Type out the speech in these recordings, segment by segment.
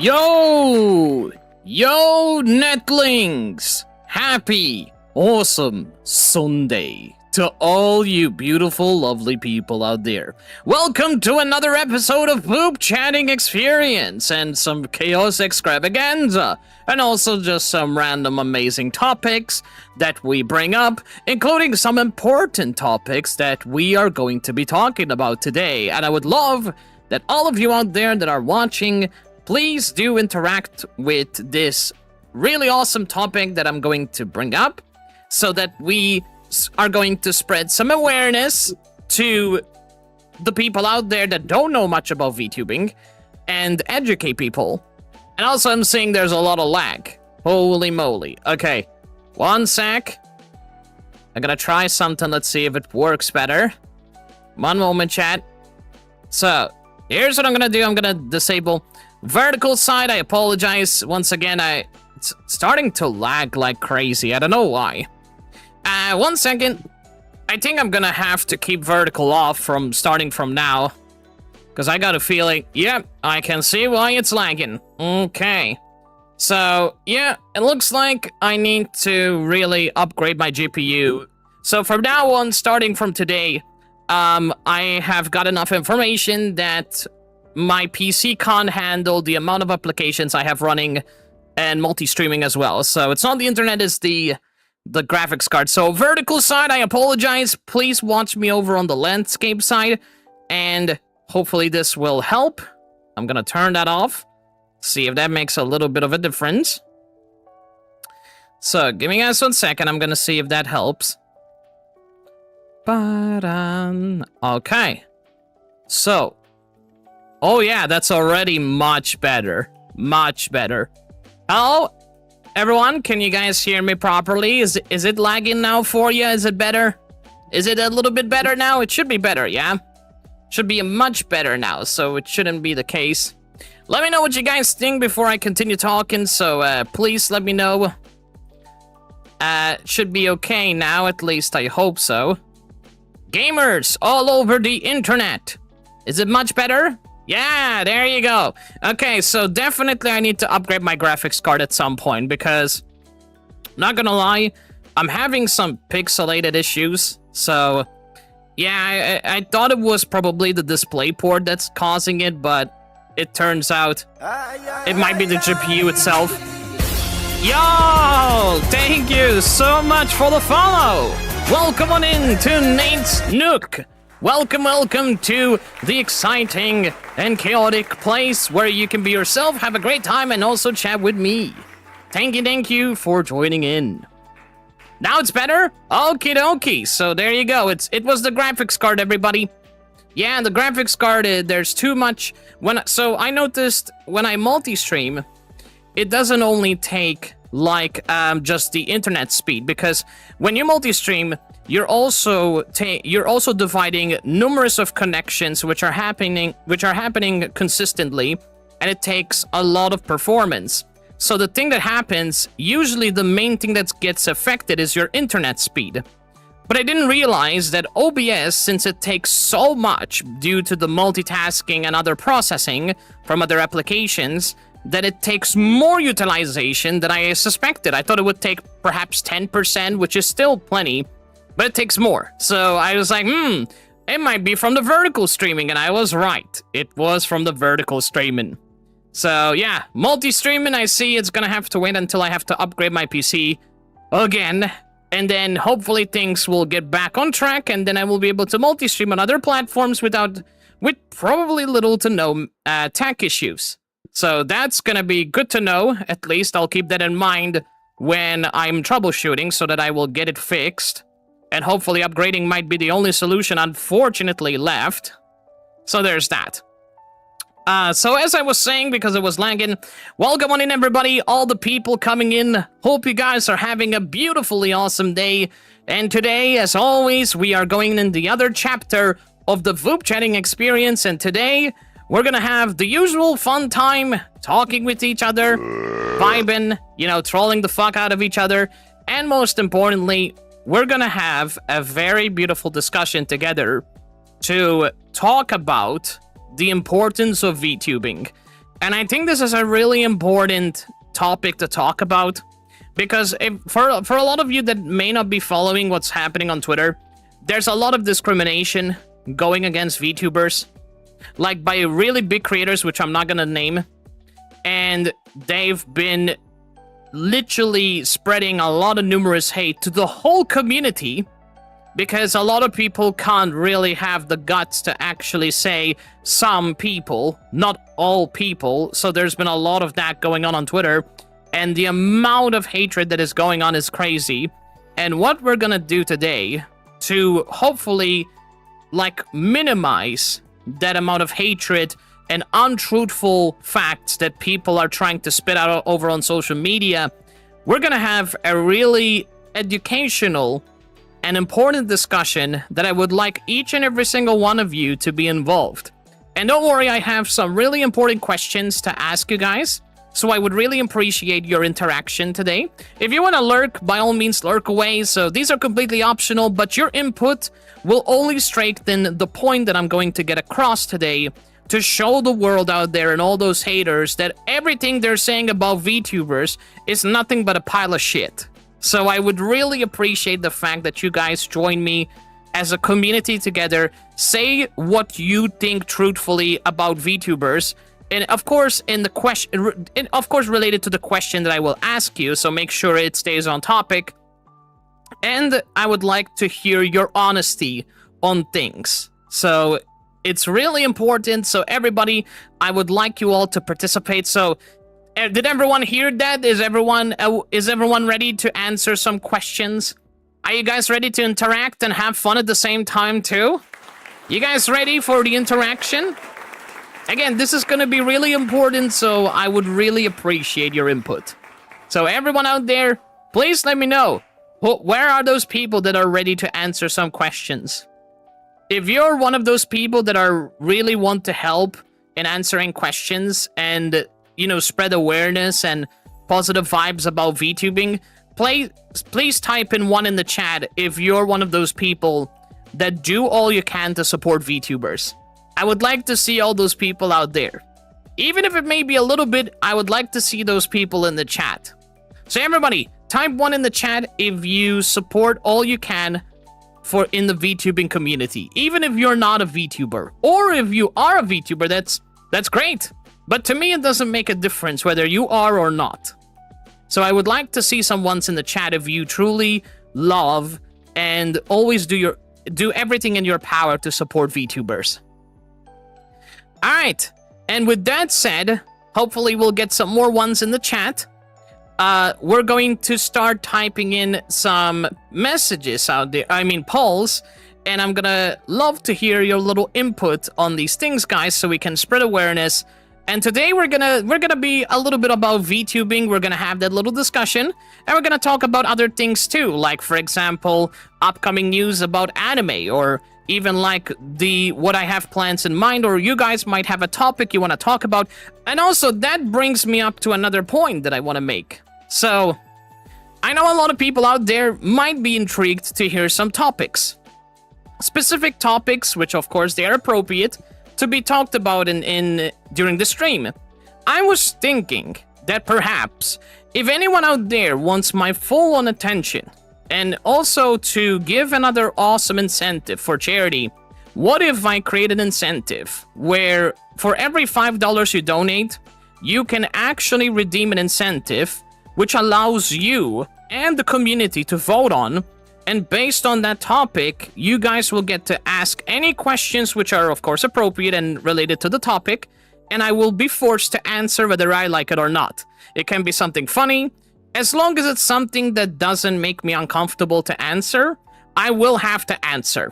Yo! Yo, Netlings! Happy, awesome Sunday to all you beautiful, lovely people out there. Welcome to another episode of VupeChatting Experience and some chaos extravaganza, and also just some random amazing topics that we bring up, including some important topics that we are going to be talking about today. And I would love that all of you out there that are watching, please do interact with this really awesome topic that I'm going to bring up so that we are going to spread some awareness to the people out there that don't know much about VTubing and educate people. And also I'm seeing there's a lot of lag. Holy moly. Okay, one sec. I'm gonna try something. Let's see if it works better. One moment, chat. So, here's what I'm gonna do. I'm gonna disable vertical side. I apologize. Once again, it's starting to lag like crazy. I don't know why. 1 second. I think I'm gonna have to keep vertical off from starting from now. Because I got a feeling, yep, I can see why it's lagging. Okay. So, yeah, it looks like I need to really upgrade my GPU. So from now on, starting from today, I have got enough information that my PC can't handle the amount of applications I have running and multi-streaming as well. So it's not the internet, it's the graphics card. So vertical side, I apologize. Please watch me over on the landscape side, and hopefully this will help. I'm gonna turn that off. See if that makes a little bit of a difference. So give me guys 1 second. I'm gonna see if that helps. Okay. So. Oh yeah, that's already much better. Much better. Hello? Everyone, can you guys hear me properly? Is it lagging now for you? Is it better? Is it a little bit better now? It should be better, yeah? Should be much better now, so it shouldn't be the case. Let me know what you guys think before I continue talking, so please let me know. Should be okay now, at least I hope so. Gamers all over the internet. Is it much better? Yeah, there you go. Okay, so definitely I need to upgrade my graphics card at some point because, not gonna lie, I'm having some pixelated issues. So, yeah, I thought it was probably the display port that's causing it, but it turns out it might be the GPU itself. Yo, thank you so much for the follow. Welcome on in to Nate's Nook. Welcome to the exciting and chaotic place where you can be yourself, have a great time, and also chat with me. Thank you for joining in. Now it's better? Okie dokie. So there you go. It was the graphics card, everybody. Yeah, the graphics card, there's too much. So I noticed when I multi-stream, it doesn't only take like just the internet speed, because when you multi-stream, you're also dividing numerous of connections which are happening consistently, and it takes a lot of performance. So the thing that happens, usually the main thing that gets affected is your internet speed. But I didn't realize that OBS, since it takes so much due to the multitasking and other processing from other applications, that it takes more utilization than I suspected. I thought it would take perhaps 10%, which is still plenty, but it takes more. So I was like, it might be from the vertical streaming, and I was right. It was from the vertical streaming. So yeah, multi-streaming, I see it's gonna have to wait until I have to upgrade my PC again, and then hopefully things will get back on track, and then I will be able to multi-stream on other platforms with probably little to no tech issues. So that's gonna be good to know. At least I'll keep that in mind when I'm troubleshooting so that I will get it fixed. And hopefully upgrading might be the only solution, unfortunately, left. So there's that. So as I was saying, because it was lagging, welcome on in, everybody, all the people coming in. Hope you guys are having a beautifully awesome day. And today, as always, we are going in the other chapter of the VupeChatting experience. And today, we're gonna have the usual fun time talking with each other, vibing, you know, trolling the fuck out of each other. And most importantly, we're gonna have a very beautiful discussion together to talk about the importance of VTubing And I think this is a really important topic to talk about, because for a lot of you that may not be following what's happening on Twitter, there's a lot of discrimination going against VTubers, like by really big creators, which I'm not gonna name, and they've been literally spreading a lot of numerous hate to the whole community, because a lot of people can't really have the guts to actually say some people, not all people. So there's been a lot of that going on Twitter, and the amount of hatred that is going on is crazy. And what we're gonna do today to hopefully like minimize that amount of hatred and untruthful facts that people are trying to spit out over on social media, we're gonna have a really educational and important discussion that I would like each and every single one of you to be involved. And don't worry, I have some really important questions to ask you guys, so I would really appreciate your interaction today. If you want to lurk, by all means lurk away, so these are completely optional, but your input will only strengthen the point that I'm going to get across today, to show the world out there and all those haters that everything they're saying about VTubers is nothing but a pile of shit. So I would really appreciate the fact that you guys join me as a community together, say what you think truthfully about VTubers, and of course related to the question that I will ask you, so make sure it stays on topic. And I would like to hear your honesty on things. So it's really important, so everybody, I would like you all to participate. So did everyone hear that? Is everyone ready to answer some questions? Are you guys ready to interact and have fun at the same time too? You guys ready for the interaction? Again, this is going to be really important, so I would really appreciate your input. So everyone out there, please let me know, where are those people that are ready to answer some questions? If you're one of those people that are really want to help in answering questions and, you know, spread awareness and positive vibes about VTubing, please type in 1 in the chat if you're one of those people that do all you can to support VTubers. I would like to see all those people out there. Even if it may be a little bit, I would like to see those people in the chat. So everybody, type 1 in the chat if you support all you can in the VTubing community. Even if you're not a VTuber, or if you are a VTuber, that's great. But to me, it doesn't make a difference whether you are or not. So I would like to see some ones in the chat if you truly love and always do everything in your power to support VTubers. Alright, and with that said, hopefully we'll get some more ones in the chat. We're going to start typing in some messages out there, polls, and I'm gonna love to hear your little input on these things, guys, so we can spread awareness. And today we're gonna be a little bit about VTubing. We're gonna have that little discussion, and we're gonna talk about other things too, like for example, upcoming news about anime, or even like what I have plans in mind, or you guys might have a topic you want to talk about. And also that brings me up to another point that I want to make. So I know a lot of people out there might be intrigued to hear some topics, specific topics, which of course they are appropriate to be talked about during the stream. I was thinking that perhaps if anyone out there wants my full-on attention, and also to give another awesome incentive for charity, what if I create an incentive where for every $5 you donate, you can actually redeem an incentive which allows you and the community to vote on, and based on that topic, you guys will get to ask any questions which are of course appropriate and related to the topic, and I will be forced to answer whether I like it or not. It can be something funny. As long as it's something that doesn't make me uncomfortable to answer, I will have to answer.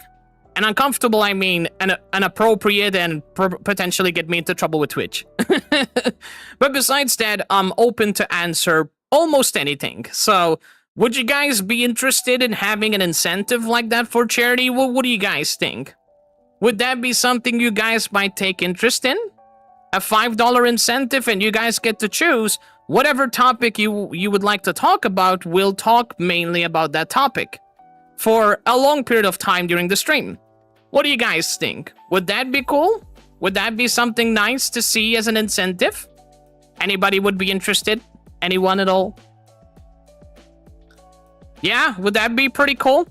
And uncomfortable, I mean inappropriate and potentially get me into trouble with Twitch. But besides that, I'm open to answer almost anything. So, would you guys be interested in having an incentive like that for charity? What do you guys think? Would that be something you guys might take interest in? A $5 incentive, and you guys get to choose whatever topic you would like to talk about. We'll talk mainly about that topic for a long period of time during the stream. What do you guys think? Would that be cool? Would that be something nice to see as an incentive? Anybody would be interested? Anyone at all? Yeah, would that be pretty cool?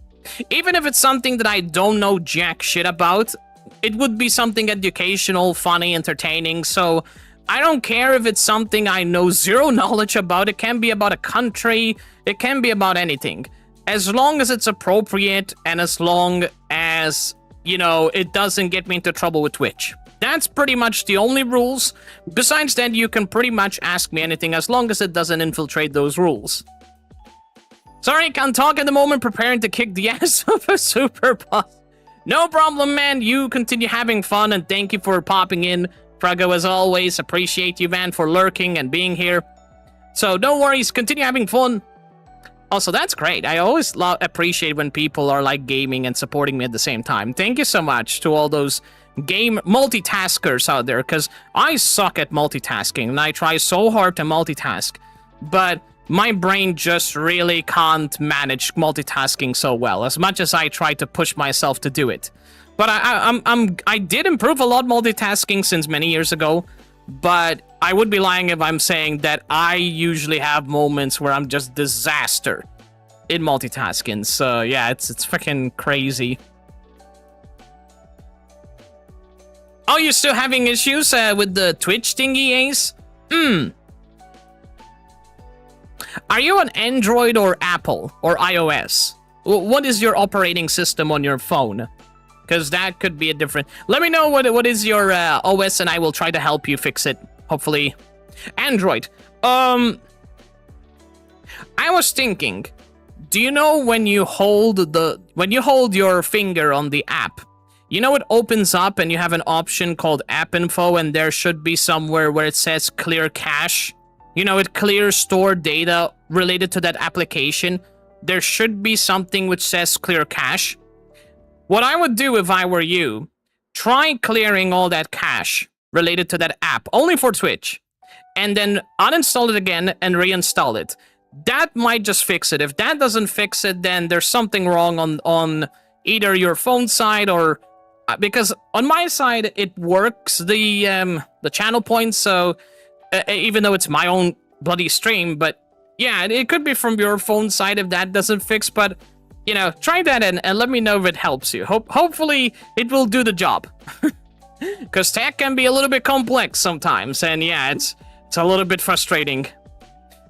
Even if it's something that I don't know jack shit about, it would be something educational, funny, entertaining, so I don't care if it's something I know zero knowledge about. It can be about a country, it can be about anything. As long as it's appropriate and as long as, you know, it doesn't get me into trouble with Twitch. That's pretty much the only rules. Besides that, you can pretty much ask me anything as long as it doesn't infiltrate those rules. Sorry, can't talk at the moment, preparing to kick the ass of a super boss. No problem, man. You continue having fun, and thank you for popping in. Frago, as always, appreciate you, man, for lurking and being here. So, no worries, continue having fun. Also, that's great. I always appreciate when people are, like, gaming and supporting me at the same time. Thank you so much to all those game multitaskers out there, because I suck at multitasking, and I try so hard to multitask, but my brain just really can't manage multitasking so well, as much as I try to push myself to do it. But I did improve a lot multitasking since many years ago, but I would be lying if I'm saying that I usually have moments where I'm just disaster in multitasking. So yeah, it's freaking crazy. Oh, you're still having issues with the Twitch thingy, Ace? Are you on Android or Apple or iOS? What is your operating system on your phone? Because that could be a different... Let me know what is your OS and I will try to help you fix it. Hopefully. Android. I was thinking, do you know when you hold your finger on the app, you know it opens up and you have an option called App Info, and there should be somewhere where it says clear cache? You know, it clears stored data related to that application. There should be something which says clear cache. What I would do if I were you, try clearing all that cache related to that app, only for Twitch, and then uninstall it again and reinstall it. That might just fix it. If that doesn't fix it, then there's something wrong on either your phone side or... because on my side, it works, the channel points, so... even though it's my own bloody stream, but yeah, it could be from your phone side if that doesn't fix, but, you know, try that and let me know if it helps you. Hopefully, it will do the job. Because tech can be a little bit complex sometimes, and yeah, it's a little bit frustrating.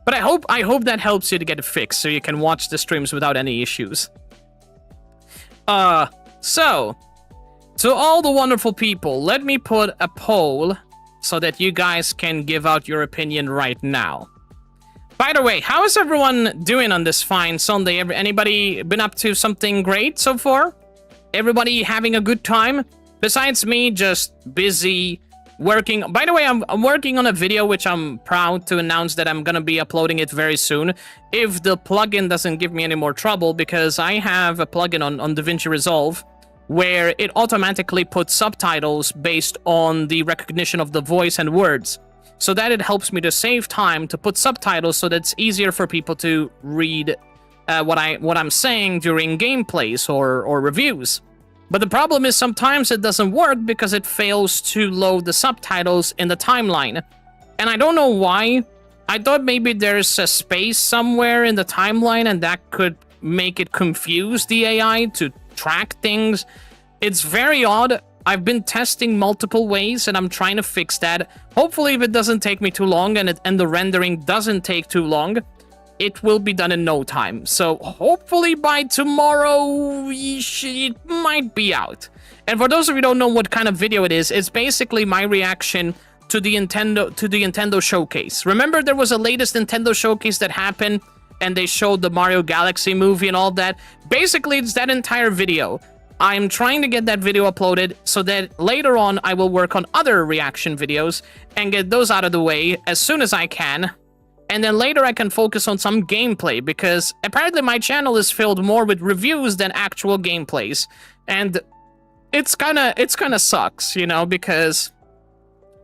But I hope that helps you to get it fixed, so you can watch the streams without any issues. So, to all the wonderful people, let me put a poll so that you guys can give out your opinion right now. By the way, how is everyone doing on this fine Sunday? Anybody been up to something great so far? Everybody having a good time? Besides me, just busy working. By the way, I'm working on a video which I'm proud to announce that I'm gonna be uploading it very soon, if the plugin doesn't give me any more trouble, because I have a plugin on DaVinci Resolve where it automatically puts subtitles based on the recognition of the voice and words, so that it helps me to save time to put subtitles so that it's easier for people to read what I'm saying during gameplays or reviews. But the problem is sometimes it doesn't work because it fails to load the subtitles in the timeline. And I don't know why. I thought maybe there's a space somewhere in the timeline and that could make it confuse the AI to track things. It's very odd. I've been testing multiple ways and I'm trying to fix that. Hopefully if it doesn't take me too long and the rendering doesn't take too long, it will be done in no time. So hopefully by tomorrow it might be out. And for those of you who don't know what kind of video it is, it's basically my reaction to the Nintendo showcase. Remember there was a latest Nintendo showcase that happened and they showed the Mario Galaxy movie and all that? Basically it's that entire video. I'm trying to get that video uploaded so that later on I will work on other reaction videos and get those out of the way as soon as I can. And then later I can focus on some gameplay, because apparently my channel is filled more with reviews than actual gameplays. And it's kinda sucks, you know, because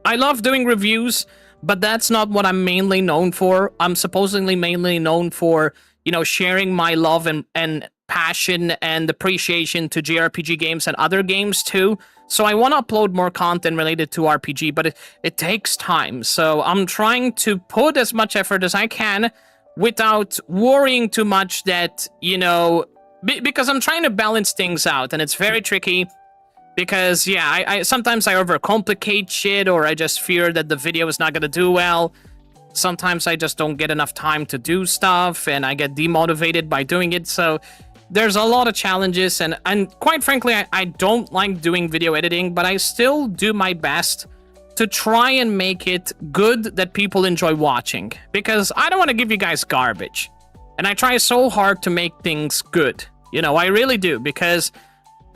I love doing reviews, but that's not what I'm mainly known for. I'm supposedly mainly known for, you know, sharing my love and passion and appreciation to JRPG games and other games too. So I want to upload more content related to RPG, but it takes time. So I'm trying to put as much effort as I can without worrying too much that, you know, because I'm trying to balance things out, and it's very tricky. Because, yeah, I sometimes I overcomplicate shit, or I just fear that the video is not gonna do well. Sometimes I just don't get enough time to do stuff, and I get demotivated by doing it, so there's a lot of challenges, and quite frankly, I don't like doing video editing, but I still do my best to try and make it good that people enjoy watching, because I don't want to give you guys garbage, and I try so hard to make things good. You know, I really do, because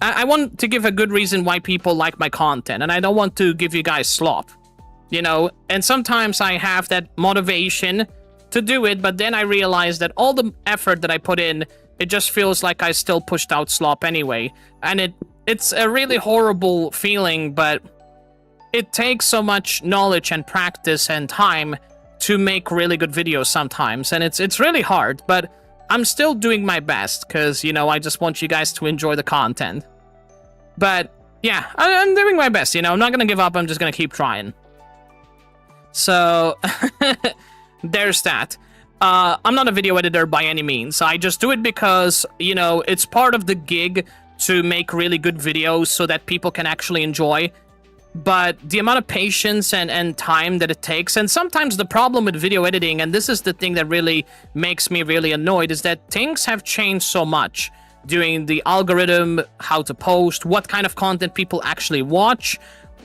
I want to give a good reason why people like my content, and I don't want to give you guys slop, you know? And sometimes I have that motivation to do it, but then I realize that all the effort that I put in, it just feels like I still pushed out slop anyway. And it's a really horrible feeling, but it takes so much knowledge and practice and time to make really good videos sometimes, and it's really hard, but I'm still doing my best, because, you know, I just want you guys to enjoy the content. But, yeah, I'm doing my best, you know, I'm not gonna give up, I'm just gonna keep trying. So, there's that. I'm not a video editor by any means, I just do it because, you know, it's part of the gig to make really good videos so that people can actually enjoy. But the amount of patience and time that it takes, and sometimes the problem with video editing, and this is the thing that really makes me really annoyed, is that things have changed so much. Doing the algorithm, how to post, what kind of content people actually watch,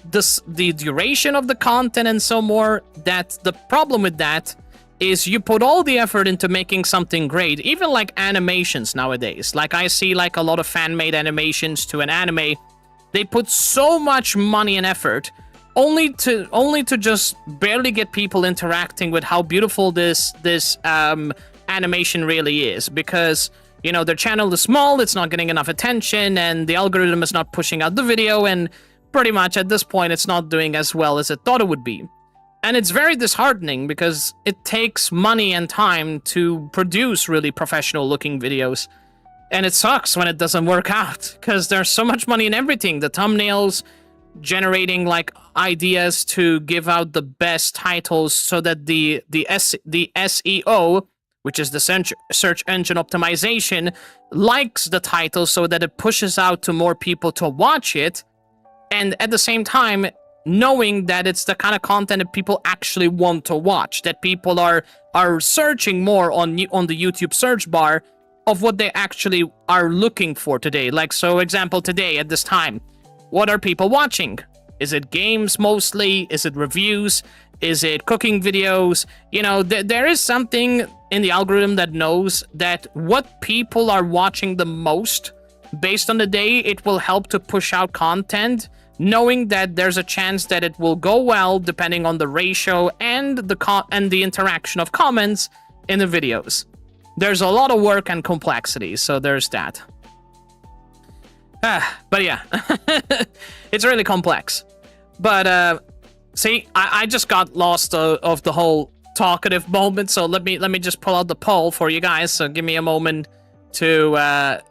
the duration of the content, and so more, that the problem with that is you put all the effort into making something great, even like animations nowadays. Like I see like a lot of fan-made animations to an anime, they put so much money and effort only to just barely get people interacting with how beautiful this animation really is, because, you know, their channel is small, it's not getting enough attention, and the algorithm is not pushing out the video, and pretty much at this point it's not doing as well as it thought it would be. And it's very disheartening, because it takes money and time to produce really professional looking videos. And it sucks when it doesn't work out, because there's so much money in everything. The thumbnails, generating like ideas to give out the best titles so that the SEO, which is the search engine optimization, likes the title so that it pushes out to more people to watch it. And at the same time, knowing that it's the kind of content that people actually want to watch, that people are searching more on the YouTube search bar of what they actually are looking for today. Like, so example, today at this time, what are people watching? Is it games mostly? Is it reviews? Is it cooking videos? You know, there is something in the algorithm that knows that what people are watching the most based on the day, it will help to push out content, knowing that there's a chance that it will go well depending on the ratio and the interaction of comments in the videos. There's a lot of work and complexity, so there's that. But yeah, it's really complex. But see, I just got lost of the whole talkative moment, so let me just pull out the poll for you guys. So give me a moment to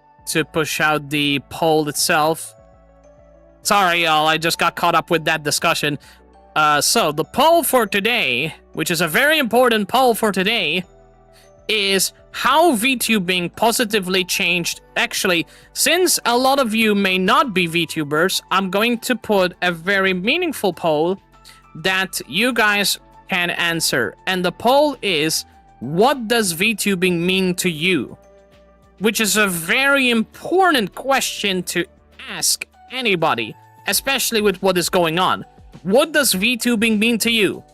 push out the poll itself. Sorry, y'all, I just got caught up with that discussion. So the poll for today, which is a very important poll for today, is how VTubing positively changed. Actually, since a lot of you may not be VTubers, I'm going to put a very meaningful poll that you guys can answer. And the poll is, what does VTubing mean to you? Which is a very important question to ask anybody, especially with what is going on. What does VTubing mean to you?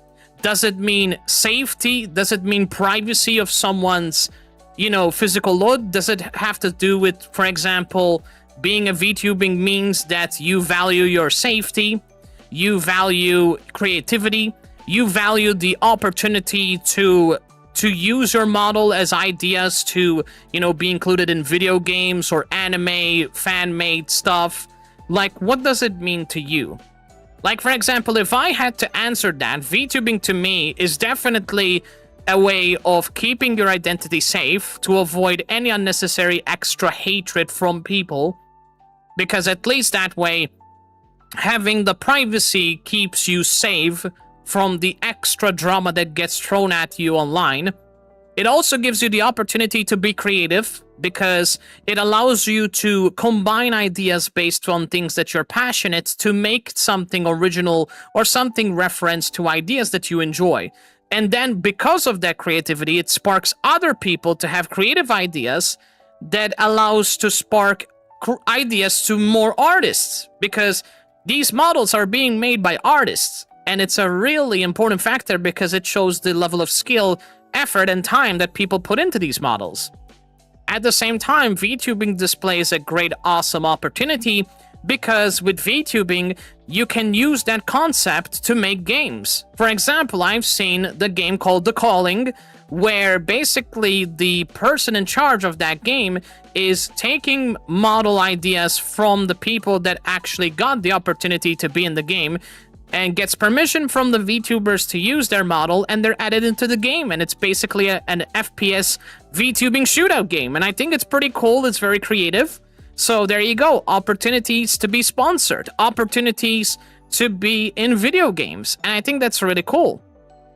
Does it mean safety? Does it mean privacy of someone's, you know, physical load? Does it have to do with, for example, being a VTubing means that you value your safety, you value creativity, you value the opportunity to use your model as ideas to, you know, be included in video games or anime, fan-made stuff? Like, what does it mean to you? Like, for example, if I had to answer that, VTubing to me is definitely a way of keeping your identity safe to avoid any unnecessary extra hatred from people. Because at least that way, having the privacy keeps you safe from the extra drama that gets thrown at you online. It also gives you the opportunity to be creative because it allows you to combine ideas based on things that you're passionate to make something original or something referenced to ideas that you enjoy. And then because of that creativity, it sparks other people to have creative ideas that allows to spark ideas to more artists because these models are being made by artists. And it's a really important factor because it shows the level of skill, effort, and time that people put into these models. At the same time, VTubing displays a great, awesome opportunity because with VTubing, you can use that concept to make games. For example, I've seen the game called The Calling, where basically the person in charge of that game is taking model ideas from the people that actually got the opportunity to be in the game and gets permission from the VTubers to use their model, and they're added into the game, and it's basically an FPS VTubing shootout game, and I think it's pretty cool. It's very creative. So there you go, opportunities to be sponsored, opportunities to be in video games, and I think that's really cool.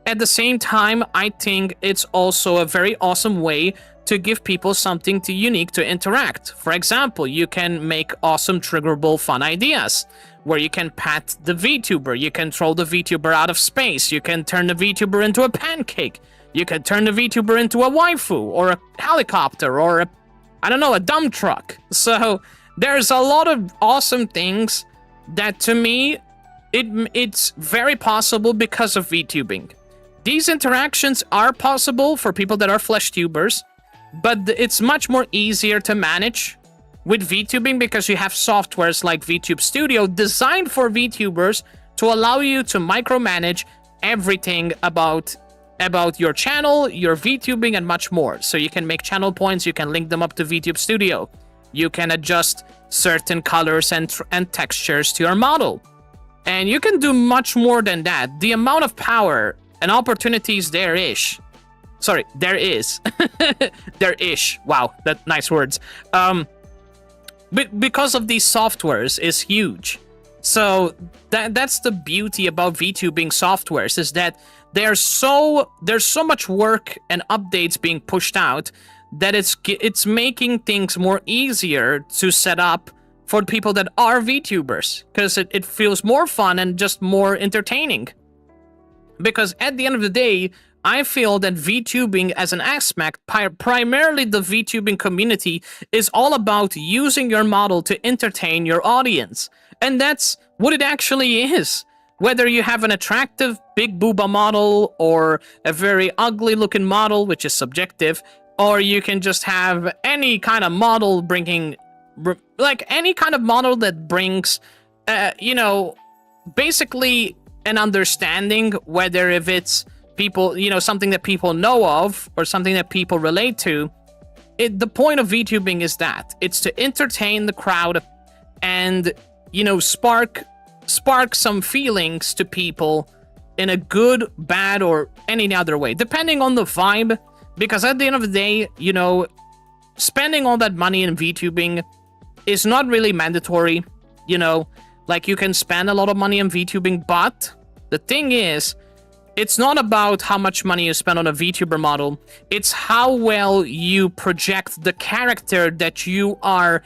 At the same time, I think it's also a very awesome way to give people something unique to interact. For example, you can make awesome triggerable fun ideas, where you can pat the VTuber, you can throw the VTuber out of space, you can turn the VTuber into a pancake, you can turn the VTuber into a waifu, or a helicopter, or a dump truck. So there's a lot of awesome things that, to me, it's very possible because of VTubing. These interactions are possible for people that are flesh tubers, but it's much more easier to manage with VTubing because you have softwares like VTube Studio designed for VTubers to allow you to micromanage everything about your channel, your VTubing, and much more. So you can make channel points, you can link them up to VTube Studio. You can adjust certain colors and textures to your model. And you can do much more than that. The amount of power and opportunities there is. Wow, that nice words. Because of these softwares is huge. So that's the beauty about VTubing softwares, is that there's so much work and updates being pushed out that it's making things more easier to set up for people that are VTubers, because it feels more fun and just more entertaining. Because at the end of the day, I feel that VTubing as an aspect, primarily the VTubing community, is all about using your model to entertain your audience. And that's what it actually is. Whether you have an attractive big booba model or a very ugly looking model, which is subjective, or you can just have any kind of model any kind of model that brings, basically an understanding, whether if it's people, something that people know of or something that people relate to. The point of VTubing is that it's to entertain the crowd and, spark some feelings to people in a good, bad, or any other way, depending on the vibe. Because at the end of the day, spending all that money in VTubing is not really mandatory. Like, you can spend a lot of money on VTubing, but the thing is, it's not about how much money you spend on a VTuber model. It's how well you project the character that you are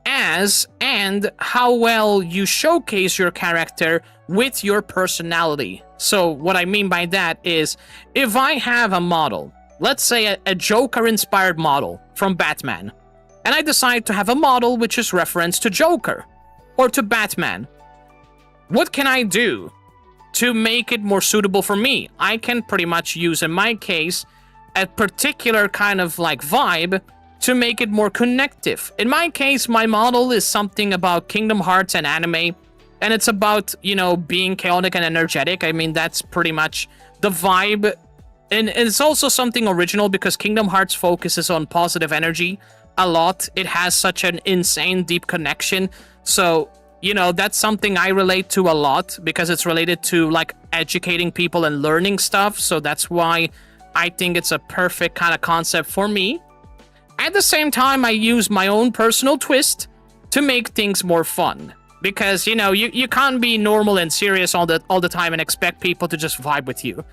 as, and how well you showcase your character with your personality. So what I mean by that is, if I have a model, let's say a Joker-inspired model from Batman, and I decide to have a model which is referenced to Joker or to Batman, what can I do to make it more suitable for me? I can pretty much use, in my case, a particular kind of vibe to make it more connective. In my case, my model is something about Kingdom Hearts and anime, and it's about, being chaotic and energetic. I mean, that's pretty much the vibe. And it's also something original because Kingdom Hearts focuses on positive energy a lot. It has such an insane deep connection. So, that's something I relate to a lot because it's related to educating people and learning stuff. So that's why I think it's a perfect kind of concept for me. At the same time, I use my own personal twist to make things more fun. because you can't be normal and serious all the time and expect people to just vibe with you.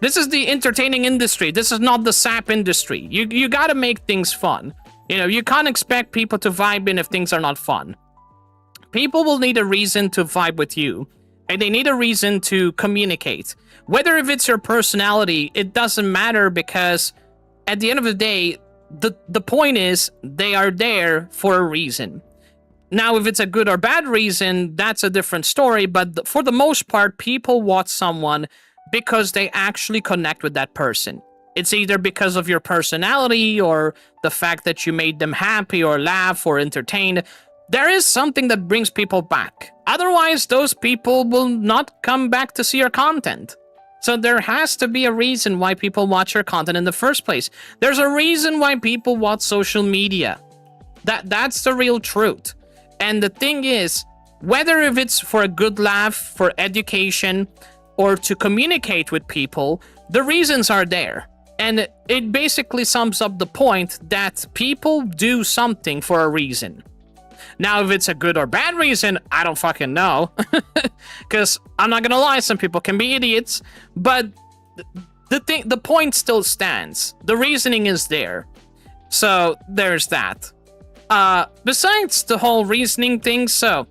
This is the entertaining industry. This is not the sap industry. You gotta make things fun. You can't expect people to vibe in if things are not fun. People will need a reason to vibe with you, and they need a reason to communicate. Whether if it's your personality, it doesn't matter, because at the end of the day, the point is they are there for a reason. Now, if it's a good or bad reason, that's a different story, but for the most part, people watch someone because they actually connect with that person. It's either because of your personality or the fact that you made them happy or laugh or entertained. There is something that brings people back. Otherwise, those people will not come back to see your content. So there has to be a reason why people watch your content in the first place. There's a reason why people watch social media. That's the real truth. And the thing is, whether if it's for a good laugh, for education, or to communicate with people, the reasons are there. And it basically sums up the point that people do something for a reason. Now, if it's a good or bad reason, I don't fucking know. Because I'm not gonna lie, some people can be idiots. But the point still stands. The reasoning is there. So there's that. Besides the whole reasoning thing, so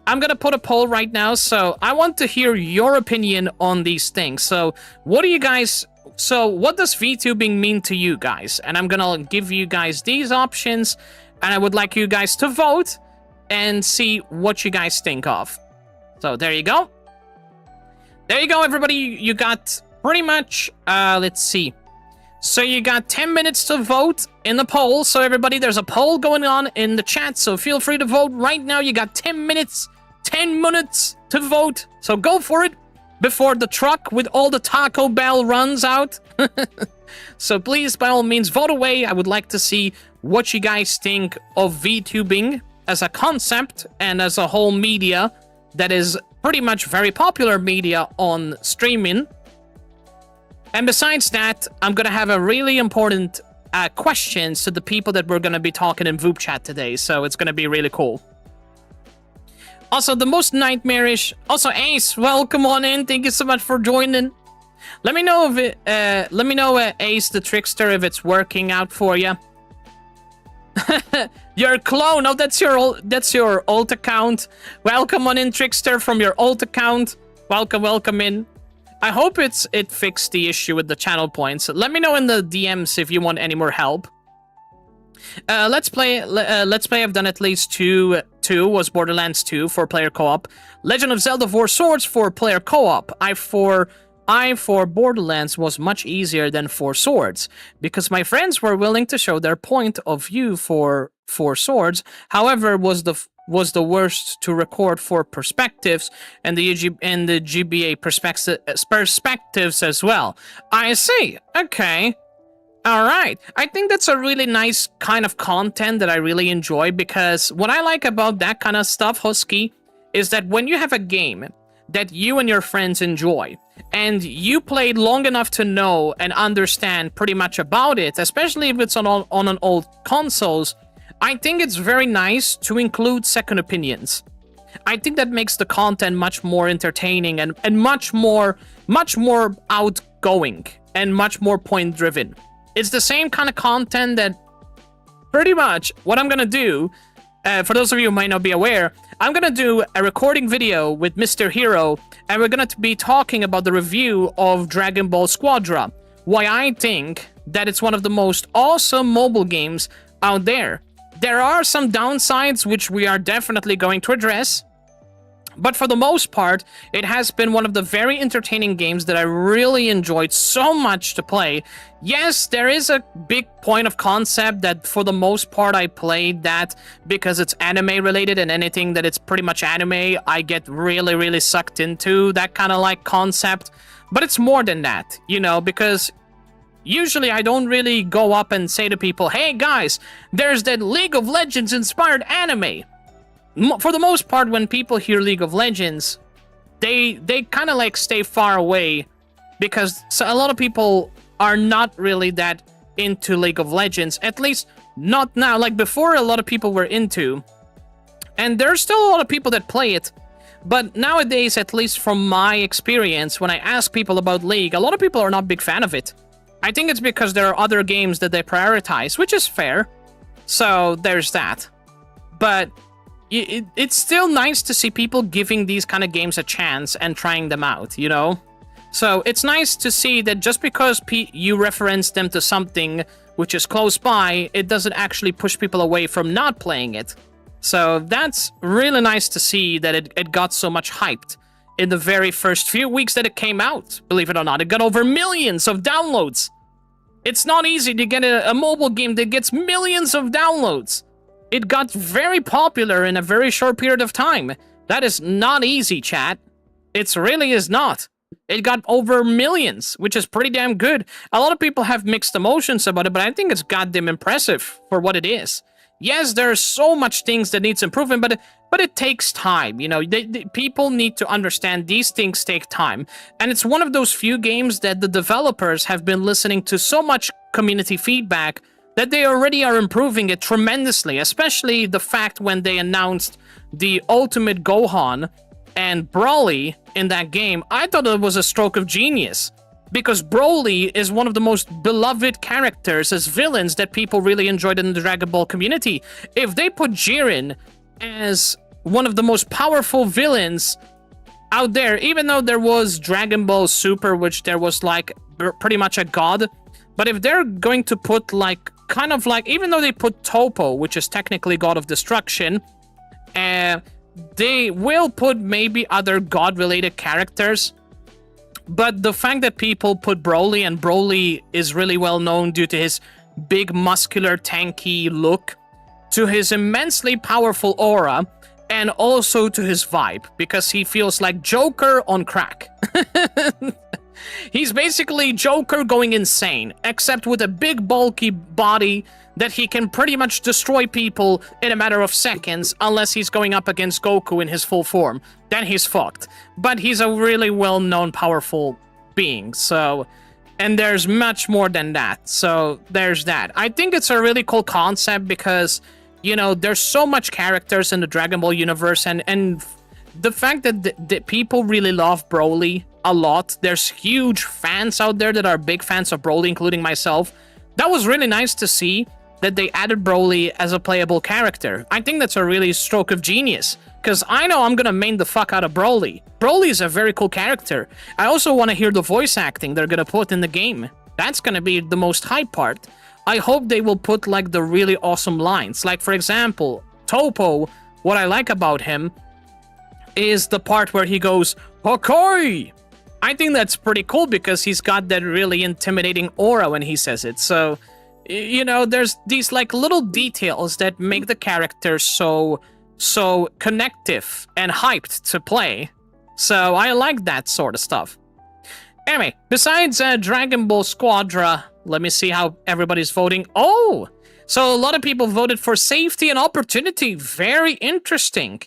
I'm gonna put a poll right now. So I want to hear your opinion on these things. So what do you guys... So what does VTubing mean to you guys? And I'm gonna give you guys these options, and I would like you guys to vote and see what you guys think of. So there you go. There you go, everybody. You got pretty much, let's see. So you got 10 minutes to vote in the poll. So everybody, there's a poll going on in the chat, so feel free to vote right now. You got 10 minutes. 10 minutes to vote. So go for it before the truck with all the Taco Bell runs out. So please, by all means, vote away. I would like to see what you guys think of VTubing as a concept and as a whole media that is pretty much very popular media on streaming. And besides that, I'm gonna have a really important questions to the people that we're gonna be talking in VupeChat today, so it's gonna be really cool. Also, the most nightmarish... Also, Ace, welcome on in. Thank you so much for joining. Let me know if it... let me know, Ace the Trickster, if it's working out for you. You're a clone. Oh, that's your alt account. Welcome on in, Trickster, from your alt account. Welcome in. I hope it fixed the issue with the channel points. Let me know in the DMs if you want any more help. Let's play. I've done at least two was Borderlands 2 for player co-op. Legend of Zelda 4 Swords for player co-op. I for Borderlands was much easier than 4 Swords because my friends were willing to show their point of view for 4 Swords. However, was the worst to record 4 perspectives and the GBA perspectives as well. I see. Okay. All right. I think that's a really nice kind of content that I really enjoy, because what I like about that kind of stuff, Husky, is that when you have a game that you and your friends enjoy, and you played long enough to know and understand pretty much about it, especially if it's on an old consoles, I think it's very nice to include second opinions. I think that makes the content much more entertaining and much more outgoing and much more point-driven. It's the same kind of content that pretty much what I'm gonna do, for those of you who might not be aware, I'm gonna do a recording video with Mr. Hero, and we're gonna be talking about the review of Dragon Ball Squadra. Why I think that it's one of the most awesome mobile games out there. There are some downsides which we are definitely going to address, but for the most part, it has been one of the very entertaining games that I really enjoyed so much to play. Yes, there is a big point of concept that for the most part I played that because it's anime related, and anything that it's pretty much anime, I get really sucked into that kind of like concept. But it's more than that, you know, because usually I don't really go up and say to people, hey guys, there's that League of Legends inspired anime. For the most part, when people hear League of Legends, they kind of like stay far away, because a lot of people are not really that into League of Legends, at least not now. Like before, a lot of people were into, And there's still a lot of people that play it. But nowadays, at least from my experience, when I ask people about League, a lot of people are not a big fan of it. I think it's because there are other games that they prioritize, which is fair. So there's that. But it's still nice to see people giving these kind of games a chance and trying them out, you know? So it's nice to see that just because you reference them to something which is close by, it doesn't actually push people away from not playing it. So that's really nice to see that it got so much hyped in the very first few weeks that it came out. Believe it or not, it got over millions of downloads. It's not easy to get a mobile game that gets millions of downloads. It got very popular in a very short period of time. That is not easy, chat. It really is not. It got over millions, which is pretty damn good. A lot of people have mixed emotions about it, but I think it's goddamn impressive for what it is. Yes, there's so much things that needs improvement, but it takes time. You know, people need to understand these things take time. And it's one of those few games that the developers have been listening to so much community feedback that they already are improving it tremendously, especially the fact when they announced the Ultimate Gohan and Broly in that game. I thought it was a stroke of genius, because Broly is one of the most beloved characters as villains that people really enjoyed in the Dragon Ball community. If they put Jiren as one of the most powerful villains out there, even though there was Dragon Ball Super, which there was like pretty much a god, but if they're going to put like, kind of like, even though they put Topo, which is technically God of Destruction, they will put maybe other god-related characters. But the fact that people put Broly, and Broly is really well known due to his big, muscular, tanky look, to his immensely powerful aura, and also to his vibe, because he feels like Joker on crack. He's basically Joker going insane, except with a big, bulky body that he can pretty much destroy people in a matter of seconds, unless he's going up against Goku in his full form. Then he's fucked. But he's a really well-known, powerful being, so... And there's much more than that, so there's that. I think it's a really cool concept because, you know, there's so much characters in the Dragon Ball universe, and the fact that the people really love Broly a lot, there's huge fans out there that are big fans of Broly, including myself. That was really nice to see that they added Broly as a playable character. I think that's a really stroke of genius, because I know I'm gonna main the fuck out of Broly. Broly is a very cool character. I also want to hear the voice acting they're gonna put in the game. That's gonna be the most hype part. I hope they will put like the really awesome lines. Like, for example, Topo, what I like about him is the part where he goes, Hokoi! I think that's pretty cool because he's got that really intimidating aura when he says it. So, you know, there's these like little details that make the character so connective and hyped to play. So I like that sort of stuff. Anyway, besides Dragon Ball Squadra, let me see how everybody's voting. Oh, so a lot of people voted for safety and opportunity. Very interesting.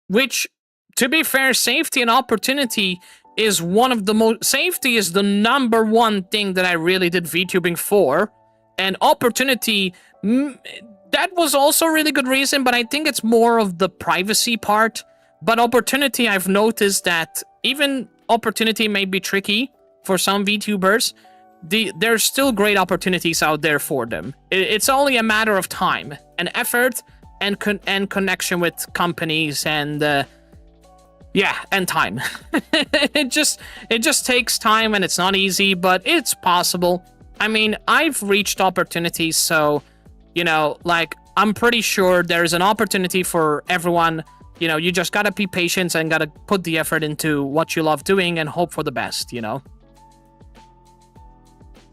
Which, to be fair, safety and opportunity is one of the most... Safety is the number one thing that I really did VTubing for. And opportunity, that was also a really good reason, but I think it's more of the privacy part. But opportunity, I've noticed that even opportunity may be tricky for some VTubers. There's still great opportunities out there for them. It's only a matter of time and effort and connection with companies and yeah, and time. it just takes time, and it's not easy, but it's possible. I mean, I've reached opportunities, so, you know, like, I'm pretty sure there's an opportunity for everyone. You know, you just gotta be patient and gotta put the effort into what you love doing and hope for the best, you know?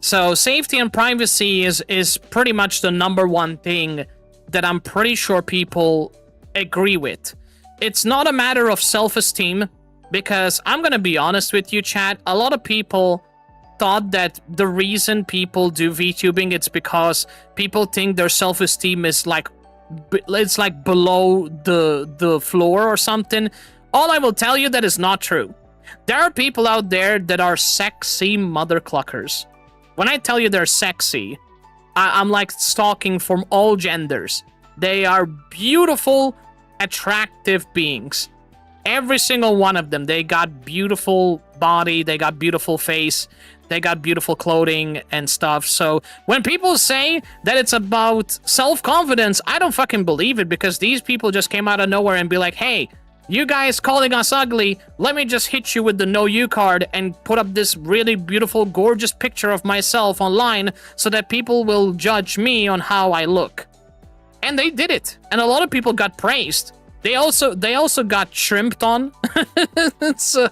So, safety and privacy is pretty much the number one thing that I'm pretty sure people agree with. It's not a matter of self-esteem, because I'm gonna be honest with you, chat, a lot of people thought that the reason people do VTubing, it's because people think their self-esteem is like, it's like below the floor or something. All I will tell you, that is not true. There are people out there that are sexy mother cluckers. When I tell you they're sexy, I'm like stalking from all genders. They are beautiful, attractive beings. Every single one of them. They got beautiful body, they got beautiful face, they got beautiful clothing and stuff. So when people say that it's about self-confidence, I don't fucking believe it, because these people just came out of nowhere and be like, hey, you guys calling us ugly, let me just hit you with the no you card and put up this really beautiful, gorgeous picture of myself online so that people will judge me on how I look. And they did it. And a lot of people got praised. They also got shrimped on. So,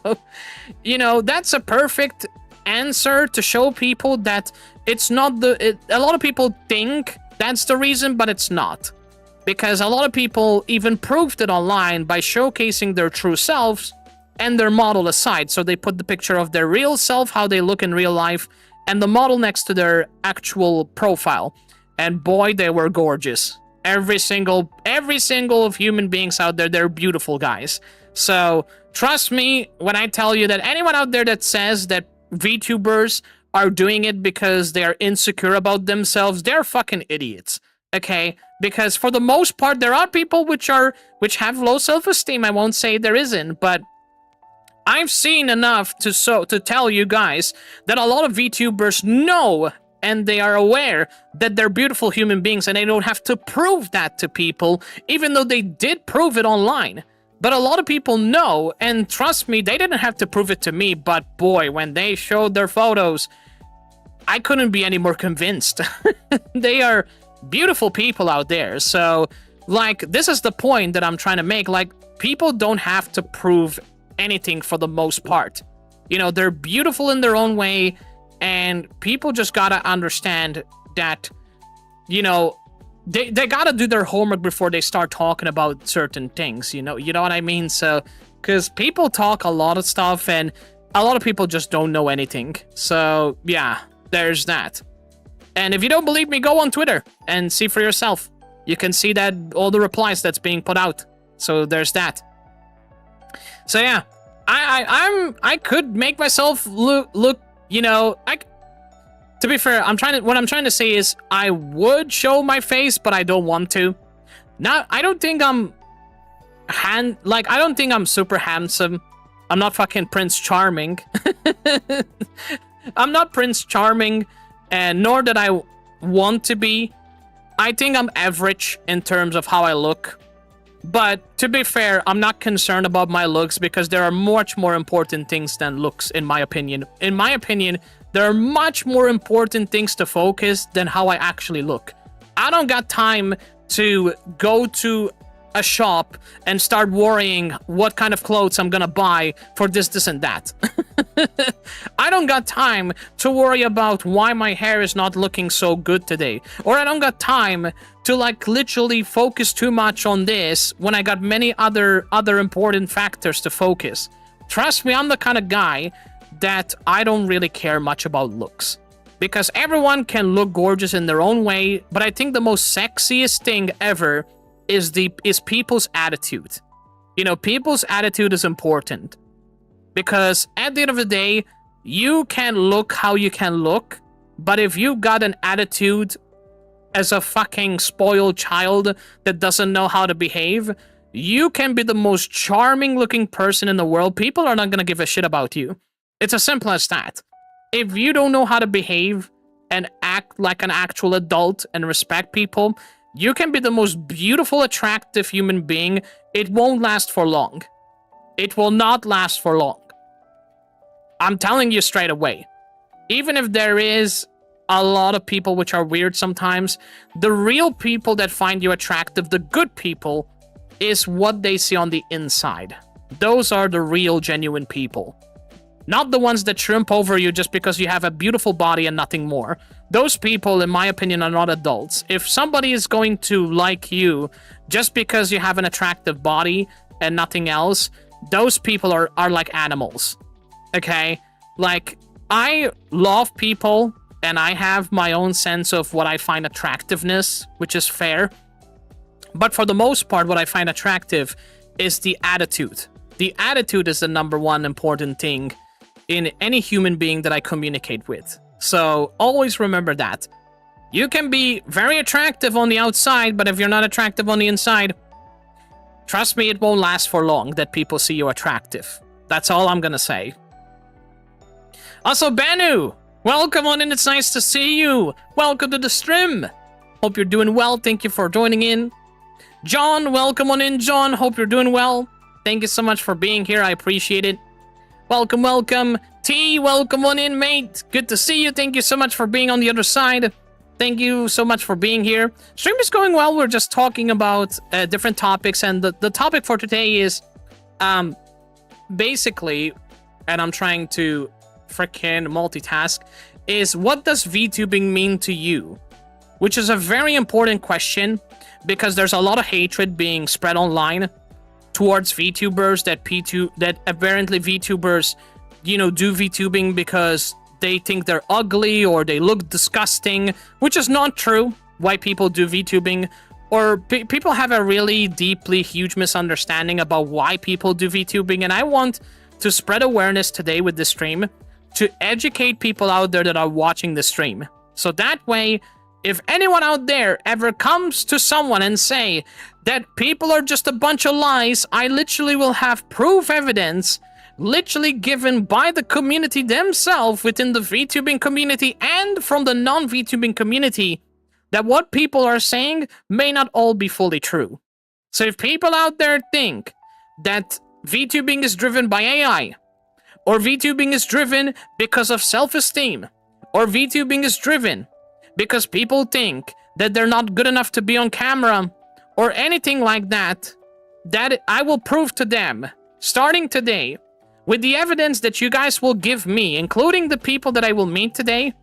you know, that's a perfect answer to show people that it's not a lot of people think that's the reason, but it's not. Because a lot of people even proved it online by showcasing their true selves and their model aside. So they put the picture of their real self, how they look in real life, and the model next to their actual profile. And boy, they were gorgeous. Every single of human beings out there, they're beautiful guys. So trust me when I tell you that anyone out there that says that VTubers are doing it because they are insecure about themselves, they're fucking idiots. Okay? Because for the most part, there are people which have low self-esteem. I won't say there isn't, but I've seen enough to tell you guys that a lot of VTubers know and they are aware that they're beautiful human beings, and they don't have to prove that to people, even though they did prove it online. But a lot of people know, and trust me, they didn't have to prove it to me, but boy, when they showed their photos, I couldn't be any more convinced. They are beautiful people out there. So, like, this is the point that I'm trying to make. Like, people don't have to prove anything for the most part. You know, they're beautiful in their own way, and people just gotta understand that, you know, they gotta do their homework before they start talking about certain things, you know what I mean? So, because people talk a lot of stuff, and a lot of people just don't know anything. So, yeah, there's that. And if you don't believe me, go on Twitter and see for yourself. You can see that all the replies that's being put out. So there's that. So yeah, I could make myself look, you know, to be fair, what I'm trying to say is I would show my face, but I don't want to. Now, I don't think I'm I don't think I'm super handsome. I'm not fucking Prince Charming. I'm not Prince Charming, and nor that I want to be. I think I'm average in terms of how I look. But to be fair, I'm not concerned about my looks, because there are much more important things than looks, in my opinion. In my opinion, there are much more important things to focus than how I actually look. I don't got time to go to a shop and start worrying what kind of clothes I'm gonna buy for this, and that. I don't got time to worry about why my hair is not looking so good today. Or I don't got time to, like, literally focus too much on this when I got many other important factors to focus. Trust me, I'm the kind of guy that I don't really care much about looks. Because everyone can look gorgeous in their own way, but I think the most sexiest thing ever is people's attitude. You know, people's attitude is important. Because at the end of the day, you can look how you can look, but if you got an attitude as a fucking spoiled child that doesn't know how to behave, you can be the most charming looking person in the world. People are not gonna give a shit about you. It's as simple as that. If you don't know how to behave and act like an actual adult and respect people, you can be the most beautiful, attractive human being. It won't last for long. It will not last for long. I'm telling you straight away. Even if there is a lot of people which are weird sometimes, the real people that find you attractive, the good people, is what they see on the inside. Those are the real, genuine people. Not the ones that shrimp over you just because you have a beautiful body and nothing more. Those people, in my opinion, are not adults. If somebody is going to like you just because you have an attractive body and nothing else, those people are like animals. Okay? Like, I love people, and I have my own sense of what I find attractiveness, which is fair. But for the most part, what I find attractive is the attitude. The attitude is the number one important thing in any human being that I communicate with. So always remember that. You can be very attractive on the outside, but if you're not attractive on the inside, Trust me, it won't last for long that people see you attractive. That's all I'm gonna say. Also, Banu, welcome on in. It's nice to see you. Welcome to the stream. Hope you're doing well. Thank you for joining in. John, welcome on in, John. Hope you're doing well. Thank you so much for being here. I appreciate it. Welcome, welcome. T, welcome on in, mate. Good to see you. Thank you so much for being on the other side. Thank you so much for being here. Stream is going well. We're just talking about different topics, and the topic for today is basically, and I'm trying to freaking multitask, is what does VTubing mean to you? Which is a very important question, because there's a lot of hatred being spread online towards VTubers, that apparently VTubers, you know, do VTubing because they think they're ugly or they look disgusting, which is not true. Why people do VTubing, or people have a really deeply huge misunderstanding about why people do VTubing, and I want to spread awareness today with this stream to educate people out there that are watching the stream. So that way, if anyone out there ever comes to someone and say that people are just a bunch of lies, I literally will have proof evidence literally given by the community themselves within the VTubing community and from the non-VTubing community that what people are saying may not all be fully true. So if people out there think that VTubing is driven by AI, or VTubing is driven because of self-esteem, or VTubing is driven because people think that they're not good enough to be on camera, or anything like that, that I will prove to them, starting today, with the evidence that you guys will give me, including the people that I will meet today,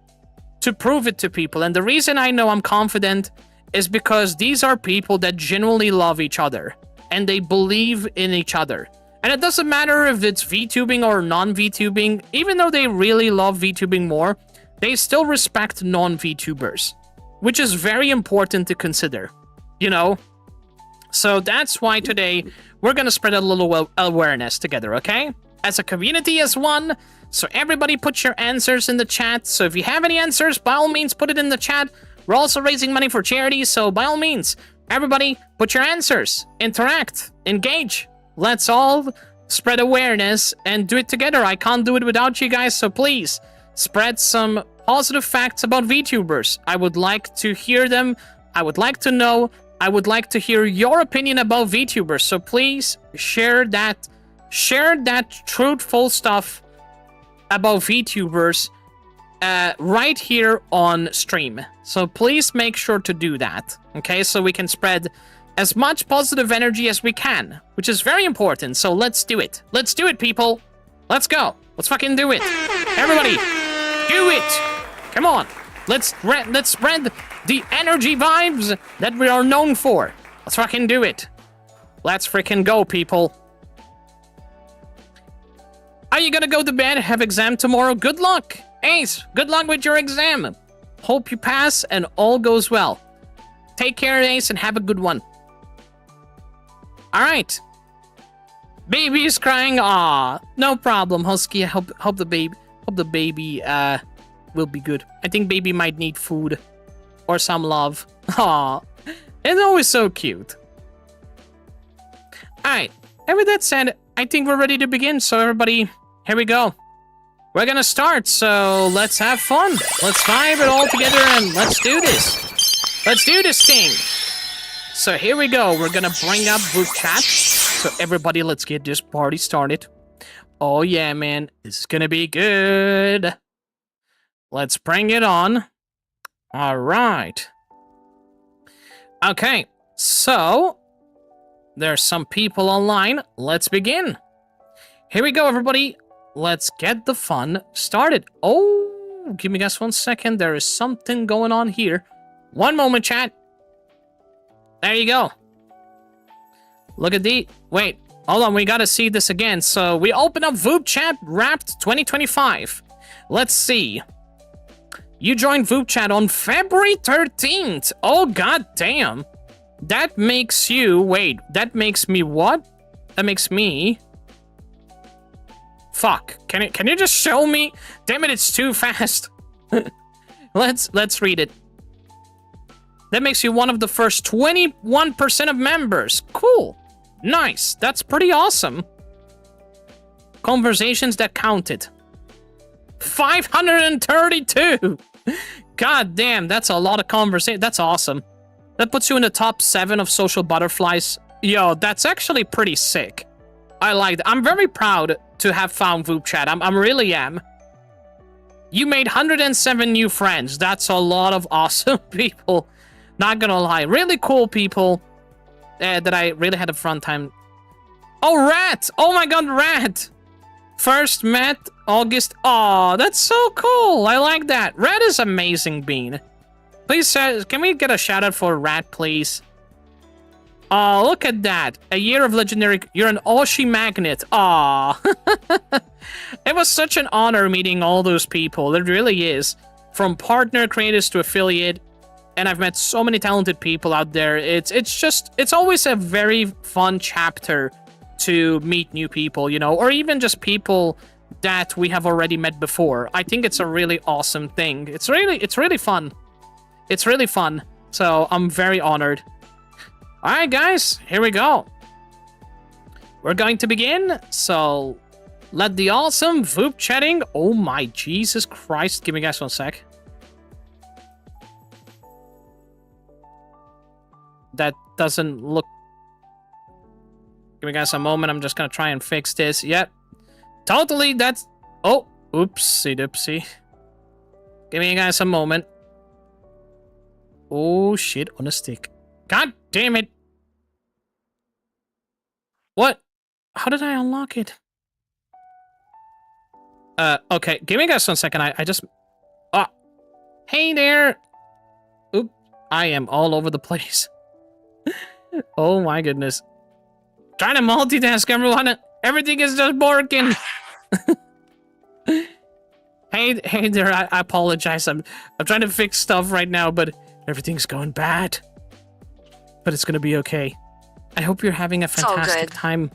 to prove it to people. And the reason I know I'm confident is because these are people that genuinely love each other, and they believe in each other. And it doesn't matter if it's VTubing or non-VTubing, even though they really love VTubing more, they still respect non-VTubers, which is very important to consider, you know? So that's why today we're gonna spread a little awareness together, okay? As a community, as one. So everybody put your answers in the chat. So if you have any answers, by all means, put it in the chat. We're also raising money for charity, so by all means, everybody put your answers. Interact. Engage. Let's all spread awareness and do it together. I can't do it without you guys, so please spread some positive facts about VTubers. I would like to hear them. I would like to know. I would like to hear your opinion about VTubers. So please share that truthful stuff about VTubers right here on stream. So please make sure to do that, okay? So we can spread as much positive energy as we can, which is very important. So let's do it. Let's do it, people. Let's go. Let's fucking do it. Everybody, do it. Come on. Let's spread the energy vibes that we are known for. Let's fucking do it. Let's freaking go, people. Are you gonna go to bed? Have exam tomorrow? Good luck. Ace, good luck with your exam. Hope you pass and all goes well. Take care, Ace, and have a good one. All right. Baby is crying. Aw, no problem, Husky. I hope the baby will be good. I think baby might need food or some love. Aw, it's always so cute. All right. And with that said, I think we're ready to begin. So everybody, here we go. We're gonna start. So let's have fun. Let's vibe it all together and let's do this. Let's do this thing. So here we go. We're gonna bring up VupeChat. So everybody, let's get this party started. Oh yeah, man. This is gonna be good. Let's bring it on. All right. Okay. So there's some people online. Let's begin. Here we go, everybody. Let's get the fun started. Oh, give me just 1 second. There is something going on here. One moment, chat. There you go. Look at the... Wait, hold on. We gotta see this again. So we open up VupeChat Wrapped 2025. Let's see. You joined VupeChat on February 13th. Oh, god damn. That makes you... Wait, that makes me what? That makes me... Fuck. Can you just show me? Damn it, it's too fast. Let's read it. That makes you one of the first 21% of members. Cool. Nice. That's pretty awesome. Conversations that counted. 532! God damn, that's a lot of conversation. That's awesome. That puts you in the top 7 of social butterflies. Yo, that's actually pretty sick. I like that. I'm very proud to have found VupeChat. I really am. You made 107 new friends. That's a lot of awesome people. Not gonna lie. Really cool people that I really had a fun time. Oh, Rat! Oh my god, Rat! First met August. Aw, that's so cool. I like that. Rat is amazing, Bean. Please, can we get a shout out for Rat, please? Oh, look at that. A year of legendary... You're an Oshi magnet. Aw. It was such an honor meeting all those people. It really is. From partner creators to affiliate. And I've met so many talented people out there. It's always a very fun chapter to meet new people, you know, or even just people that we have already met before. I think it's a really awesome thing. It's really fun. It's really fun. So I'm very honored. All right, guys, here we go. We're going to begin. So let the awesome Voop chatting. Oh my Jesus Christ. Give me guys 1 sec. That doesn't look... Give me guys a moment. I'm just gonna try and fix this. Yep. Totally, that's... Oh, oopsie doopsie. Give me guys a moment. Oh, shit on a stick. God damn it. What? How did I unlock it? Okay. Give me guys 1 second. I just... Oh. Hey there. Oop. I am all over the place. Oh my goodness. Trying to multitask, everyone. Everything is just working. Hey there. I apologize. I'm trying to fix stuff right now, but everything's going bad. But it's gonna be okay. I hope you're having a fantastic time.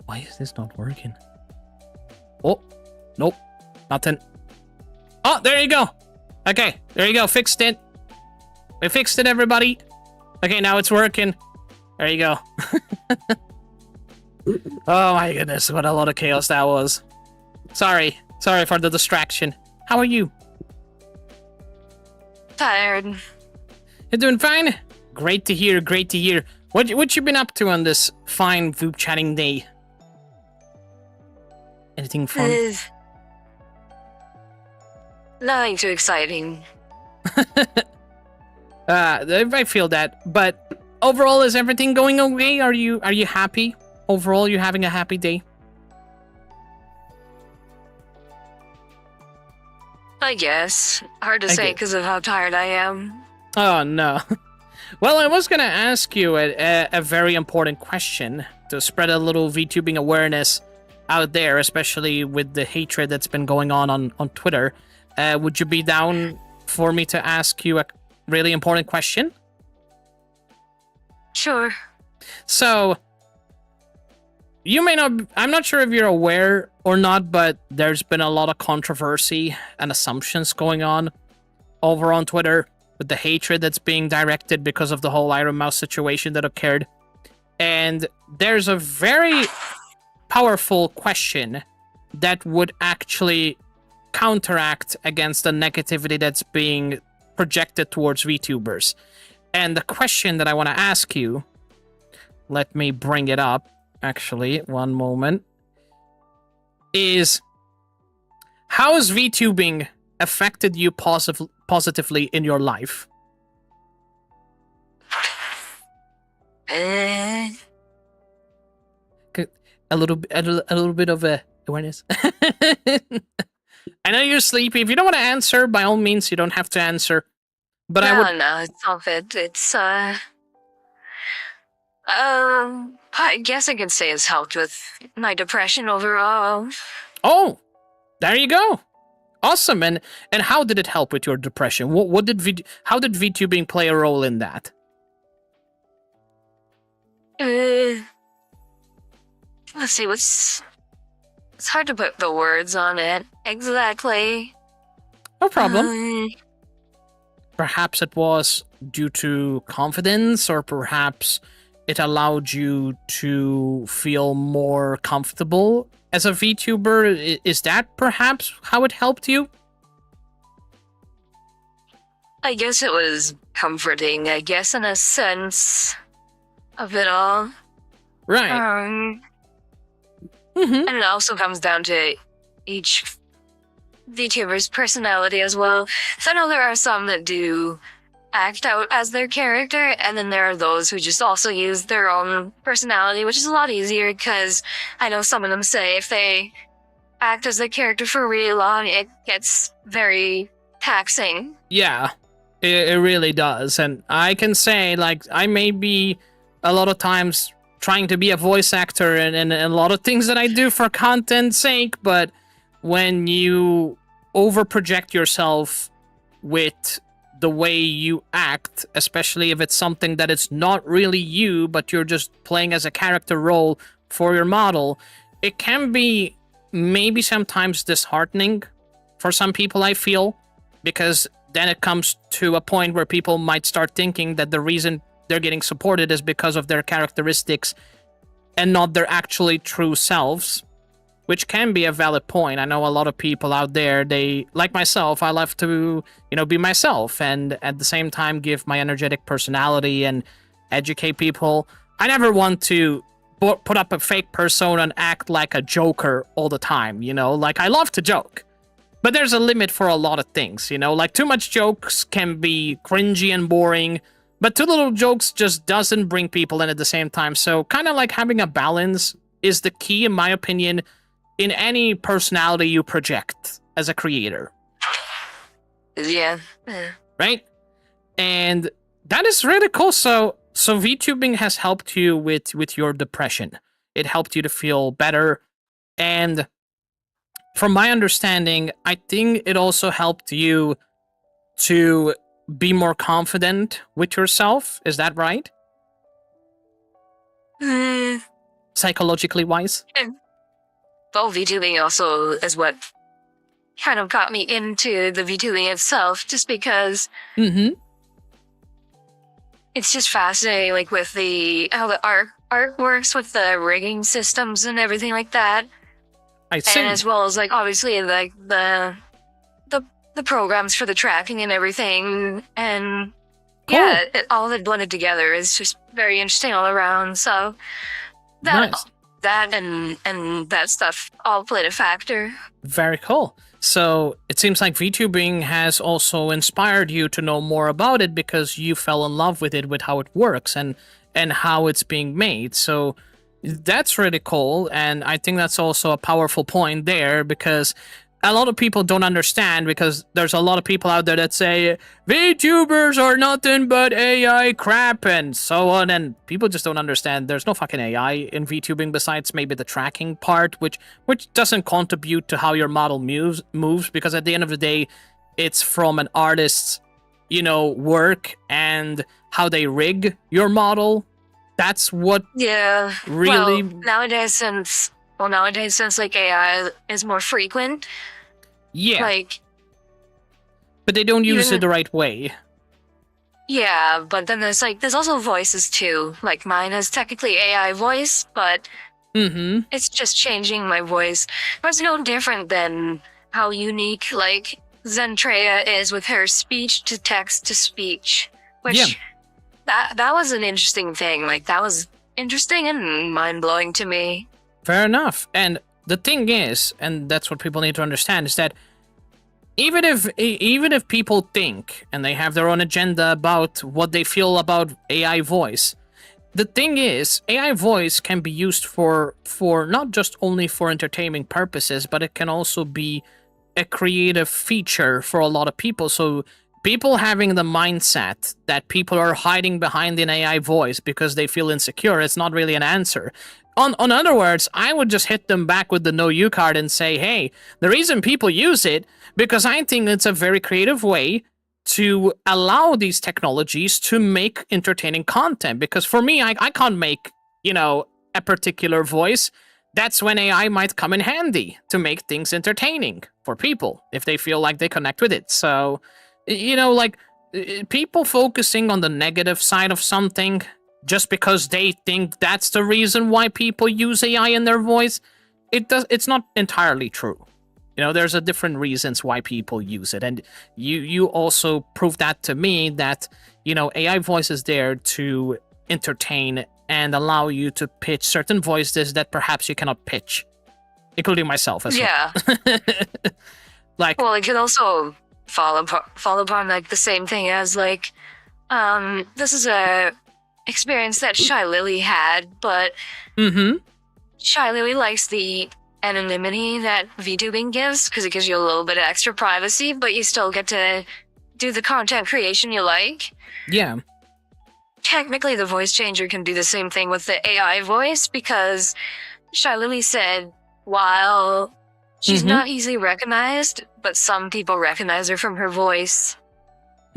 Why is this not working? Oh, nope, nothing. Oh, there you go. Okay, there you go. Fixed it. We fixed it, everybody. Okay, now it's working. There you go. Oh my goodness, what a lot of chaos that was. Sorry for the distraction. How are you? Tired. You're doing fine? Great to hear, great to hear. What you been up to on this fine Voop chatting day? Anything fun? Nothing too exciting. I feel that, but overall, is everything going okay? Are you happy? Overall, you having a happy day? I guess. Hard to say because of how tired I am. Oh, no. Well, I was gonna ask you a very important question to spread a little VTubing awareness out there, especially with the hatred that's been going on Twitter. Would you be down for me to ask you a really important question? Sure. So, you may not... I'm not sure if you're aware or not, but there's been a lot of controversy and assumptions going on over on Twitter with the hatred that's being directed because of the whole Iron Mouse situation that occurred. And there's a very powerful question that would actually counteract against the negativity that's being projected towards VTubers. And the question that I want to ask you, let me bring it up, actually, one moment, is how has VTubing affected you positively in your life? A little bit of awareness. I know you're sleepy. If you don't want to answer, by all means, you don't have to answer. But No, it's all fit. It's, I guess I could say it's helped with my depression overall. Oh, there you go. Awesome. And how did it help with your depression? How did VTubing play a role in that? Let's see, it's hard to put the words on it exactly. No problem. Perhaps it was due to confidence, or perhaps it allowed you to feel more comfortable as a VTuber? Is that perhaps how it helped you? I guess it was comforting, I guess, in a sense of it all. Right. And it also comes down to each VTuber's personality as well. So I know there are some that do act out as their character, and then there are those who just also use their own personality, which is a lot easier because I know some of them say if they act as their character for really long, it gets very taxing. Yeah, it really does. And I can say, like, I may be a lot of times trying to be a voice actor and a lot of things that I do for content's sake, but when you overproject yourself with the way you act, especially if it's something that is not really you, but you're just playing as a character role for your model, it can be maybe sometimes disheartening for some people, I feel, because then it comes to a point where people might start thinking that the reason they're getting supported is because of their characteristics and not their actually true selves, which can be a valid point. I know a lot of people out there, they, like myself, I love to, be myself and at the same time give my energetic personality and educate people. I never want to put up a fake persona and act like a joker all the time, Like, I love to joke, but there's a limit for a lot of things, Like, too much jokes can be cringy and boring, but too little jokes just doesn't bring people in at the same time. So kind of like having a balance is the key, in my opinion, in any personality you project as a creator. Yeah. Right? And that is really cool. So VTubing has helped you with your depression. It helped you to feel better. And from my understanding, I think it also helped you to be more confident with yourself. Is that right? Psychologically wise? Well, VTubing also is what kind of got me into the VTubing itself, just because it's just fascinating, like with how the art works with the rigging systems and everything like that. I see. And as well as like obviously like the programs for the tracking and everything, and cool. Yeah, all of it blended together is just very interesting all around. So Nice. That and that stuff all played a factor. Very cool. So it seems like VTubing has also inspired you to know more about it because you fell in love with it, with how it works and how it's being made. So that's really cool. And I think that's also a powerful point there, because a lot of people don't understand, because there's a lot of people out there that say VTubers are nothing but AI crap and so on, and people just don't understand there's no fucking AI in VTubing besides maybe the tracking part, which doesn't contribute to how your model moves, because at the end of the day, it's from an artist's, work and how they rig your model. That's what really... nowadays since like AI is more frequent. Yeah. Like, but they don't use it the right way. Yeah, but then there's also voices too. Like mine is technically AI voice, but it's just changing my voice. But it's no different than how unique like Zentrea is with her speech to text to speech. Which that was an interesting thing. Like that was interesting and mind-blowing to me. Fair enough. And the thing is, and that's what people need to understand, is that even if people think and they have their own agenda about what they feel about AI voice, the thing is, AI voice can be used for not just only for entertainment purposes, but it can also be a creative feature for a lot of people. So people having the mindset that people are hiding behind an AI voice because they feel insecure, it's not really an answer. On other words, I would just hit them back with the no you card and say, hey, the reason people use it, because I think it's a very creative way to allow these technologies to make entertaining content. Because for me, I can't make, a particular voice. That's when AI might come in handy to make things entertaining for people if they feel like they connect with it. So, people focusing on the negative side of something just because they think that's the reason why people use AI in their voice, it's not entirely true. You know, there's a different reasons why people use it, and you also proved that to me that, you know, AI voice is there to entertain and allow you to pitch certain voices that perhaps you cannot pitch, including myself as Yeah. well. Like, Well, it could also fall upon like the same thing as like, this is a experience that Shy Lily had, but Shy Lily likes the anonymity that VTubing gives because it gives you a little bit of extra privacy, but you still get to do the content creation you like. yeah. Technically, the voice changer can do the same thing with the AI voice because Shy Lily said while she's not easily recognized, but some people recognize her from her voice.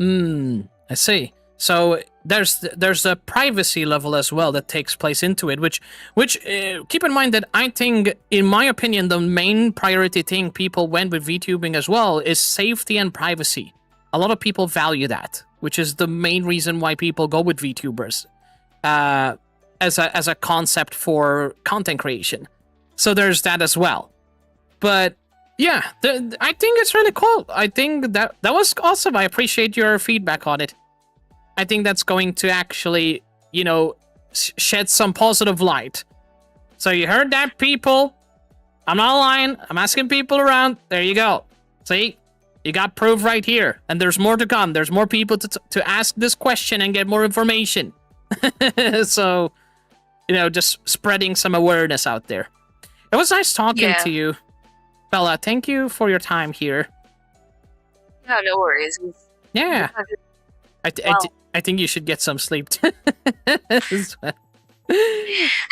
I see. So there's a privacy level as well that takes place into it, which keep in mind that I think, in my opinion, the main priority thing people went with VTubing as well is safety and privacy. A lot of people value that, which is the main reason why people go with VTubers as a concept for content creation. So there's that as well. But yeah, I think it's really cool. I think that was awesome. I appreciate your feedback on it. I think that's going to actually, you know, shed some positive light. So you heard that, people? I'm not lying. I'm asking people around. There you go. See? You got proof right here. And there's more to come. There's more people to ask this question and get more information. So, you know, just spreading some awareness out there. It was nice talking to you, Bella. Thank you for your time here. No, no worries. Yeah. I think you should get some sleep.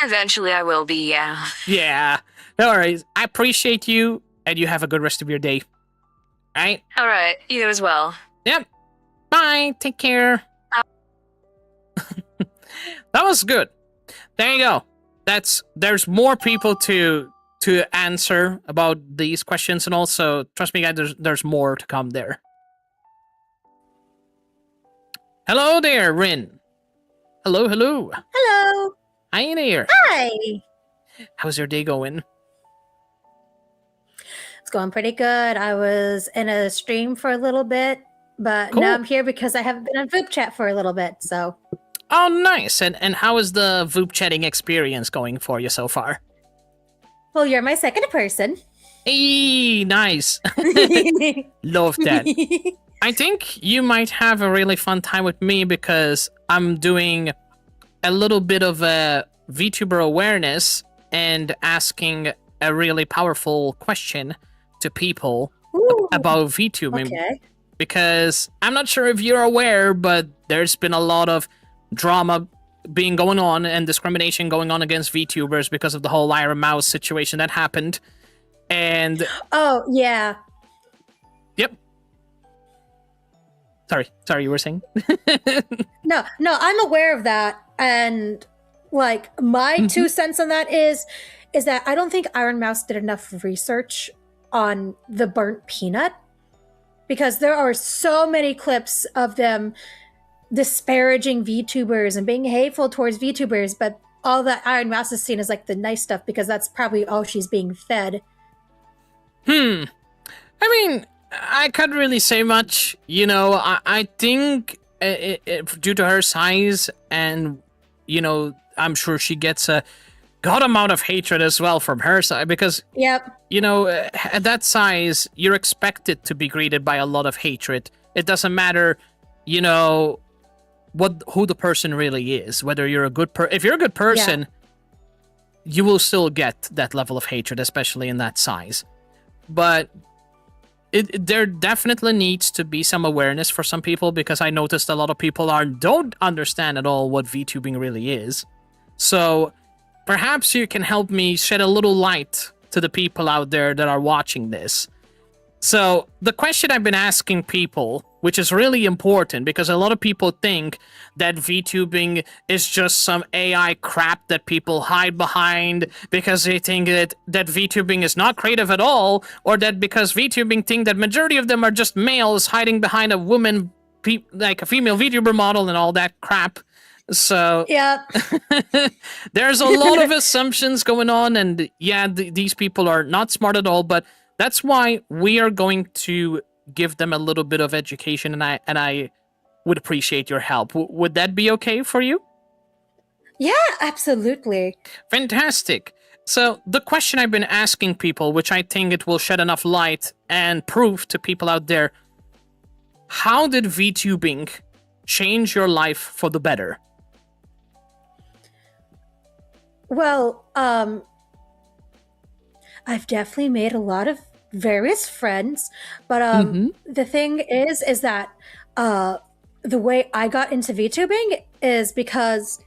Eventually I will be, yeah. Yeah. No worries. I appreciate you, and you have a good rest of your day. Alright? Alright, you as well. Yep. Bye. Take care. That was good. There you go. There's more people to answer about these questions, and also, trust me guys, there's more to come there. Hello there, Rin. Hello. Hello. Hi there. Hi. How's your day going? It's going pretty good. I was in a stream for a little bit, but Cool. now I'm here because I haven't been on VupeChat for a little bit, so. Oh, nice. And how is the Voop chatting experience going for you so far? Well, you're my second person. Hey, nice. Love that. I think you might have a really fun time with me because I'm doing a little bit of a VTuber awareness and asking a really powerful question to people about VTubing. Okay. Because I'm not sure if you're aware, but there's been a lot of drama being going on and discrimination going on against VTubers because of the whole Lyra Mouse situation that happened. And Oh, yeah. yep. Sorry, you were saying? No, I'm aware of that. And like my 2 cents on that is that I don't think Iron Mouse did enough research on the burnt peanut, because there are so many clips of them disparaging VTubers and being hateful towards VTubers, but all that Iron Mouse is seen as like the nice stuff because that's probably all she's being fed. I mean, I can't really say much. You know, I think due to her size and, you know, I'm sure she gets a god amount of hatred as well from her side because, Yep. you know, at that size, you're expected to be greeted by a lot of hatred. It doesn't matter, you know, who the person really is. Whether you're a good if you're a good person, you will still get that level of hatred, especially in that size. But there definitely needs to be some awareness for some people, because I noticed a lot of people don't understand at all what VTubing really is. So perhaps you can help me shed a little light to the people out there that are watching this. So the question I've been asking people, which is really important because a lot of people think that VTubing is just some AI crap that people hide behind because they think that VTubing is not creative at all, or that because VTubing think that majority of them are just males hiding behind a woman like a female VTuber model and all that crap. So Yeah. there's a lot of assumptions going on, and yeah, these people are not smart at all. But that's why we are going to give them a little bit of education, and I would appreciate your help. Would that be okay for you? Yeah, absolutely. Fantastic. So the question I've been asking people, which I think it will shed enough light and proof to people out there, how did VTubing change your life for the better? Well, I've definitely made a lot of various friends, but the thing is that the way I got into VTubing is because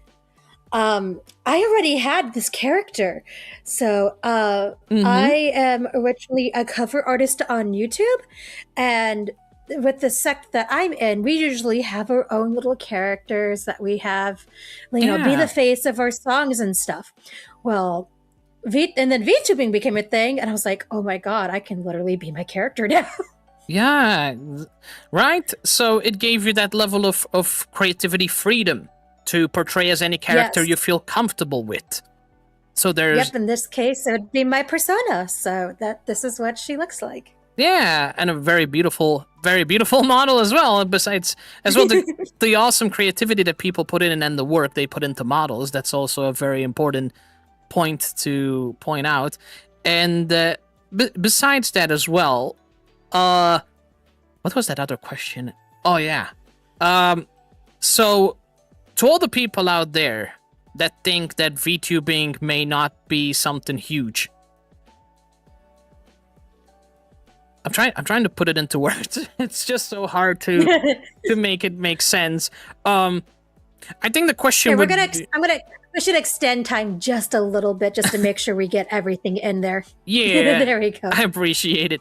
I already had this character. So I am originally a cover artist on YouTube, and with the sect that I'm in, we usually have our own little characters that we have, be the face of our songs and stuff. Well, and then VTubing became a thing, and I was like, oh my god, I can literally be my character now. Yeah, right? So it gave you that level of creativity freedom to portray as any character you feel comfortable with. So there's... Yep, in this case, it would be my persona, so this is what she looks like. Yeah, and a very beautiful model as well. Besides, the awesome creativity that people put in and the work they put into models. That's also a very important point to point out. And besides that as well, what was that other question? Oh yeah. So to all the people out there that think that VTubing may not be something huge, I'm trying to put it into words. It's just so hard to make it make sense. I think the question we should extend time just a little bit just to make sure we get everything in there. Yeah. There we go. I appreciate it.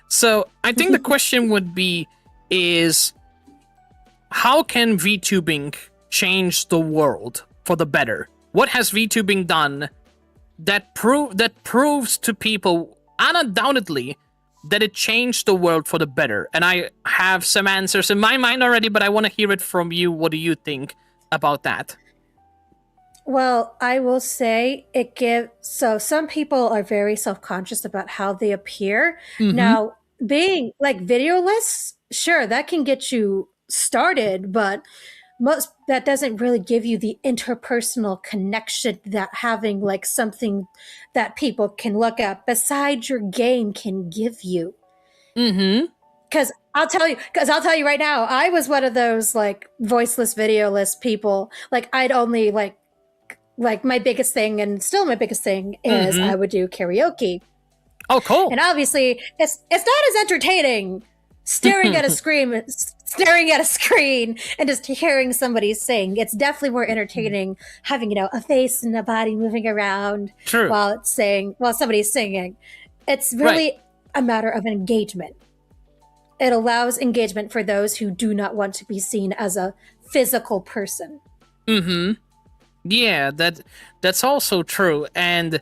So I think the question would be is how can VTubing change the world for the better? What has VTubing done that proves to people undoubtedly that it changed the world for the better? And I have some answers in my mind already, but I want to hear it from you. What do you think about that? Well, I will say so some people are very self-conscious about how they appear. Now, being like videoless, sure, that can get you started, but that doesn't really give you the interpersonal connection that having like something that people can look at besides your game can give you. Because I'll tell you right now, I was one of those like voiceless, videoless people. Like I'd only like my biggest thing, and still my biggest thing is I would do karaoke. Oh, cool! And obviously, it's not as entertaining staring at a screen and just hearing somebody sing. It's definitely more entertaining having a face and a body moving around while somebody's singing. It's really a matter of engagement. It allows engagement for those who do not want to be seen as a physical person. Yeah, that's also true. And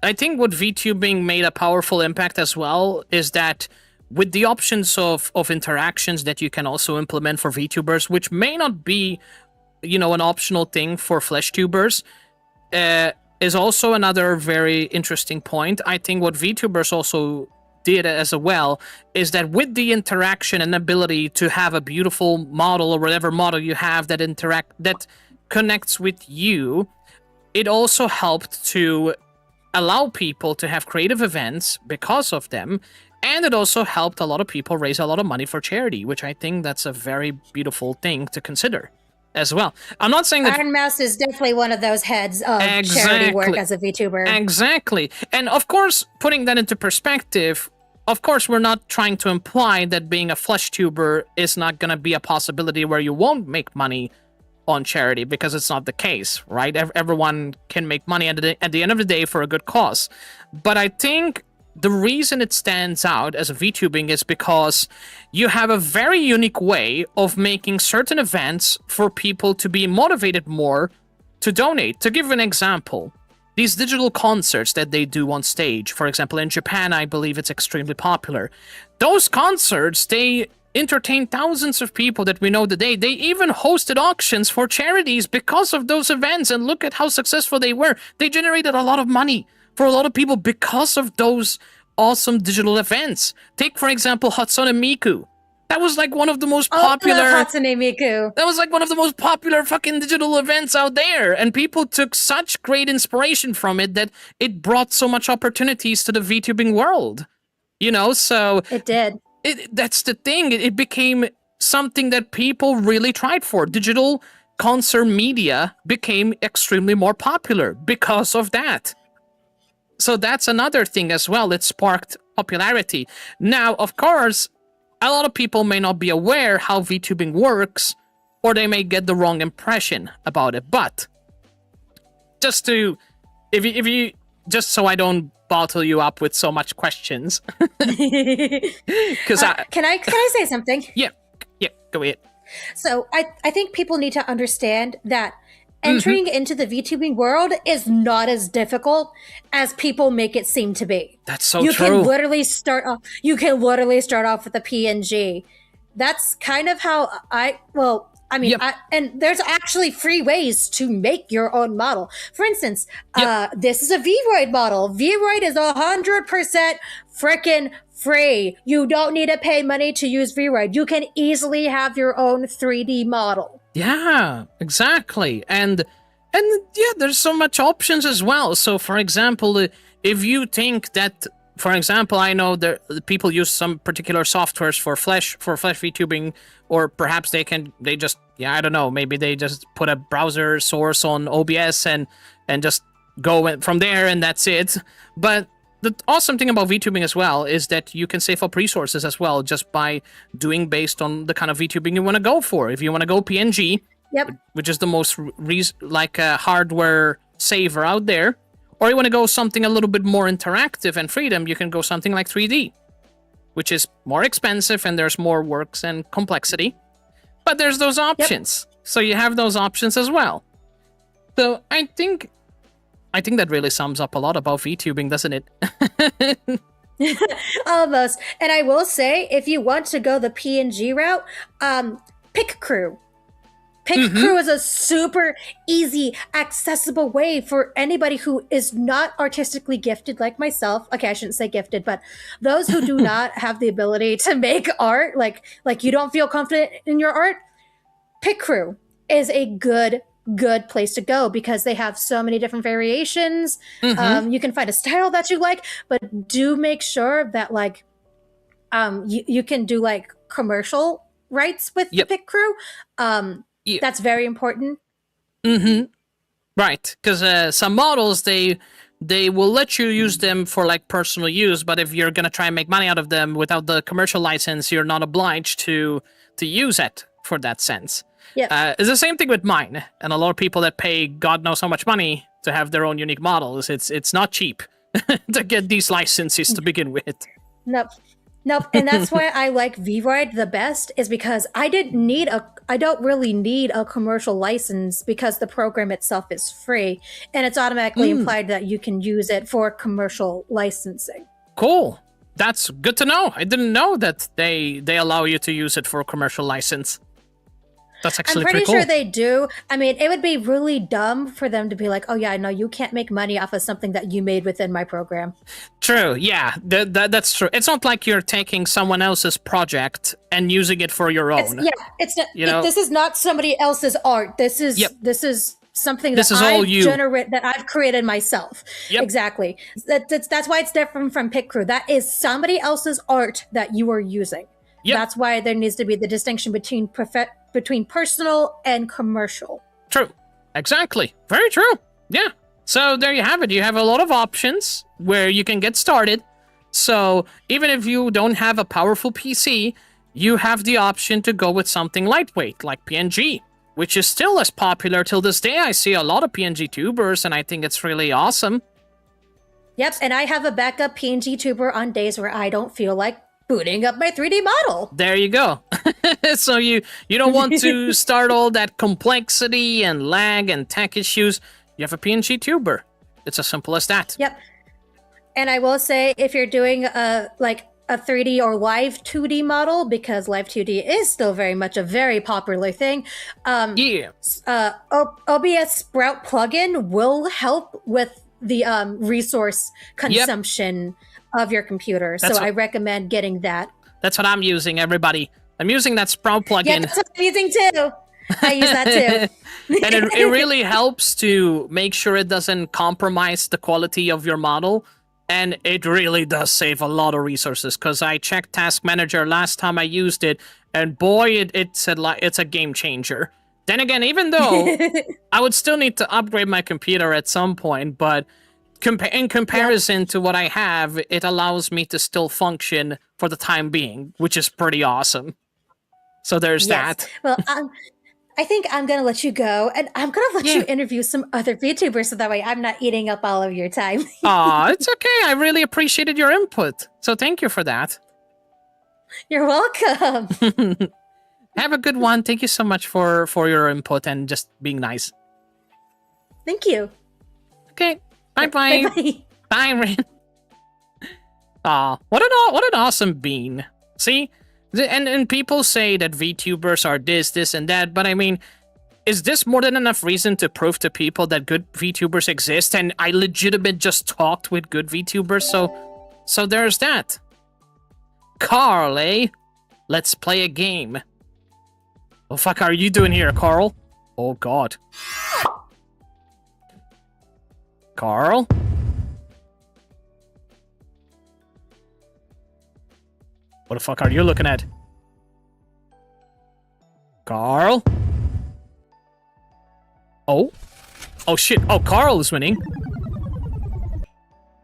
I think what VTubing made a powerful impact as well is that with the options of interactions that you can also implement for VTubers, which may not be, an optional thing for FleshTubers, is also another very interesting point. I think what VTubers also did as well is that with the interaction and ability to have a beautiful model or whatever model you have that connects with you, it also helped to allow people to have creative events because of them. And it also helped a lot of people raise a lot of money for charity, which I think that's a very beautiful thing to consider as well. I'm not saying that... Iron Mouse is definitely one of those heads of charity work as a VTuber. Exactly. And of course, putting that into perspective, of course, we're not trying to imply that being a FleshTuber is not going to be a possibility where you won't make money on charity, because it's not the case, right? Everyone can make money at the end of the day for a good cause. But I think the reason it stands out as a VTubing is because you have a very unique way of making certain events for people to be motivated more to donate. To give an example, these digital concerts that they do on stage, for example, in Japan, I believe it's extremely popular. Those concerts, they entertained thousands of people that we know today. They even hosted auctions for charities because of those events, and look at how successful they were. They generated a lot of money for a lot of people because of those awesome digital events. Take, for example, Hatsune Miku. That was like one of the most popular... I love Hatsune Miku. That was like one of the most popular fucking digital events out there. And people took such great inspiration from it that it brought so much opportunities to the VTubing world. You know, so... It did. That's the thing. It became something that people really tried for. Digital concert media became extremely more popular because of that. So that's another thing as well. It sparked popularity. Now, of course, a lot of people may not be aware how VTubing works, or they may get the wrong impression about it. But just to, if you just so I don't bottle you up with so much questions, because can I say something? Yeah, go ahead. So I think people need to understand that entering into the VTubing world is not as difficult as people make it seem to be. That's so true. You can literally start off with a PNG. That's kind of how and there's actually free ways to make your own model. For instance, this is a Vroid model. Vroid is 100% freaking free. You don't need to pay money to use Vroid. You can easily have your own 3D model. Yeah, exactly. And yeah, there's so much options as well. So for example, if you think that, for example, I know that people use some particular softwares for Flash VTubing, or perhaps I don't know, maybe they just put a browser source on OBS and just go from there and that's it. But the awesome thing about VTubing as well is that you can save up resources as well just by doing based on the kind of VTubing you want to go for. If you want to go PNG, which is the most hardware saver out there, or you want to go something a little bit more interactive and freedom, you can go something like 3D, which is more expensive and there's more works and complexity. But there's those options. So you have those options as well. So I think that really sums up a lot about VTubing, doesn't it? Almost. And I will say, if you want to go the PNG route, pick crew. Pick crew is a super easy, accessible way for anybody who is not artistically gifted like myself. Okay, I shouldn't say gifted, but those who do not have the ability to make art, like you don't feel confident in your art, pick crew is a good place to go because they have so many different variations. You can find a style that you like, but do make sure that you can do like commercial rights with the pick crew. That's very important. Right, because some models, they will let you use them for like personal use, but if you're gonna try and make money out of them without the commercial license, you're not obliged to use it for that sense. It's the same thing with mine, and a lot of people that pay God knows how much money to have their own unique models. It's not cheap to get these licenses to begin with. Nope, and that's why I like Vroid the best, is because I don't really need a commercial license because the program itself is free, and it's automatically implied that you can use it for commercial licensing. Cool. That's good to know. I didn't know that they allow you to use it for a commercial license. That's actually I'm pretty cool. sure they do. I mean, it would be really dumb for them to be like, oh yeah, no, you can't make money off of something that you made within my program. True, yeah, that's true. It's not like you're taking someone else's project and using it for your own. It's not, this is not somebody else's art. This is something that that I've created myself. Exactly. That's why it's different from Pick Crew. That is somebody else's art that you are using. That's why there needs to be the distinction between personal and commercial. True. Exactly. Very true. Yeah. So there you have it. You have a lot of options where you can get started. So even if you don't have a powerful PC, you have the option to go with something lightweight like PNG, which is still as popular till this day. I see a lot of PNG tubers and I think it's really awesome. Yep. And I have a backup PNG tuber on days where I don't feel like booting up my 3D model. There you go. So you don't want to start all that complexity and lag and tech issues. You have a PNG tuber. It's as simple as that. Yep. And I will say, if you're doing a 3D or live 2D model, because live 2D is still very much a very popular thing. Yeah. OBS Sprout plugin will help with the resource consumption of your computer. So I recommend getting that. That's what I'm using, everybody. I'm using that Sprout plugin. Yeah, that's what I'm using too. I use that too. And it really helps to make sure it doesn't compromise the quality of your model. And it really does save a lot of resources, because I checked Task Manager last time I used it, and boy, it said like it's a game changer. Then again, even though I would still need to upgrade my computer at some point, but in comparison to what I have, it allows me to still function for the time being, which is pretty awesome. So there's that. Well, I think I'm going to let you go, and I'm going to let you interview some other VTubers, so that way I'm not eating up all of your time. Aw, it's okay. I really appreciated your input. So thank you for that. You're welcome. Have a good one. Thank you so much for your input and just being nice. Thank you. Okay. Bye-bye. Bye-bye. Bye, Rin. Aw, what an awesome bean. See? And people say that VTubers are this, and that, but I mean, is this more than enough reason to prove to people that good VTubers exist? And I legitimately just talked with good VTubers, so there's that. Carl, eh? Let's play a game. What the fuck are you doing here, Carl? Oh god. Carl? What the fuck are you looking at? Carl? Oh? Oh shit. Oh, Carl is winning.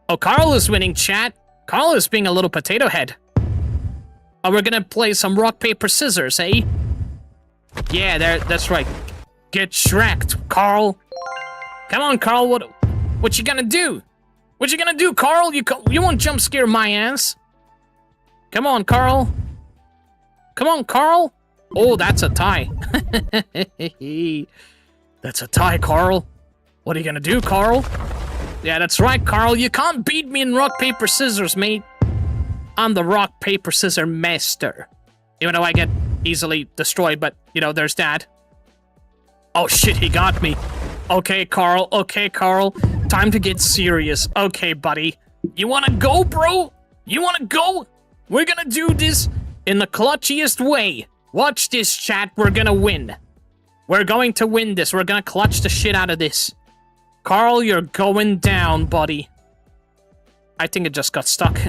Oh, Carl is winning, chat. Carl is being a little potato head. Oh, we're gonna play some rock, paper, scissors, eh? Yeah, that's right. Get shreked, Carl. Come on, Carl, what you gonna do? What you gonna do, Carl? You won't jump scare my ass. Come on, Carl. Come on, Carl. Oh, that's a tie. That's a tie, Carl. What are you gonna do, Carl? Yeah, that's right, Carl. You can't beat me in rock, paper, scissors, mate. I'm the rock, paper, scissors master. Even though I get easily destroyed, but, you know, there's that. Oh, shit, he got me. Okay, Carl. Okay, Carl. Time to get serious. Okay, buddy. You wanna go, bro? You wanna go? We're gonna do this in the clutchiest way. Watch this, chat. We're gonna win. We're going to win this. We're gonna clutch the shit out of this. Carl, you're going down, buddy. I think it just got stuck.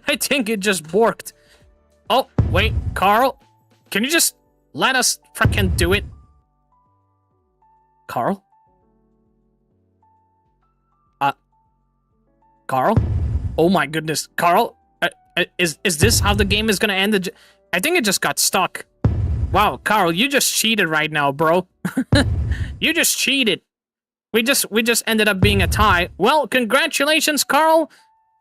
I think it just borked. Oh, wait, Carl. Can you just let us frickin' do it? Carl? Carl? Oh my goodness. Carl? Is this how the game is gonna end? I think it just got stuck. Wow, Carl, you just cheated right now, bro. You just cheated. We just ended up being a tie. Well, congratulations, Carl.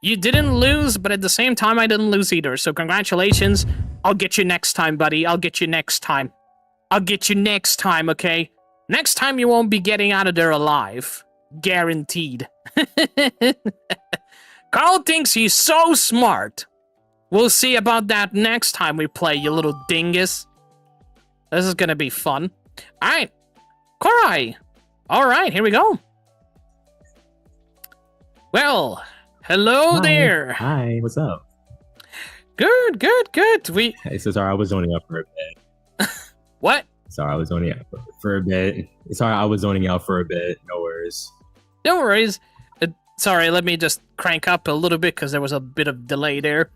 You didn't lose, but at the same time, I didn't lose either. So congratulations. I'll get you next time, buddy. I'll get you next time. I'll get you next time, okay? Next time you won't be getting out of there alive. Guaranteed. Carl thinks he's so smart. We'll see about that next time we play, you little dingus. This is gonna be fun. Alright. Korai. Alright, here we go. Well, hello there. Hi, what's up? Good. Hey, so sorry, I was zoning out for a bit. What? Sorry, I was zoning out for a bit. Sorry, I was zoning out for a bit. No worries. No worries. Sorry, let me just crank up a little bit because there was a bit of delay there.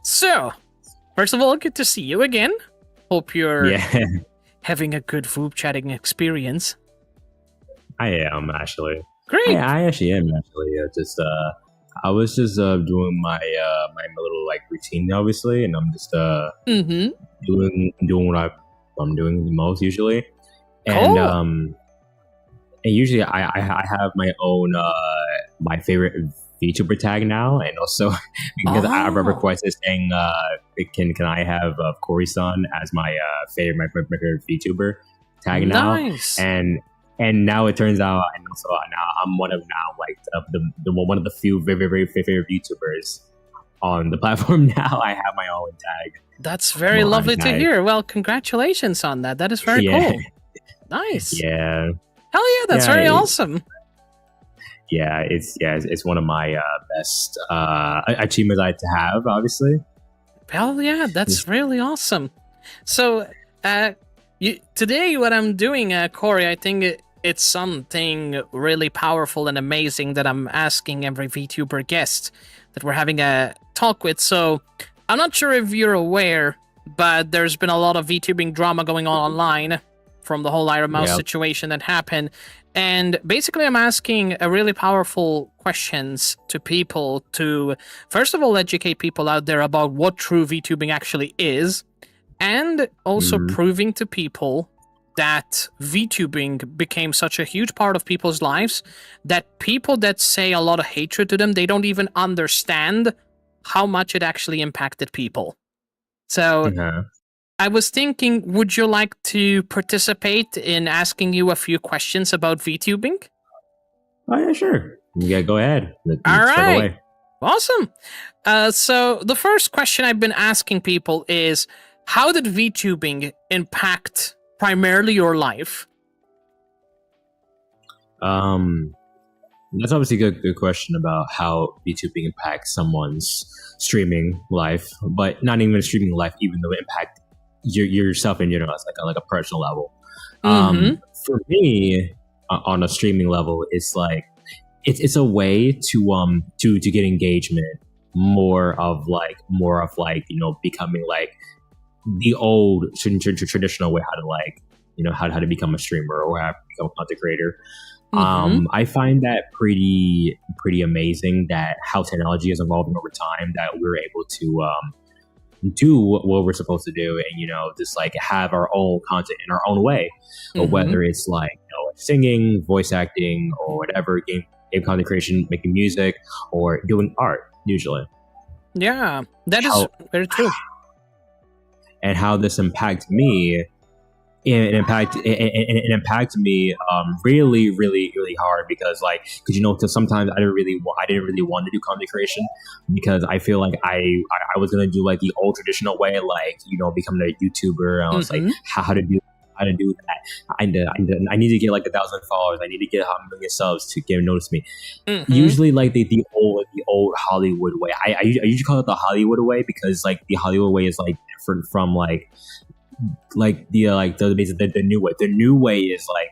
So, first of all, good to see you again. Hope you're having a good Voop chatting experience. I am, actually. Great. I actually am, actually. I was just doing my my little like routine, obviously, and I'm just doing what I'm doing the most usually, and and usually I have my own my favorite VTuber tag now, and also because I have requested saying can I have Corey-san as my favorite VTuber tag now, and now it turns out, and also now I'm one of like the one of the few very favorite VTubers on the platform now. I have my own tag. That's very lovely to hear. Well, congratulations on that. That is very cool. Nice. Yeah. Hell yeah, that's very awesome. Yeah, it's one of my best achievements I to have, obviously. Hell yeah, that's really awesome. So, today what I'm doing, Corey, I think it's something really powerful and amazing that I'm asking every VTuber guest that we're having a talk with. So, I'm not sure if you're aware, but there's been a lot of VTubing drama going on online from the whole Iron Mouse situation that happened. And basically, I'm asking a really powerful questions to people to, first of all, educate people out there about what true VTubing actually is, and also proving to people that VTubing became such a huge part of people's lives that people that say a lot of hatred to them, they don't even understand how much it actually impacted people. So I was thinking, would you like to participate in asking you a few questions about VTubing? Oh, yeah, sure. Yeah, go ahead. All right. Awesome. So the first question I've been asking people is, how did VTubing impact primarily your life? That's obviously a good question about how VTubing impacts someone's streaming life, but not even streaming life, even though it impacts yourself in general, like a personal level. For me, on a streaming level, it's like it's a way to get engagement more of like becoming like the old traditional way how to become a streamer or how to become a content creator. I find that pretty amazing that how technology is evolving over time, that we're able to do what we're supposed to do, and just like have our own content in our own way, whether it's like singing, voice acting, or whatever, game content creation, making music, or doing art usually. Yeah, that is very true. And how this impacts me, it impacted me really, really, really hard because sometimes I didn't really want to do content creation because I feel like I was gonna do like the old traditional way, like becoming a YouTuber. And I was like, how to do that. I need to get like 1,000 followers. I need to get 1 million subs to notice me. Usually like the old Hollywood way. I usually call it the Hollywood way because like the Hollywood way is like different from the new way. The new way is like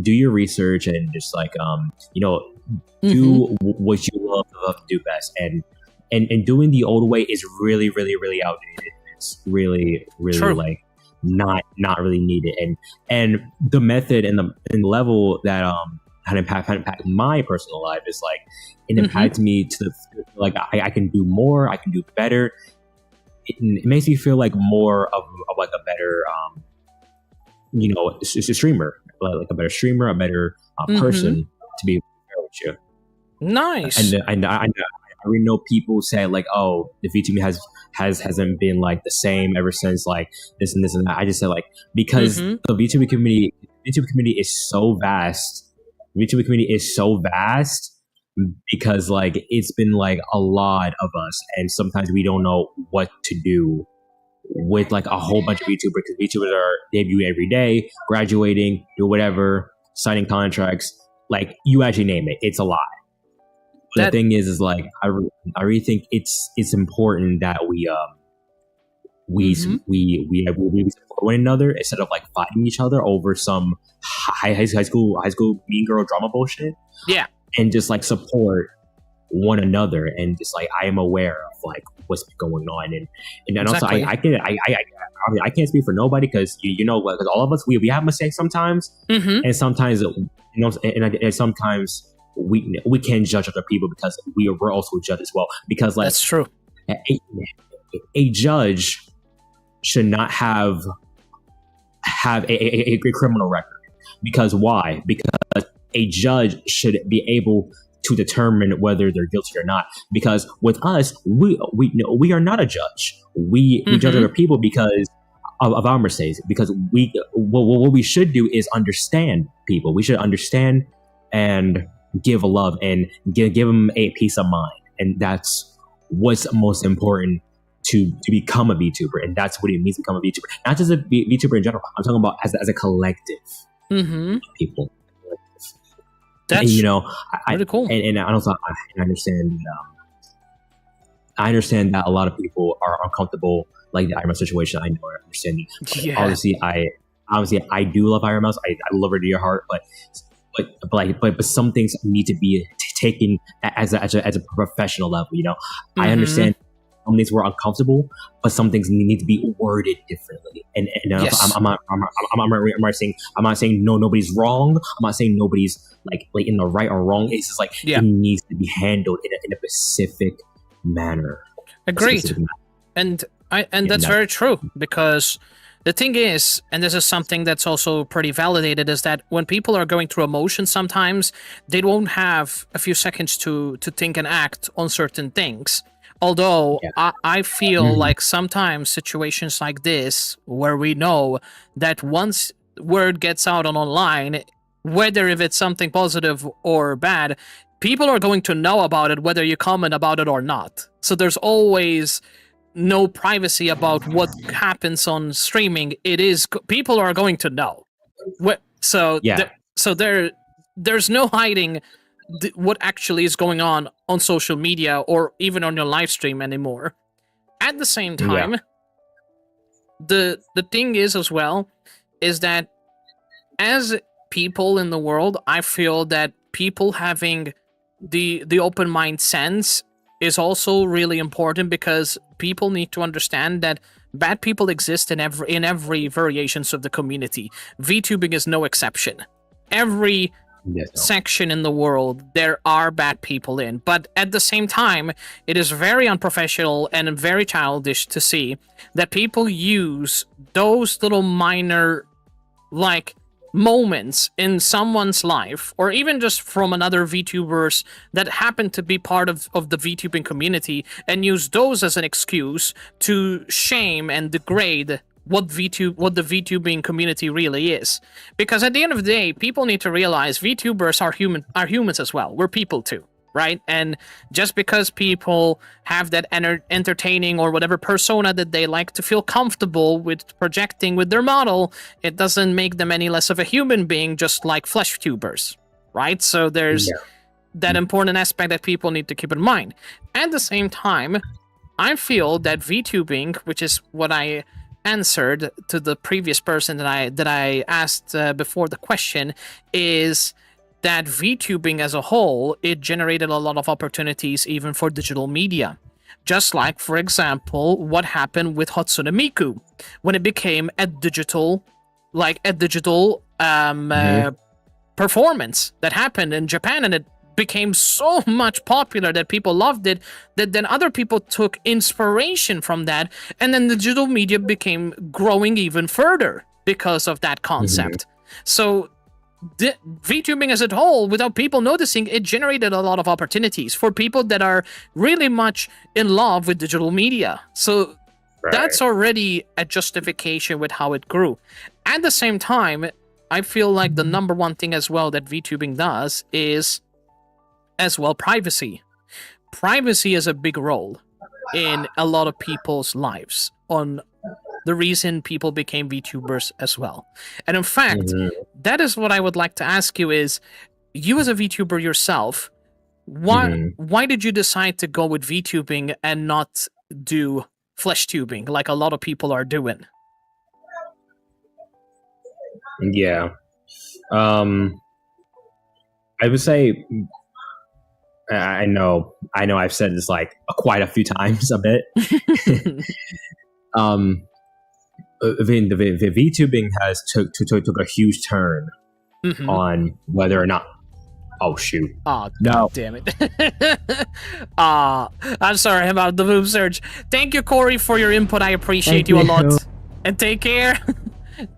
do your research and just like do what you love to do best, and doing the old way is really, really, really outdated. It's really, really True. Like not really needed, and the method and the level that had impact my personal life is like it impacts me to like I can do more, I can do better. It makes me feel like more of like a better a streamer, like a better streamer, a better person to be fair with you. Nice. And I already know people say like, oh, the VTubing hasn't been like the same ever since like this and this and that. I just said like, because the VTubing community is so vast. VTubing community is so vast because like it's been like a lot of us, and sometimes we don't know what to do with like a whole bunch of YouTubers, because VTubers are debuting every day, graduating, do whatever, signing contracts, like you actually name it, it's a lot. But the thing is like I really think it's important that we support one another instead of like fighting each other over some high school mean girl drama bullshit. Yeah. And just like support one another, and just like I am aware of like what's going on, and Exactly. also I can't speak for nobody because because all of us we have mistakes sometimes, and sometimes and sometimes we can judge other people because we're also judged as well, because like that's true. A judge should not have a criminal record. Because why? Because a judge should be able to determine whether they're guilty or not. Because with us, we are not a judge. We judge other people because of our mistakes. Because what we should do is understand people. We should understand and give love and give them a peace of mind. And that's what's most important to become a VTuber, and that's what it means to become a VTuber. Not just a VTuber in general. I'm talking about as a collective of people. That's and, you know, really cool. And also, I understand. I understand that a lot of people are uncomfortable, like the Iron Mouse situation. I know, I understand. Yeah. Obviously, I do love Iron Mouse. I love her to your heart, but some things need to be taken as a professional level. You know, I understand some things were uncomfortable, but some things need to be worded differently. And Yes. I'm not saying no, nobody's wrong. I'm not saying nobody's like in the right or wrong. It's just like it needs to be handled in a specific manner. Agreed. And that's very true, because the thing is, and this is something that's also pretty validated, is that when people are going through emotions, sometimes they won't have a few seconds to think and act on certain things. Although I feel like sometimes situations like this, where we know that once word gets out on online, whether if it's something positive or bad, people are going to know about it whether you comment about it or not. So there's always no privacy about what happens on streaming. It is people are going to know. So there's no hiding what actually is going on social media or even on your live stream anymore. At the same time, the thing is as well is that as people in the world, I feel that people having the open mind sense is also really important, because people need to understand that bad people exist in every variations of the community. VTubing is no exception. Every section in the world there are bad people in, but at the same time it is very unprofessional and very childish to see that people use those little minor like moments in someone's life, or even just from another VTubers that happen to be part of the VTubing community, and use those as an excuse to shame and degrade what the VTubing community really is. Because at the end of the day, people need to realize VTubers are humans as well. We're people too, right? And just because people have that entertaining or whatever persona that they like to feel comfortable with projecting with their model, it doesn't make them any less of a human being, just like flesh tubers, right? So there's that important aspect that people need to keep in mind. At the same time, I feel that VTubing, which is what I answered to the previous person that I asked before the question, is that VTubing as a whole, it generated a lot of opportunities even for digital media. Just like, for example, what happened with Hatsune Miku, when it became a digital performance that happened in Japan, and it became so much popular that people loved it, that then other people took inspiration from that, and then the digital media became growing even further because of that concept. So VTubing as a whole, without people noticing, it generated a lot of opportunities for people that are really much in love with digital media. So that's already a justification with how it grew. At the same time, I feel like the number one thing as well that VTubing does is as well privacy. Privacy is a big role in a lot of people's lives on the reason people became VTubers as well. And in fact, that is what I would like to ask you is, you as a VTuber yourself, why did you decide to go with VTubing and not do flesh tubing like a lot of people are doing? Yeah. I would say, I know I've said this like quite a few times a bit. The VTubing has took a huge turn on whether or not. Oh shoot! Oh no! Damn it! I'm sorry about the Voop search. Thank you, Corey, for your input. I appreciate you a lot. And take care.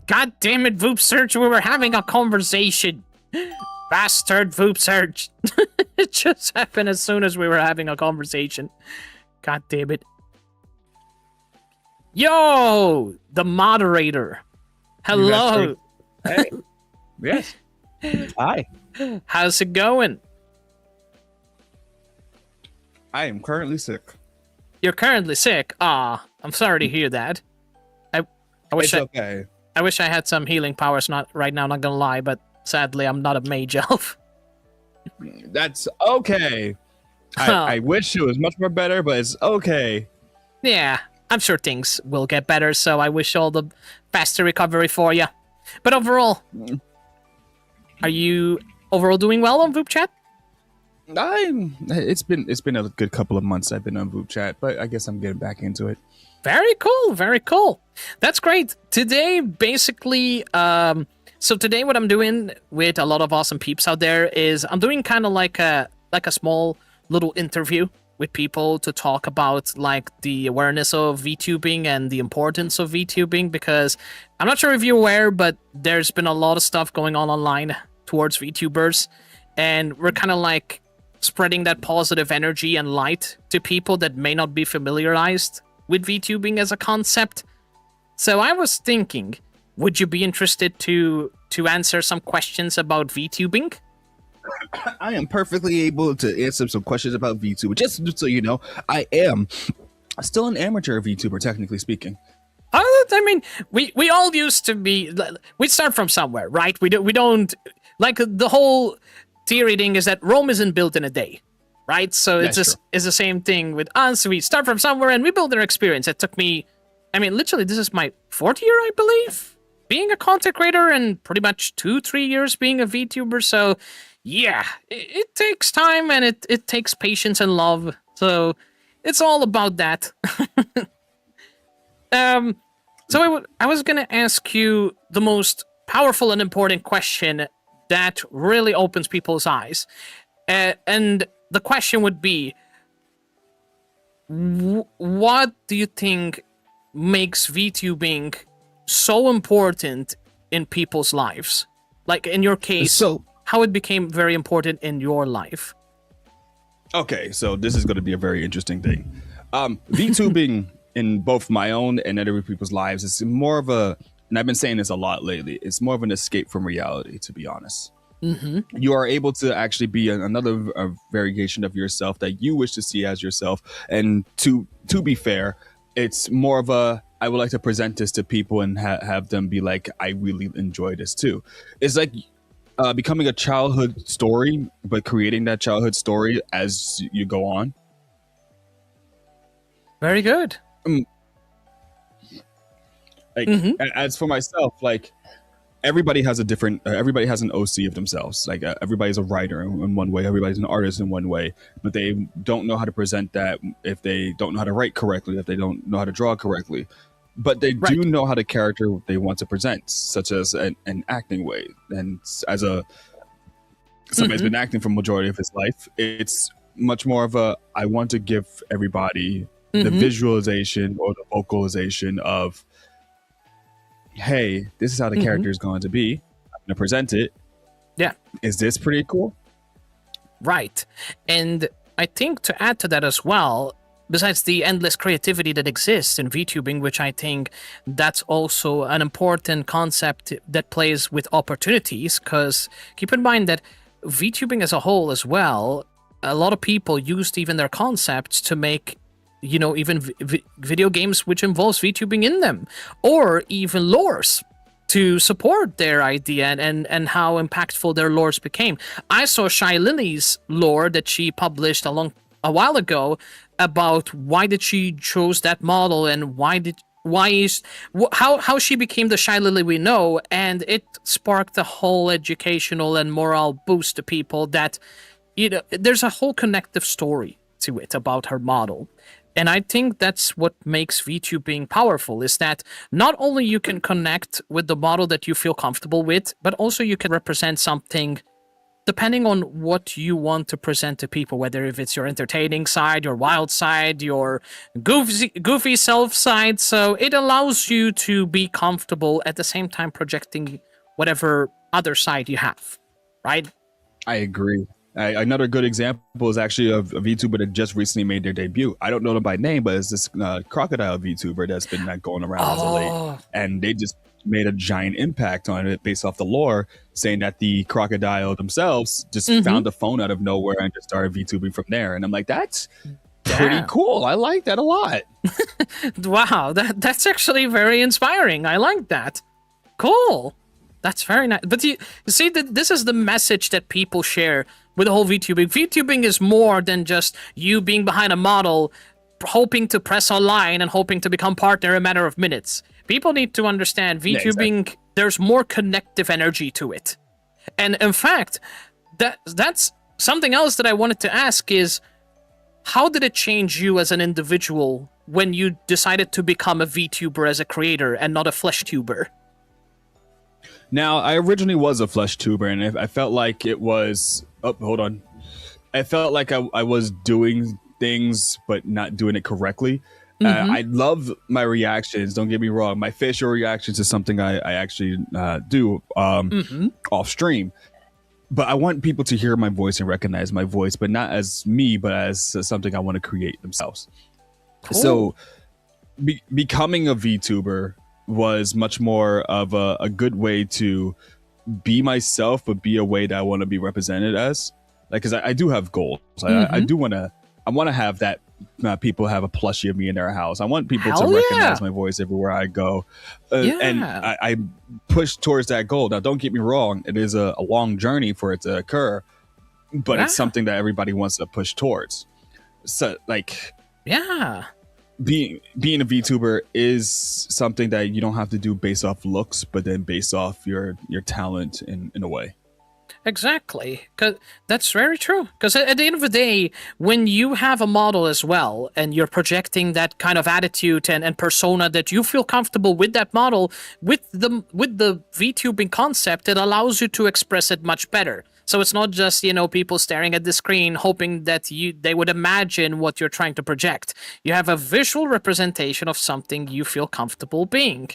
God damn it, Voop search! We were having a conversation. Bastard Voop search! It just happened as soon as we were having a conversation. God damn it! Yo, the moderator. Hello. Hey. Yes. Hi. How's it going? I am currently sick. You're currently sick. Ah, I'm sorry to hear that. I wish It's okay. I wish I had some healing powers not right now, not gonna lie, but sadly I'm not a mage elf. That's okay. I wish it was much more better, but it's okay. Yeah, I'm sure things will get better, so I wish all the faster recovery for you. But overall, are you overall doing well on VupeChat? It's been a good couple of months I've been on VupeChat, but I guess I'm getting back into it. Very cool, very cool. That's great. Today, basically, so today what I'm doing with a lot of awesome peeps out there is I'm doing kind of like a small little interview with people to talk about like the awareness of VTubing and the importance of VTubing, because I'm not sure if you're aware, but there's been a lot of stuff going on online towards VTubers, and we're kind of like spreading that positive energy and light to people that may not be familiarized with VTubing as a concept. So I was thinking, would you be interested to answer some questions about VTubing? I am perfectly able to answer some questions about VTuber. Just so you know, I am still an amateur VTuber, technically speaking. I mean, we all used to be. We start from somewhere, right? We don't like the whole theory thing is that Rome isn't built in a day, right? So it's the same thing with us. We start from somewhere and we build our experience. It took me, I mean, literally, this is my 4th year, I believe, being a content creator, and pretty much 2-3 years being a VTuber. So yeah, it takes time and it takes patience and love. So it's all about that. So I was gonna ask you the most powerful and important question that really opens people's eyes, and the question would be, what do you think makes VTubing so important in people's lives? Like in your case, So, how it became very important in your life. okay, so this is going to be a very interesting thing. VTubing in both my own and other people's lives is more of a, and I've been saying this a lot lately, it's more of an escape from reality, to be honest. You are able to actually be another variation of yourself that you wish to see as yourself. And to be fair, it's more of a, I would like to present this to people and have them be like, I really enjoy this too. It's like becoming a childhood story, but creating that childhood story as you go on. Very good. Like, as for myself, like, everybody has a different, everybody has an OC of themselves. Like, everybody's a writer in one way, everybody's an artist in one way, but they don't know how to present that if they don't know how to write correctly, if they don't know how to draw correctly. But they do know how to character they want to present, such as an acting way. And as somebody who's been acting for majority of his life, it's much more of a, I want to give everybody the visualization or the vocalization of, hey, this is how the character is going to be. I'm going to present it. Yeah. Is this pretty cool? Right. And I think to add to that as well, besides the endless creativity that exists in VTubing, which I think that's also an important concept that plays with opportunities, because keep in mind that VTubing as a whole as well, a lot of people used even their concepts to make, you know, even video games which involves VTubing in them, or even lores to support their idea and how impactful their lores became. I saw Shy Lily's lore that she published a while ago about why did she chose that model and how she became the Shy Lily we know, and it sparked a whole educational and moral boost to people that, you know, there's a whole connective story to it about her model. And I think that's what makes VTubing powerful, is that not only you can connect with the model that you feel comfortable with, but also you can represent something depending on what you want to present to people, whether if it's your entertaining side, your wild side, your goofy self side. So it allows you to be comfortable at the same time projecting whatever other side you have, right? I agree. Another good example is actually a VTuber that just recently made their debut. I don't know them by name, but it's this crocodile VTuber that's been going around as of late. And they just made a giant impact on it based off the lore, saying that the crocodile themselves just found a phone out of nowhere and just started VTubing from there. And I'm like, that's pretty Yeah. cool. I like that a lot. Wow, that's actually very inspiring. I like that. Cool. That's very nice. But you see, that this is the message that people share with the whole VTubing. VTubing is more than just you being behind a model, hoping to press online and hoping to become partner in a matter of minutes. People need to understand VTubing, exactly. there's more connective energy to it. And in fact, that's something else that I wanted to ask is, how did it change you as an individual when you decided to become a VTuber as a creator and not a flesh tuber? Now, I originally was a flesh tuber, and I felt like it was. Oh, hold on. I felt like I was doing things, but not doing it correctly. I love my reactions. Don't get me wrong. My facial reactions is something I actually do off stream. But I want people to hear my voice and recognize my voice, but not as me, but as something I want to create themselves. Cool. So becoming a VTuber was much more of a good way to be myself, but be a way that I want to be represented as. Like, because I do have goals. I do want to. I want to have that. People have a plushie of me in their house. I want people Hell to yeah. recognize my voice everywhere I go, and I push towards that goal. Now, don't get me wrong; it is a long journey for it to occur, but it's something that everybody wants to push towards. So, like, being a VTuber is something that you don't have to do based off looks, but then based off your talent in a way. Exactly. 'Cause that's very true. Because at the end of the day, when you have a model as well, and you're projecting that kind of attitude and persona that you feel comfortable with that model, with the VTubing concept, it allows you to express it much better. So it's not just, people staring at the screen hoping that they would imagine what you're trying to project. You have a visual representation of something you feel comfortable being.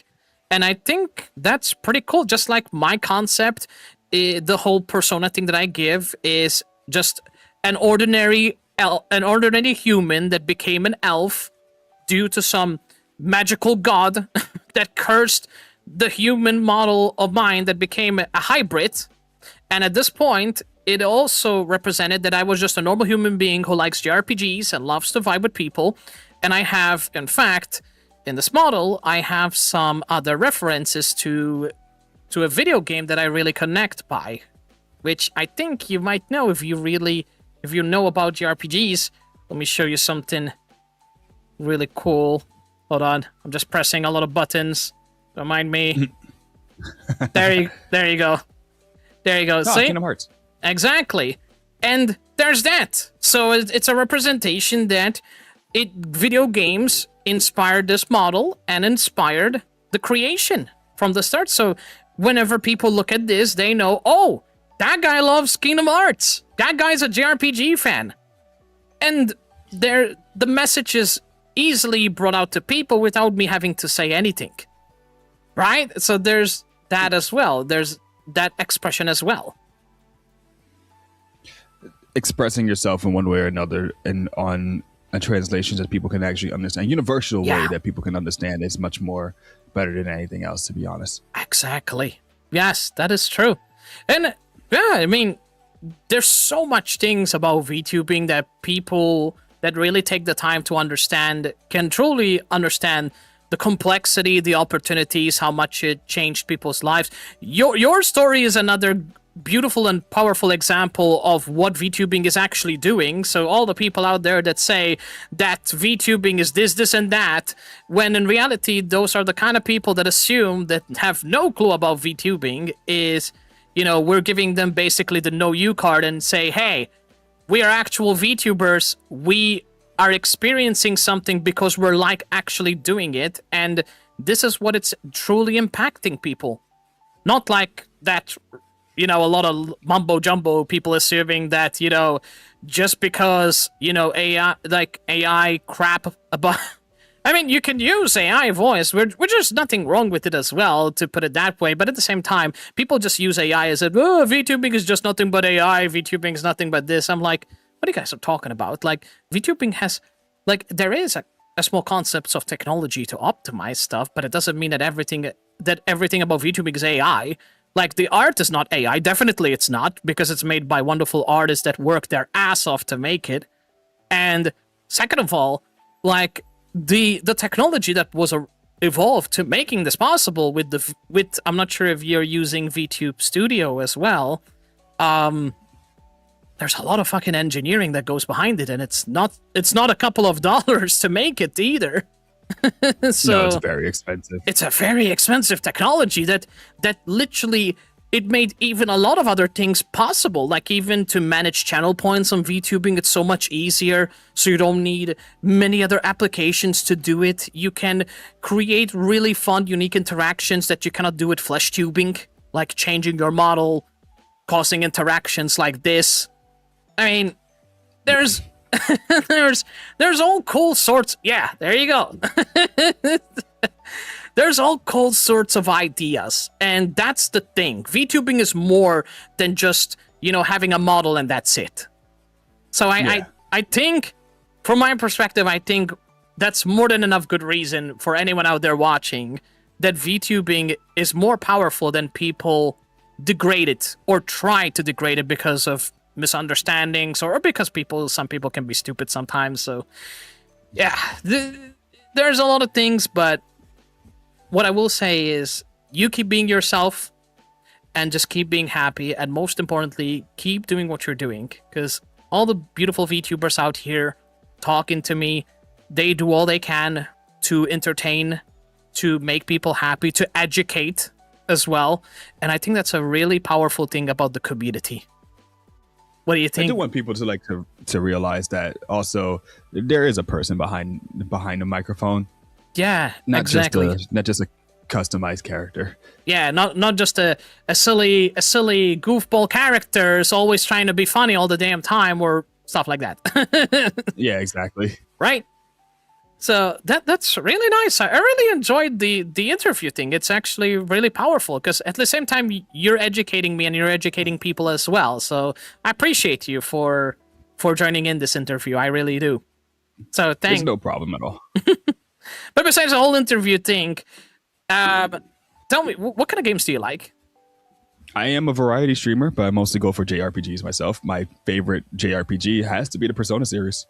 And I think that's pretty cool. Just like my concept, the whole persona thing that I give is just an ordinary human that became an elf due to some magical god that cursed the human model of mine that became a hybrid. And at this point, it also represented that I was just a normal human being who likes JRPGs and loves to vibe with people. And I have, in fact, in this model, I have some other references to a video game that I really connect by, which I think you might know if you know about JRPGs. Let me show you something really cool. Hold on, I'm just pressing a lot of buttons. Don't mind me. There you go. There you go. Oh, See? Kingdom Hearts. Exactly. And there's that. So it's a representation that video games inspired this model and inspired the creation from the start. So whenever people look at this, they know, oh, that guy loves Kingdom Hearts. That guy's a JRPG fan. And the message is easily brought out to people without me having to say anything. Right? So there's that as well. There's that expression as well. Expressing yourself in one way or another and on a translation that people can actually understand. Universal way that people can understand is much more better than anything else, to be honest. Exactly. Yes, that is true. And yeah, I mean, there's so much things about VTubing that people that really take the time to understand can truly understand the complexity, the opportunities, how much it changed people's lives. Your story is another beautiful and powerful example of what VTubing is actually doing. So all the people out there that say that VTubing is this, and that, when in reality, those are the kind of people that assume that have no clue about VTubing is, we're giving them basically the know you card and say, hey, we are actual VTubers. We are experiencing something because we're actually doing it. And this is what it's truly impacting people. Not like that, a lot of mumbo jumbo people assuming that, just because, AI crap about... I mean, you can use AI voice, which there's nothing wrong with it as well, to put it that way, but at the same time, people just use AI as VTubing is just nothing but AI, VTubing is nothing but this. I'm like, what are you guys talking about? Like, VTubing has... there is a small concepts of technology to optimize stuff, but it doesn't mean that everything about VTubing is AI. Like, the art is not AI. Definitely it's not, because it's made by wonderful artists that work their ass off to make it. And Second of all, like the technology that was evolved to making this possible with I'm not sure if you're using VTube Studio as well. There's a lot of fucking engineering that goes behind it, and it's not a couple of dollars to make it either. So no, it's very expensive. It's a very expensive technology that literally it made even a lot of other things possible, like even to manage channel points on VTubing. It's so much easier, so you don't need many other applications to do it. You can create really fun, unique interactions that you cannot do with flesh tubing, like changing your model, causing interactions like this. I mean, there's there's all cool sorts. Yeah, there you go. There's all cool sorts of ideas, and that's the thing. VTubing is more than just, having a model and that's it. So I think, from my perspective, I think that's more than enough good reason for anyone out there watching that VTubing is more powerful than people degrade it or try to degrade it because of misunderstandings or because some people can be stupid sometimes. So yeah, there's a lot of things, but what I will say is you keep being yourself and just keep being happy, and most importantly, keep doing what you're doing, because all the beautiful VTubers out here talking to me, they do all they can to entertain, to make people happy, to educate as well, and I think that's a really powerful thing about the community. What do you think? I do want people to realize that also there is a person behind the microphone. Yeah, exactly. Not just a customized character. Yeah, not just a silly goofball character is always trying to be funny all the damn time or stuff like that. Yeah, exactly. Right. So that's really nice. I really enjoyed the interview thing. It's actually really powerful because at the same time you're educating me and you're educating people as well. So I appreciate you for joining in this interview. I really do. So thanks. There's no problem at all. But besides the whole interview thing, tell me, what kind of games do you like? I am a variety streamer, but I mostly go for JRPGs myself. My favorite JRPG has to be the Persona series.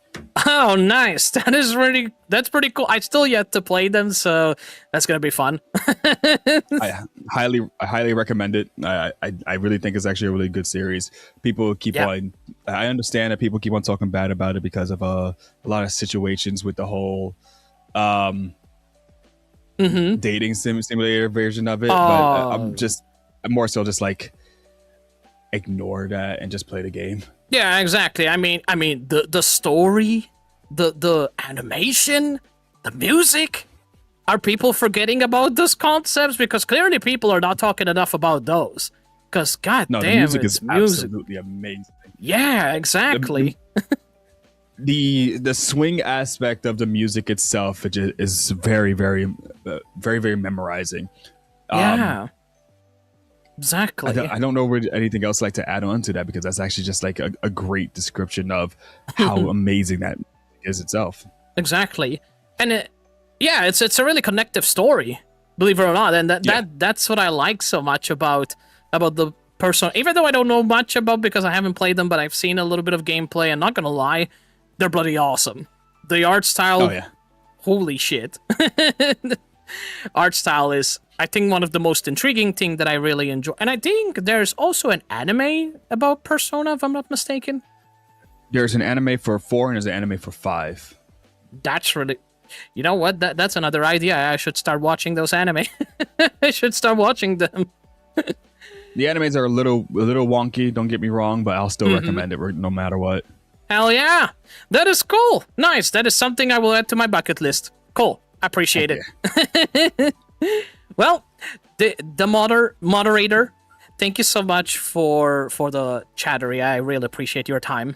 Oh, nice. That's pretty cool. I still yet to play them, so that's gonna be fun. I highly recommend it. I really think it's actually a really good series. People keep on. I understand that people keep on talking bad about it because of a lot of situations with the whole dating simulator version of it. But I'm more so just like ignore that and just play the game. Yeah, exactly. I mean the story, the animation, the music. Are people forgetting about those concepts? Because clearly people are not talking enough about those. Because the music is absolutely amazing. Yeah, exactly. The swing aspect of the music itself is very, very, very, very memorizing. Yeah. Exactly. I don't know anything else like to add on to that, because that's actually just like a great description of how amazing that is itself. Exactly. And it's a really connective story, believe it or not. And that's what I like so much about the Persona. Even though I don't know much about, because I haven't played them, but I've seen a little bit of gameplay, and not gonna lie, they're bloody awesome. The art style, holy shit. Art style is, I think, one of the most intriguing thing that I really enjoy. And I think there's also an anime about Persona, if I'm not mistaken. There's an anime for 4 and there's an anime for 5. That's really... You know what? That's another idea. I should start watching those anime. I should start watching them. The animes are a little wonky, don't get me wrong, but I'll still recommend it no matter what. Hell yeah! That is cool! Nice, that is something I will add to my bucket list. Cool, I appreciate it. Well, the moderator, thank you so much for the chattery. I really appreciate your time.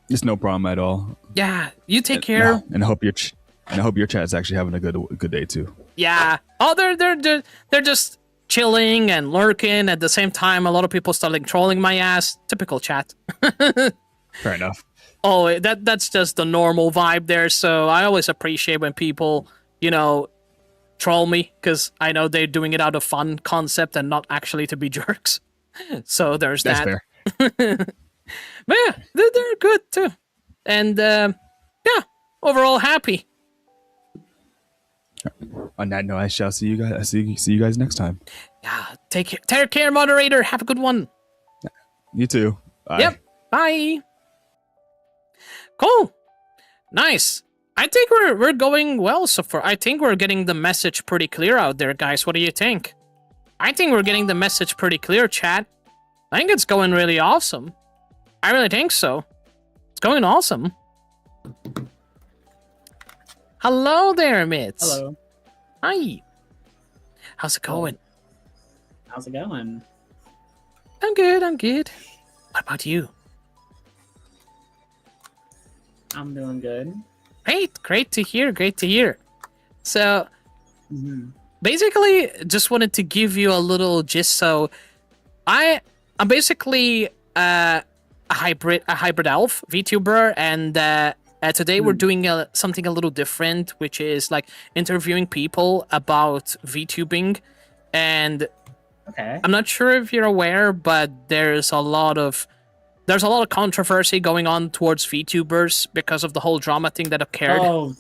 It's no problem at all. Yeah, you take care. And I hope your chat's actually having a good day too. Yeah. Oh, they're just chilling and lurking. At the same time, a lot of people started trolling my ass. Typical chat. Fair enough. Oh, that's just the normal vibe there. So I always appreciate when people, troll me, because I know they're doing it out of fun concept and not actually to be jerks. So there's that. That's fair. But yeah, they're good too. And yeah, overall happy. On that note, I shall see you guys. See you guys next time. Yeah, take care, moderator. Have a good one. You too. Bye. Yep. Bye. Cool. Nice. I think we're going well so far. I think we're getting the message pretty clear out there, guys. What do you think? I think we're getting the message pretty clear, chat. I think it's going really awesome. I really think so. It's going awesome. Hello there, Mitz. Hello. Hi. How's it going? How's it going? I'm good. What about you? I'm doing good. Great to hear. So, basically, just wanted to give you a little gist. So, I'm basically a hybrid elf VTuber, and today we're doing something a little different, which is like interviewing people about VTubing. And Okay. I'm not sure if you're aware, but there's a lot of controversy going on towards VTubers because of the whole drama thing that occurred. Oh,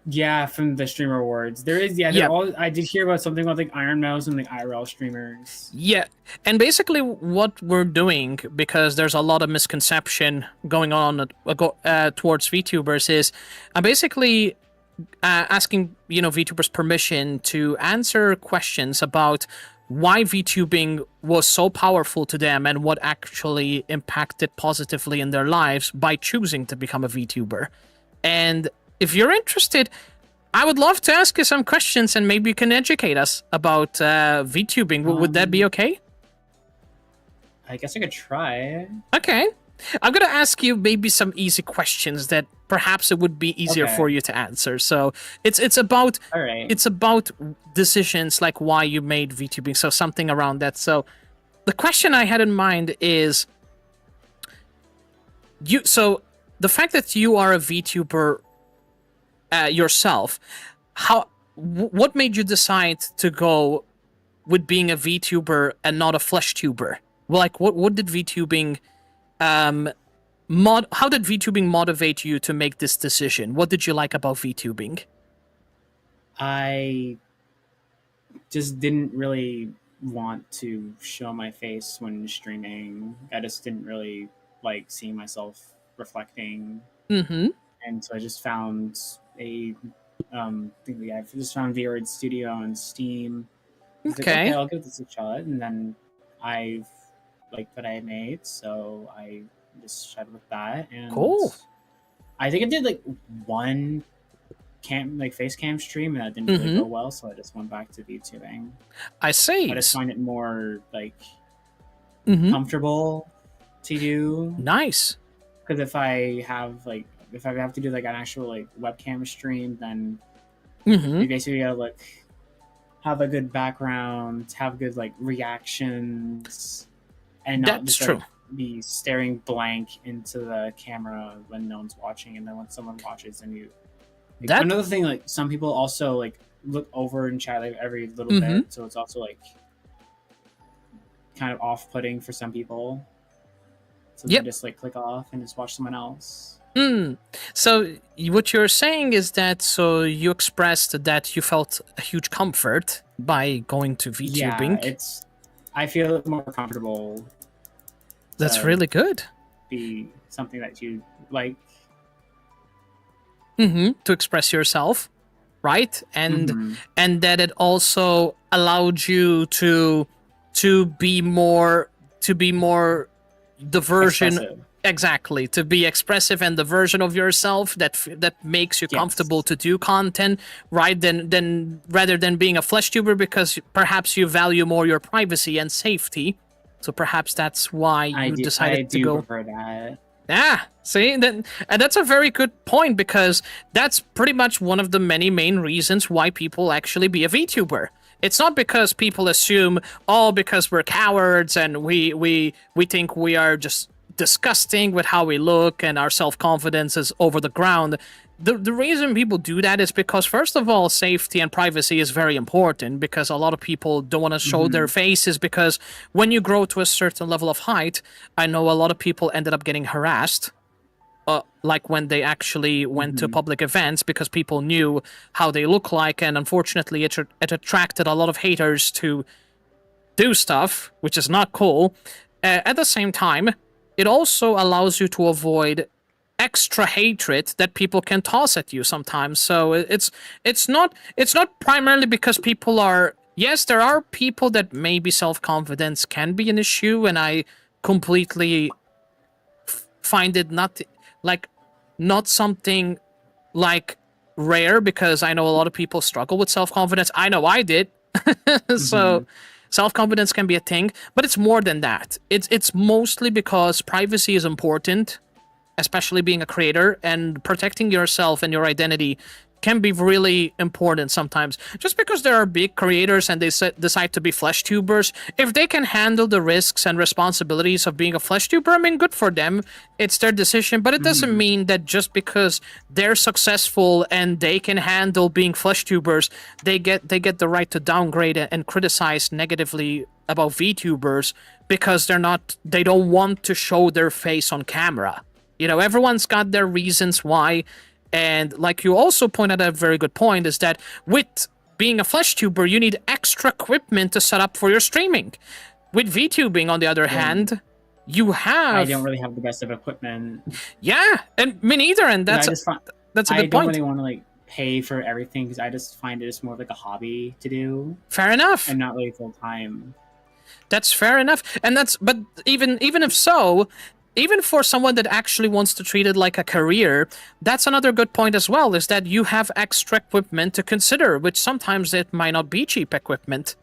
yeah, from the streamer awards. There is, yeah. I did hear about something about like Iron Mouse and the IRL streamers. Yeah, and basically what we're doing, because there's a lot of misconception going on towards VTubers, is I'm basically asking VTubers permission to answer questions about why VTubing was so powerful to them and what actually impacted positively in their lives by choosing to become a VTuber. And if you're interested, I would love to ask you some questions and maybe you can educate us about VTubing. Would that be okay? I guess I could try. Okay. I'm going to ask you maybe some easy questions that perhaps it would be easier for you to answer. So it's about All right. it's about decisions like why you made VTubing, so something around that. So the question I had in mind is the fact that you are a VTuber yourself, what made you decide to go with being a VTuber and not a flesh tuber? Like what did VTubing how did VTubing motivate you to make this decision? What did you like about VTubing? I just didn't really want to show my face when streaming. I just didn't really like seeing myself reflecting. Mm-hmm. And so I just found I just found VRid Studio on Steam. I was like, Okay. I'll give this a shot. And then I liked what I made, so I just shot with that. And Cool. I think I did like one face cam stream, and that didn't really go well, so I just went back to VTubing. I see. I just find it more like Mm-hmm. comfortable to do. Nice. Because if I have to do like an actual like webcam stream, then Mm-hmm. you basically gotta like have a good background, have good like reactions, and not That's just true. like, be staring blank into the camera when no one's watching, and then when someone watches, and you. Like, That- another thing, like some people also like look over and chat like every little Mhm. bit, so it's also like kind of off-putting for some people. So Yep. they just like click off and just watch someone else. So what you're saying is that you expressed that you felt a huge comfort by going to VTubing. Yeah, I feel more comfortable. That's really good. Be something that you like. To express yourself, right? And Mhm. and that it also allowed you to be more the version Expressive. exactly, to be expressive and the version of yourself that makes you Yes. comfortable to do content, right? Then rather than being a flesh tuber, because perhaps you value more your privacy and safety. So perhaps that's why you I decided to do go. prefer that. Yeah, see, and that's a very good point, because that's pretty much one of the many main reasons why people actually be a VTuber. It's not because people assume, because we're cowards and we think we are just disgusting with how we look and our self-confidence is over the ground. The reason people do that is because, first of all, safety and privacy is very important, because a lot of people don't want to show their faces, because when you grow to a certain level of height, I know a lot of people ended up getting harassed like when they actually went to public events, because people knew how they look like, and unfortunately it attracted a lot of haters to do stuff, which is not cool. At the same time, it also allows you to avoid extra hatred that people can toss at you sometimes. So it's not primarily because people are. Yes, there are people that maybe self-confidence can be an issue, and I completely find it not something like rare, because I know a lot of people struggle with self-confidence. I know I did. So self-confidence can be a thing, but it's more than that. It's mostly because privacy is important, especially being a creator, and protecting yourself and your identity can be really important sometimes. Just because there are big creators and they decide to be flesh tubers, if they can handle the risks and responsibilities of being a flesh tuber, I mean, good for them. It's their decision, but it doesn't mean that just because they're successful and they can handle being flesh tubers, they get the right to downgrade and criticize negatively about VTubers because they don't want to show their face on camera. You know, everyone's got their reasons why. And like you also pointed out, a very good point is that with being a flesh tuber, you need extra equipment to set up for your streaming. With VTubing, on the other hand, you have... I don't really have the best of equipment. Yeah, and me neither, and that's a good point. I don't really want to like pay for everything because I just find it as more of like a hobby to do. Fair enough. And not really full time. That's fair enough. And but even if so... Even for someone that actually wants to treat it like a career, that's another good point as well, is that you have extra equipment to consider, which sometimes it might not be cheap equipment.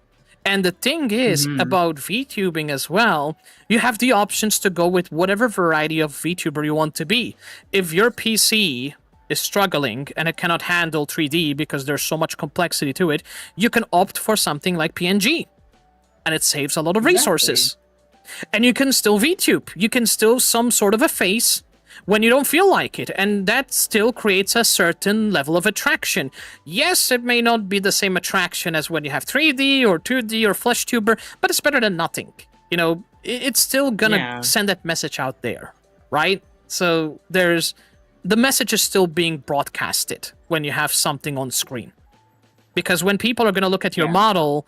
And the thing is, about VTubing as well, you have the options to go with whatever variety of VTuber you want to be. If your PC is struggling and it cannot handle 3D because there's so much complexity to it, you can opt for something like PNG. And it saves a lot of resources. And you can still VTube. You can still some sort of a face when you don't feel like it. And that still creates a certain level of attraction. Yes, it may not be the same attraction as when you have 3D or 2D or flesh tuber, but it's better than nothing. You know, it's still gonna send that message out there, right? So the message is still being broadcasted when you have something on screen. Because when people are gonna look at your model,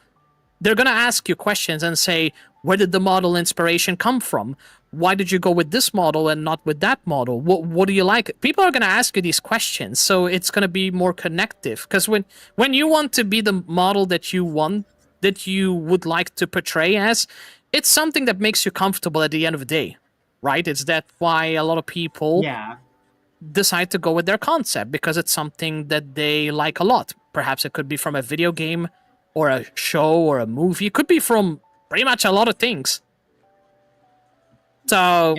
they're gonna ask you questions and say, where did the model inspiration come from? Why did you go with this model and not with that model? What do you like? People are going to ask you these questions, so it's going to be more connective. Because when you want to be the model that you would like to portray as, it's something that makes you comfortable at the end of the day, right? It's that why a lot of people decide to go with their concept, because it's something that they like a lot. Perhaps it could be from a video game or a show or a movie. It could be from pretty much a lot of things. So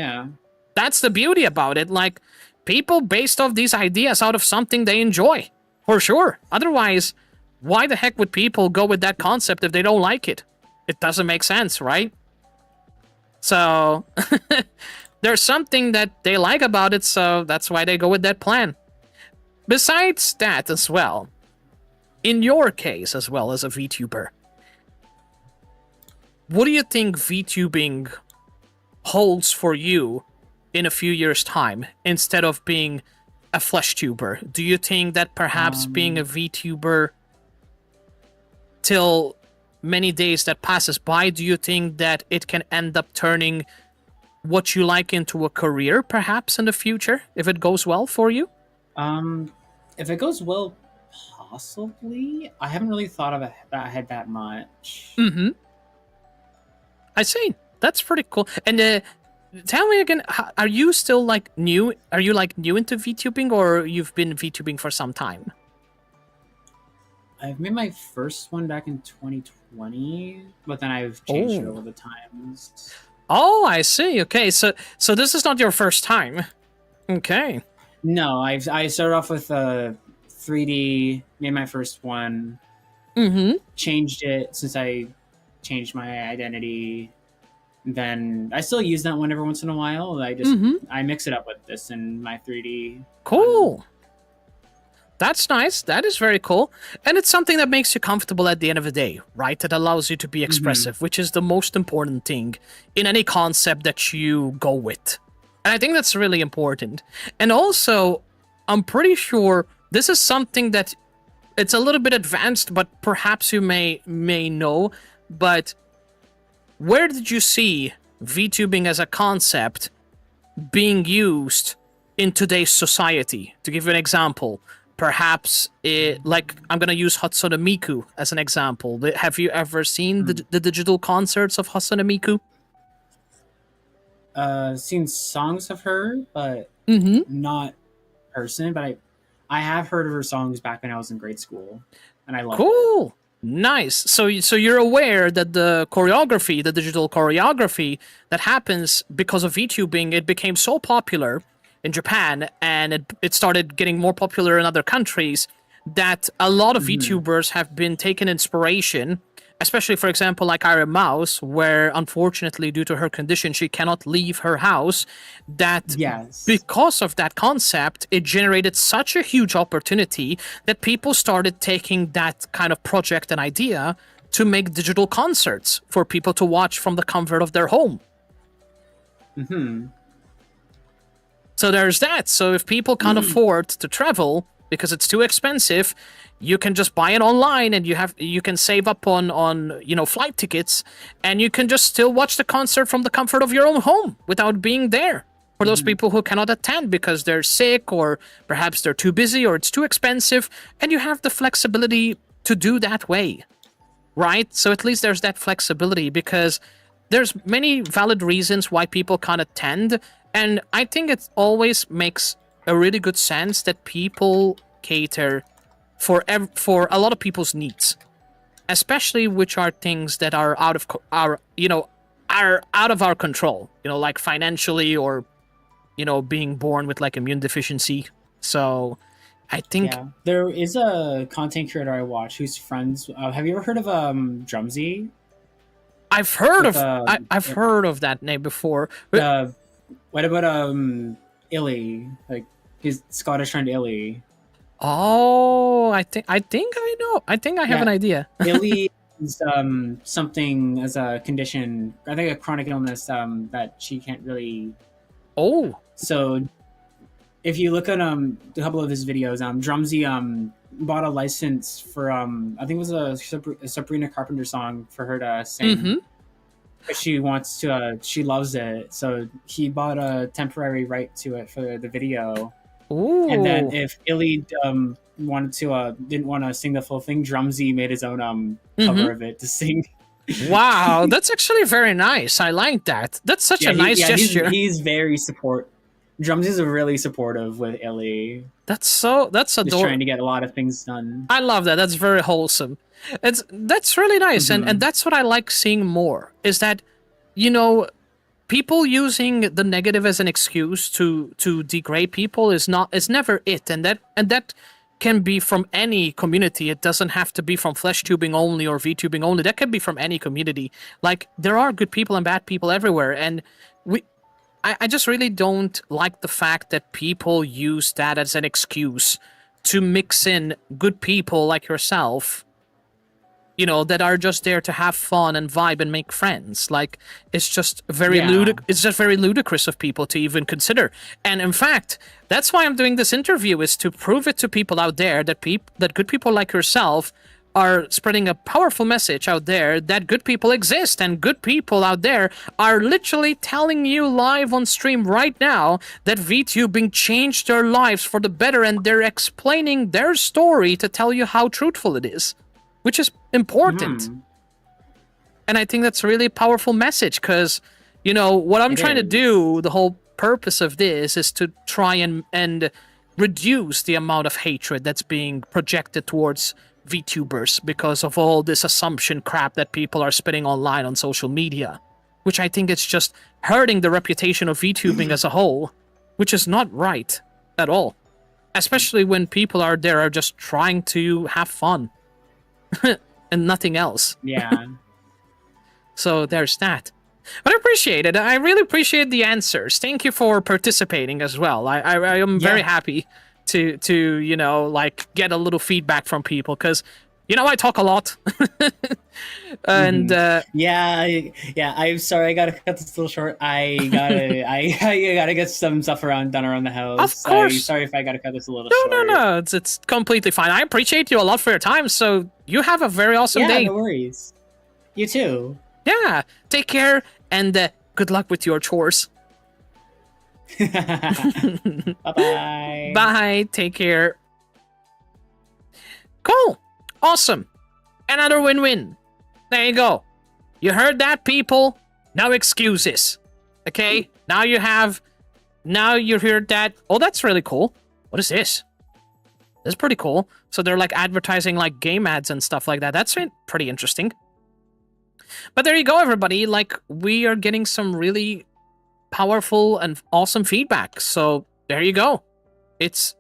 that's the beauty about it. Like, people based off these ideas out of something they enjoy, for sure. Otherwise, why the heck would people go with that concept if they don't like it? It doesn't make sense, right? So there's something that they like about it, so that's why they go with that plan. Besides that as well, in your case as well as a VTuber, what do you think VTubing holds for you in a few years' time instead of being a flesh tuber? Do you think that perhaps being a VTuber till many days that passes by, do you think that it can end up turning what you like into a career perhaps in the future if it goes well for you? If it goes well, possibly. I haven't really thought of it that much. I see. That's pretty cool. And tell me again, are you still like new? Are you like new into VTubing, or you've been VTubing for some time? I've made my first one back in 2020, but then I've changed it over the times. Oh, I see. Okay, so this is not your first time. Okay. No, I started off with 3D, made my first one. Changed it since I changed my identity. Then I still use that one every once in a while. I mix it up with this and my 3D. Cool. That's nice. That is very cool. And it's something that makes you comfortable at the end of the day, right? That allows you to be expressive, which is the most important thing in any concept that you go with. And I think that's really important. And also, I'm pretty sure this is something that it's a little bit advanced, but perhaps you may know. But where did you see VTubing as a concept being used in today's society? To give you an example, perhaps like I'm gonna use Hatsune Miku as an example. Have you ever seen the digital concerts of Hatsune Miku? Seen songs of her, but not person. But I have heard of her songs back when I was in grade school, and I loved it. Cool. Nice. So you're aware that the choreography, the digital choreography that happens because of VTubing, it became so popular in Japan, and it started getting more popular in other countries, that a lot of VTubers have been taking inspiration, especially, for example, like Iron Mouse, where unfortunately, due to her condition, she cannot leave her house. That because of that concept, it generated such a huge opportunity that people started taking that kind of project and idea to make digital concerts for people to watch from the comfort of their home. So there's that. So if people can't afford to travel because it's too expensive, you can just buy it online, and you can save up on flight tickets, and you can just still watch the concert from the comfort of your own home without being there. For those people who cannot attend because they're sick, or perhaps they're too busy, or it's too expensive, and you have the flexibility to do that way, right? So at least there's that flexibility, because there's many valid reasons why people can't attend, and I think it always makes a really good sense that people cater for a lot of people's needs, especially which are things that are out of our control, like financially, or being born with like immune deficiency. So I think there is a content creator I watch who's friends. Have you ever heard of Drumsy? I've heard I've heard of that name before. What about Illy? Like, he's Scottish friend Illy. Oh, I think I know. I think I have an idea. Illy is something as a condition. I think a chronic illness that she can't really. Oh. So, if you look at a couple of his videos, Drumsy bought a license for I think it was a Sabrina Carpenter song for her to sing. But she wants to. She loves it, so he bought a temporary right to it for the video. Ooh. And then if Illy wanted to didn't want to sing the full thing, Drumsy made his own cover of it to sing. Wow, that's actually very nice. I like that. That's such a nice gesture. He's very Drumsy's really supportive with Illy. That's adorable. Just trying to get a lot of things done. I love that. That's very wholesome. That's really nice, and that's what I like seeing more. Is that people using the negative as an excuse to degrade people is never it, and that can be from any community. It doesn't have to be from FleshTubing only or VTubing only. That can be from any community. Like, there are good people and bad people everywhere, and I just really don't like the fact that people use that as an excuse to mix in good people like yourself, that are just there to have fun and vibe and make friends. Like, it's just very ludicrous of people to even consider. And in fact, that's why I'm doing this interview, is to prove it to people out there that good people like yourself are spreading a powerful message out there that good people exist, and good people out there are literally telling you live on stream right now that VTubing changed their lives for the better, and they're explaining their story to tell you how truthful it is, which is important. And I think that's a really powerful message, because, what I'm trying to do, the whole purpose of this is to try and reduce the amount of hatred that's being projected towards VTubers because of all this assumption crap that people are spitting online on social media, which I think it's just hurting the reputation of VTubing as a whole, which is not right at all, especially when people are just trying to have fun and nothing else. Yeah. So there's that. But I appreciate it. I really appreciate the answers. Thank you for participating as well. I am very happy to get a little feedback from people, because You know, I talk a lot. And yeah. I'm sorry. I gotta cut this a little short. I gotta get some stuff done around the house. Of course. Sorry if I gotta cut this a little no, short. no. It's completely fine. I appreciate you a lot for your time. So you have a very awesome day. No worries. You too. Yeah. Take care and good luck with your chores. Bye-bye. Bye. Take care. Cool. Awesome. Another win-win. There you go. You heard that, people? No excuses. Okay? Now you heard that. Oh, that's really cool. What is this? This is pretty cool. So they're like advertising like game ads and stuff like that. That's pretty interesting. But there you go, everybody. Like, we are getting some really powerful and awesome feedback. So there you go. It's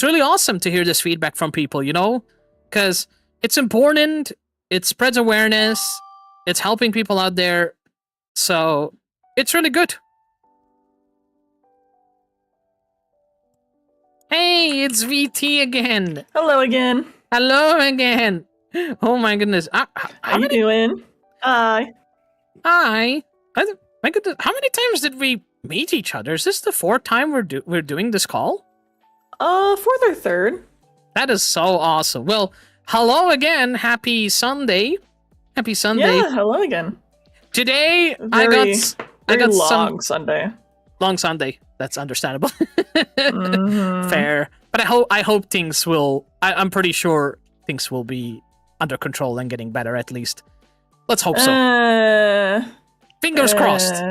really awesome to hear this feedback from people, you know? Because it's important, it spreads awareness, it's helping people out there, so it's really good. Hey, it's VT again. Hello again. Hello again. Oh my goodness. How you doing? Hi. Hi. My goodness, how many times did we meet each other? Is this the fourth time we're doing this call? Fourth or third. That is so awesome. Well, hello again. Happy Sunday. Happy Sunday. Yeah, hello again. Today, I got long some Sunday. Long Sunday. That's understandable. Fair. But I hope things will. I'm pretty sure things will be under control and getting better at least. Let's hope so. Fingers crossed.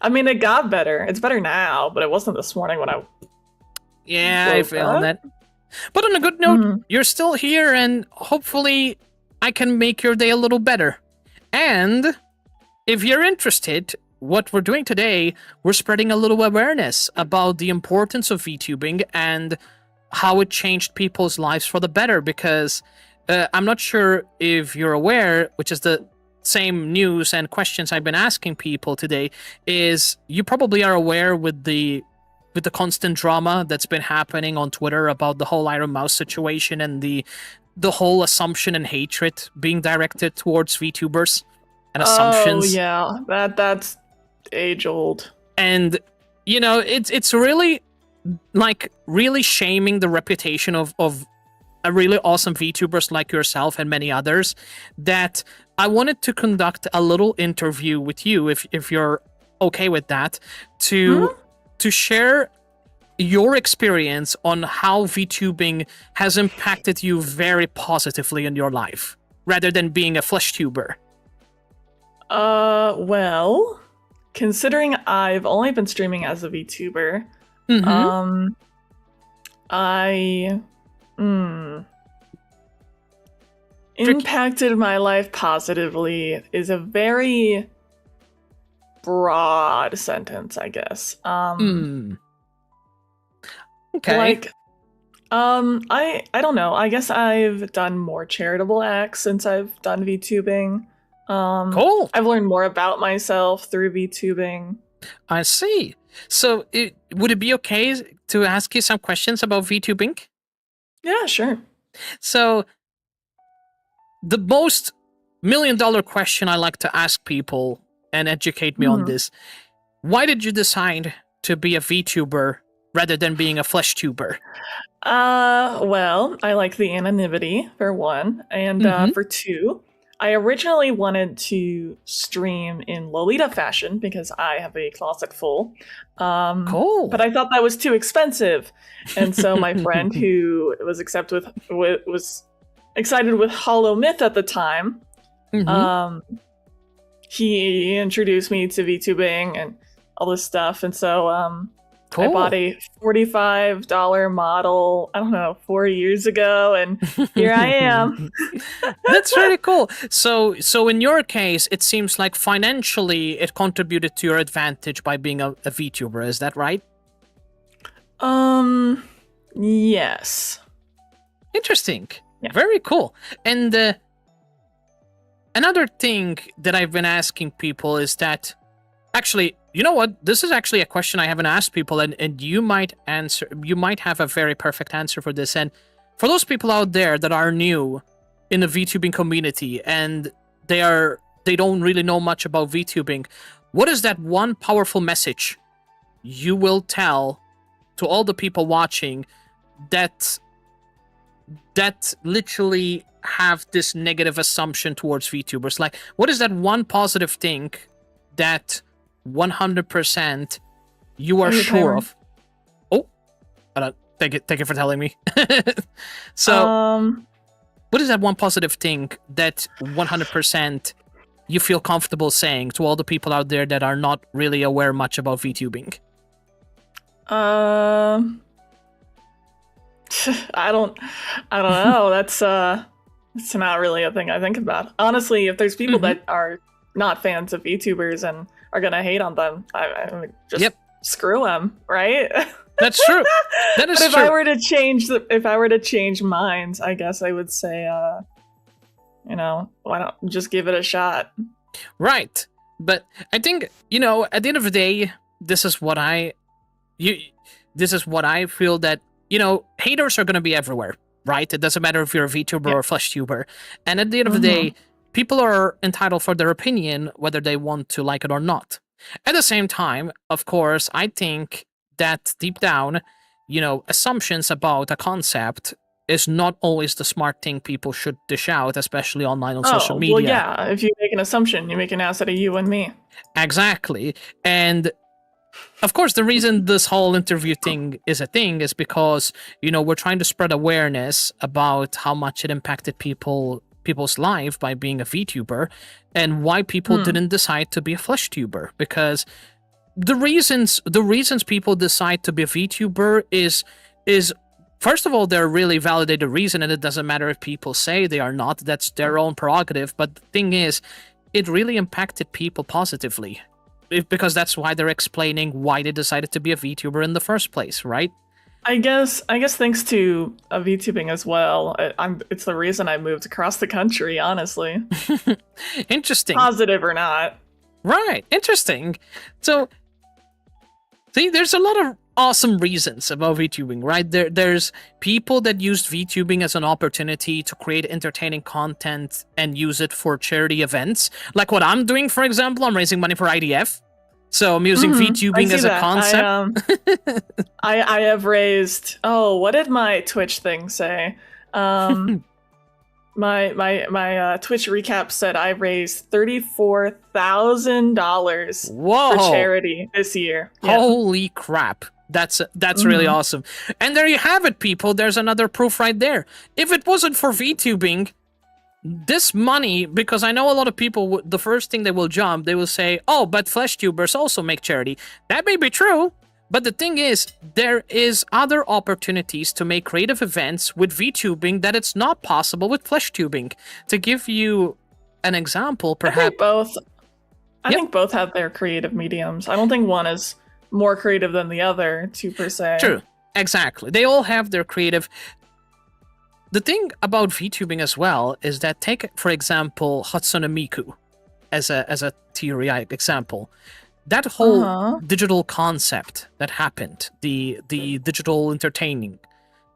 I mean, it got better. It's better now, but it wasn't this morning when I. Yeah, I feel that. But on a good note, you're still here, and hopefully I can make your day a little better. And if you're interested, what we're doing today, we're spreading a little awareness about the importance of VTubing and how it changed people's lives for the better, because I'm not sure if you're aware, which is the same news and questions I've been asking people today, is you probably are aware with the constant drama that's been happening on Twitter about the whole Iron Mouse situation and the whole assumption and hatred being directed towards VTubers and assumptions. Oh yeah, that's age old. And you know, it's really like really shaming the reputation of a really awesome VTubers like yourself and many others, that I wanted to conduct a little interview with you, if you're okay with that, to share your experience on how VTubing has impacted you very positively in your life, rather than being a flesh tuber. Well, considering I've only been streaming as a VTuber, I impacted my life positively is a very broad sentence, I guess. Okay. Like, I don't know. I guess I've done more charitable acts since I've done VTubing. Cool. I've learned more about myself through VTubing. I see. So, would it be okay to ask you some questions about VTubing? Yeah, sure. So, the most million-dollar question I like to ask people and educate me on this: why did you decide to be a VTuber rather than being a flesh tuber? Well, I like the anonymity, for one, and for two, I originally wanted to stream in Lolita fashion because I have a closet full. Cool. But I thought that was too expensive, and so my friend, who was was excited with Hollow Myth at the time, he introduced me to VTubing and all this stuff, and so Cool. I bought a $45 model, I don't know, 4 years ago, and here I am. That's really cool. So in your case, it seems like financially it contributed to your advantage by being a VTuber. Is that right? Yes. Interesting. Yeah. Very cool. And another thing that I've been asking people is that, actually, you know what? This is actually a question I haven't asked people, and you might have a very perfect answer for this. And for those people out there that are new in the VTubing community and they don't really know much about VTubing, what is that one powerful message you will tell to all the people watching that literally have this negative assumption towards VTubers? Like, what is that one positive thing that 100% you are sure of? Oh, thank you for telling me. So, what is that one positive thing that 100% you feel comfortable saying to all the people out there that are not really aware much about VTubing? I don't know. That's not really a thing I think about. Honestly, if there's people that are not fans of VTubers and are gonna hate on them, I just screw them, right? That's true. That is but if true. if I were to change minds, I guess I would say, why don't just give it a shot? Right. But I think, at the end of the day, this is what I feel that, haters are going to be everywhere, right? It doesn't matter if you're a VTuber or a FleshTuber. And at the end of the day, people are entitled for their opinion, whether they want to like it or not. At the same time, of course, I think that deep down, assumptions about a concept is not always the smart thing people should dish out, especially online on social media. Well, yeah, if you make an assumption, you make an ass out of you and me. Exactly. And of course, the reason this whole interview thing is a thing is because, we're trying to spread awareness about how much it impacted people's life by being a VTuber and why people didn't decide to be a FleshTuber. Because the reasons people decide to be a VTuber is first of all, they're a really validated reason, and it doesn't matter if people say they are not. That's their own prerogative. But the thing is, it really impacted people positively, because that's why they're explaining why they decided to be a VTuber in the first place, right? I guess thanks to VTubing as well. It's the reason I moved across the country, honestly. Interesting. Positive or not. Right. Interesting. So, see, there's a lot of awesome reasons about VTubing, right? There's people that used VTubing as an opportunity to create entertaining content and use it for charity events. Like what I'm doing, for example, I'm raising money for IDF. So I'm using VTubing as a concept. I have raised, what did my Twitch thing say? My Twitch recap said I raised $34,000 for charity this year. Holy crap. That's really awesome. And there you have it, people. There's another proof right there. If it wasn't for VTubing, this money, because I know a lot of people, the first thing they will jump, they will say, oh, but FleshTubers also make charity. That may be true, but the thing is, there is other opportunities to make creative events with VTubing that it's not possible with FleshTubing. To give you an example, perhaps... I think both have their creative mediums. I don't think one is more creative than the other, per se. True, exactly. They all have their creative... The thing about VTubing as well is that, take, for example, Hatsune Miku as a theoretic example. That whole digital concept that happened, the digital entertaining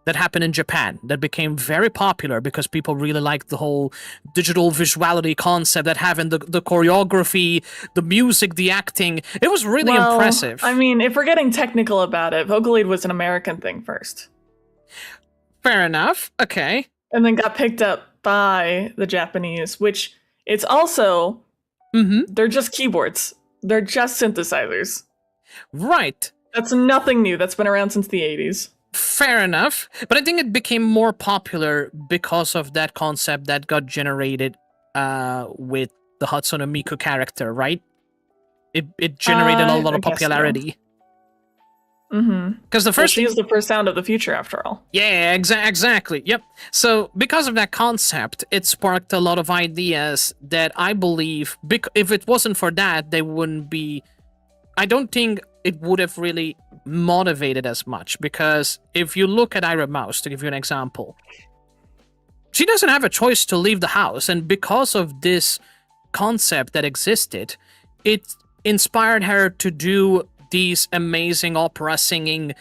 that happened in Japan, that became very popular because people really liked the whole digital visuality concept, that having the choreography, the music, the acting. It was really impressive. I mean, if we're getting technical about it, Vocaloid was an American thing first. Fair enough. Okay. And then got picked up by the Japanese, which it's also, they're just keyboards. They're just synthesizers. Right. That's nothing new. That's been around since the 80s. Fair enough. But I think it became more popular because of that concept that got generated with the Hatsune Miku character, right? It generated a lot of popularity. Because the first she is the first sound of the future, after all. Yeah, exactly. Yep. So because of that concept, it sparked a lot of ideas that I believe, if it wasn't for that, they wouldn't be... I don't think it would have really motivated as much, because if you look at Ira Mouse, to give you an example, she doesn't have a choice to leave the house, and because of this concept that existed, it inspired her to do these amazing opera singing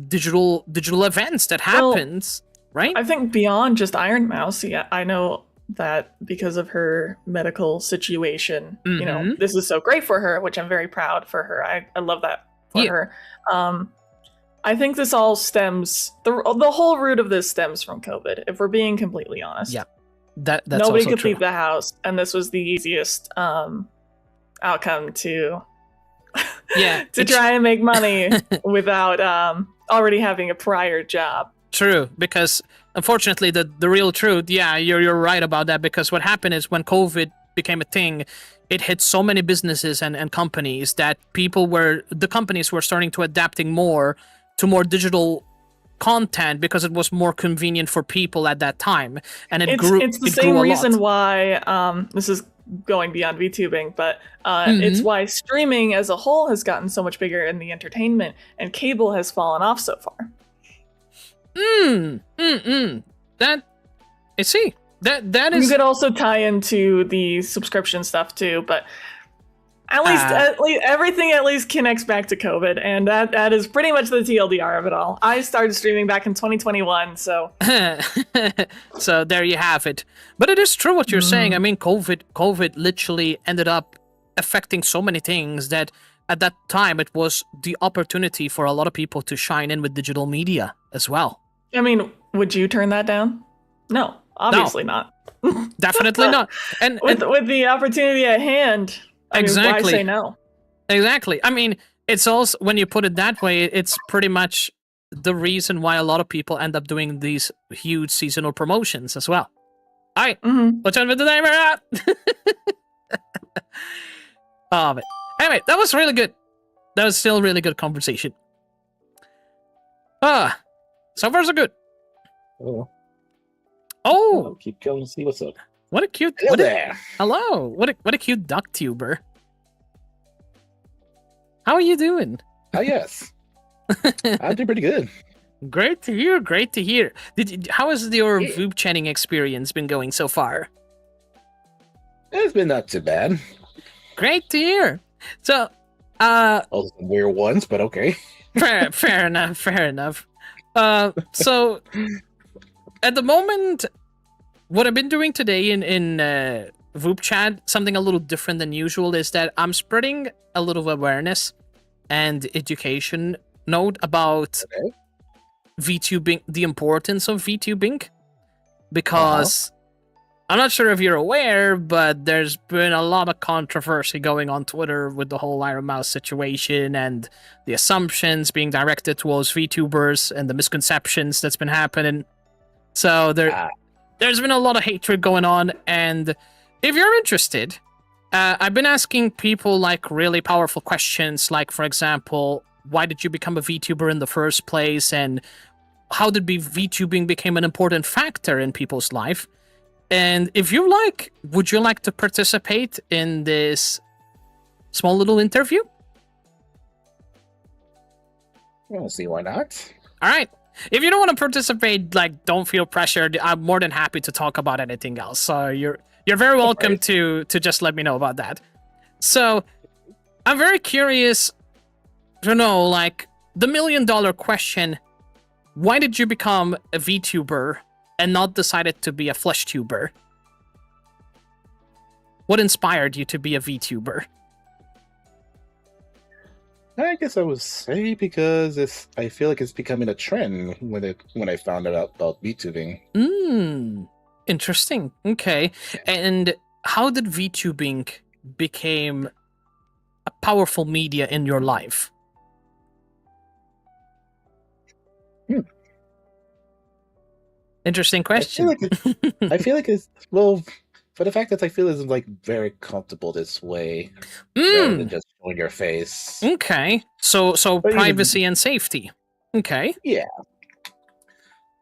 digital events that happens. right? I think beyond just Iron Mouse, yeah, I know that because of her medical situation, you know, this is so great for her, which I'm very proud for her. I love that for her. I think this all stems, the whole root of this stems from COVID, if we're being completely honest. Yeah, that's nobody also could true. leave the house, and this was the easiest outcome to to try and make money without already having a prior job. True, because unfortunately, the real truth, yeah, you're right about that. Because what happened is when COVID became a thing, it hit so many businesses and companies that the companies were starting to adapting more to more digital content because it was more convenient for people at that time, and it grew. It's the same reason why this is going beyond VTubing, but it's why streaming as a whole has gotten so much bigger in the entertainment, and cable has fallen off so far. That I see. That is. You could also tie into the subscription stuff too, but at least everything at least connects back to COVID, and that is pretty much the TLDR of it all. I started streaming back in 2021, so so there you have it. But it is true what you're saying. I mean, COVID literally ended up affecting so many things that at that time it was the opportunity for a lot of people to shine in with digital media as well. I mean, would you turn that down? No, obviously not. Definitely not. And with the opportunity at hand. Exactly. I mean, why say no? Exactly. I mean, it's also, when you put it that way, it's pretty much the reason why a lot of people end up doing these huge seasonal promotions as well. All right, let's turn with the timer out. Oh, but anyway, that was really good. That was still really good conversation. So far so good. Oh, keep going. See what's up. What a cute. Hello there. Hello. What a cute duck tuber. How are you doing? Oh yes, I'm doing pretty good. Great to hear. Great to hear. How has your VupeChatting experience been going so far? It's been not too bad. Great to hear. So, also some weird ones, but okay. Fair enough. Fair enough. So, at the moment, what I've been doing today in VupeChat, something a little different than usual, is that I'm spreading a little awareness and education note about VTubing, the importance of VTubing, because I'm not sure if you're aware, but there's been a lot of controversy going on Twitter with the whole Iron Mouse situation and the assumptions being directed towards VTubers and the misconceptions that's been happening. So there's been a lot of hatred going on, and if you're interested, I've been asking people like really powerful questions, like, for example, why did you become a VTuber in the first place, and how did VTubing become an important factor in people's life? And if you like, would you like to participate in this small little interview? We'll see why not. All right. If you don't want to participate, like, don't feel pressured. I'm more than happy to talk about anything else. So you're very welcome to just let me know about that. So I'm very curious to know, like, the $1 million question: why did you become a VTuber and not decided to be a flesh tuber? What inspired you to be a VTuber? I guess I would say because I feel like it's becoming a trend when I found out about VTubing. Interesting. Okay. And how did VTubing become a powerful media in your life? Interesting question. I feel like it's, well, for the fact that I feel it's like very comfortable this way, rather than just showing your face. Okay. So privacy and safety. Okay. Yeah.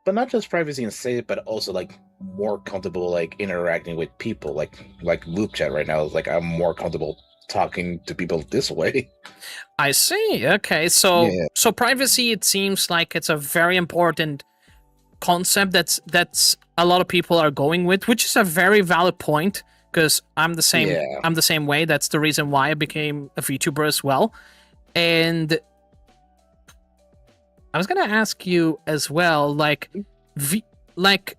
But not just privacy and safety, but also like more comfortable like interacting with people. Like VupeChat right now is like I'm more comfortable talking to people this way. I see. Okay. So privacy, it seems like it's a very important concept that's a lot of people are going with, which is a very valid point, because I'm the same way. That's the reason why I became a VTuber as well. And I was gonna ask you as well, like, like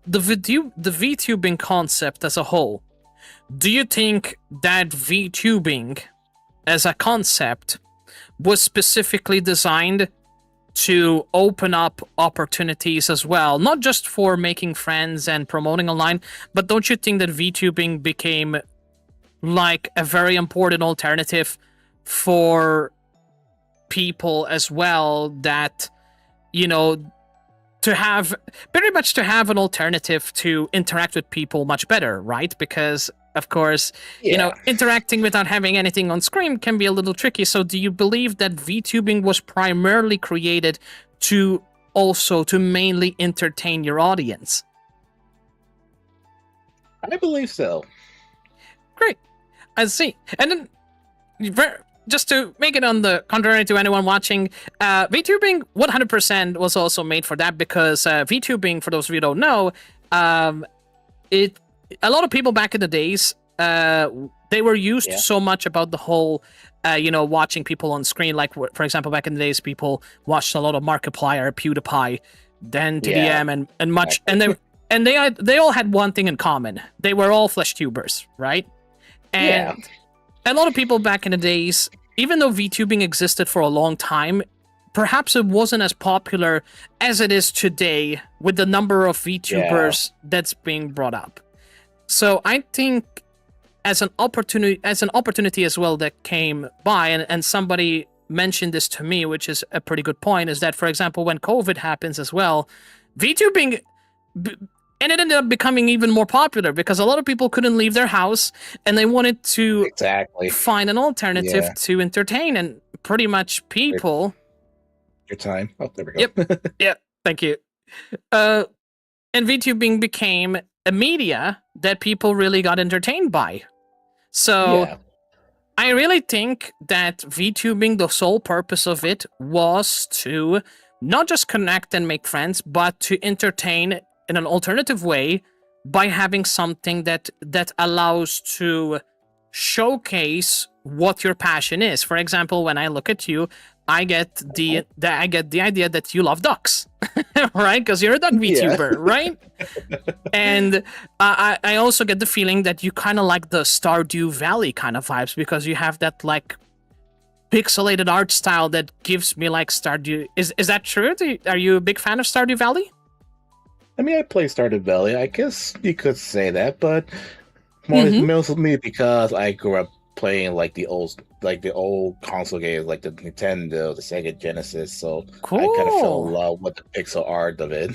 the VTubing concept as a whole, do you think that VTubing as a concept was specifically designed to open up opportunities as well, not just for making friends and promoting online, but don't you think that VTubing became like a very important alternative for people as well, that, you know, to have an alternative to interact with people much better, right? Because of course, you know, interacting without having anything on screen can be a little tricky. So do you believe that VTubing was primarily created to mainly entertain your audience? I believe so. Great. I see. And then, just to make it on the contrary to anyone watching, VTubing 100% was also made for that, because VTubing, for those of you who don't know, a lot of people back in the days, they were used so much about the whole, watching people on screen. Like, for example, back in the days, people watched a lot of Markiplier, PewDiePie, then TDM, and much, and they all had one thing in common: they were all flesh tubers, right? And a lot of people back in the days, even though VTubing existed for a long time, perhaps it wasn't as popular as it is today with the number of VTubers that's being brought up. So I think as an opportunity as well that came by, and somebody mentioned this to me, which is a pretty good point, is that, for example, when COVID happens as well, VTubing and it ended up becoming even more popular because a lot of people couldn't leave their house and they wanted to find an alternative to entertain, and pretty much people... Your time. Oh, there we go. Yep, thank you. And VTubing became a media that people really got entertained by. So I really think that VTubing, the sole purpose of it was to not just connect and make friends, but to entertain in an alternative way by having something that allows to showcase what your passion is. For example, when I look at you, I get the idea that you love ducks, right? Because you're a duck VTuber, right? And I also get the feeling that you kind of like the Stardew Valley kind of vibes, because you have that like pixelated art style that gives me like Stardew. Is that true? Are you a big fan of Stardew Valley? I mean, I play Stardew Valley. I guess you could say that, but mostly because I grew up playing like the old console games, like the Nintendo, the Sega Genesis. So I kind of fell in love with the pixel art of it.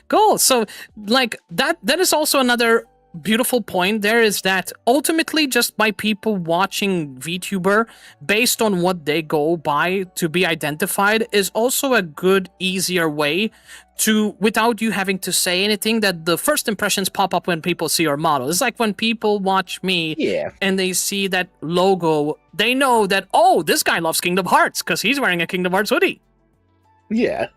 Cool. So like that is also another beautiful point there, is that ultimately just by people watching VTuber based on what they go by to be identified is also a good, easier way to, without you having to say anything, that the first impressions pop up when people see your model. It's like when people watch me and they see that logo, they know that, oh, this guy loves Kingdom Hearts because he's wearing a Kingdom Hearts hoodie. Yeah.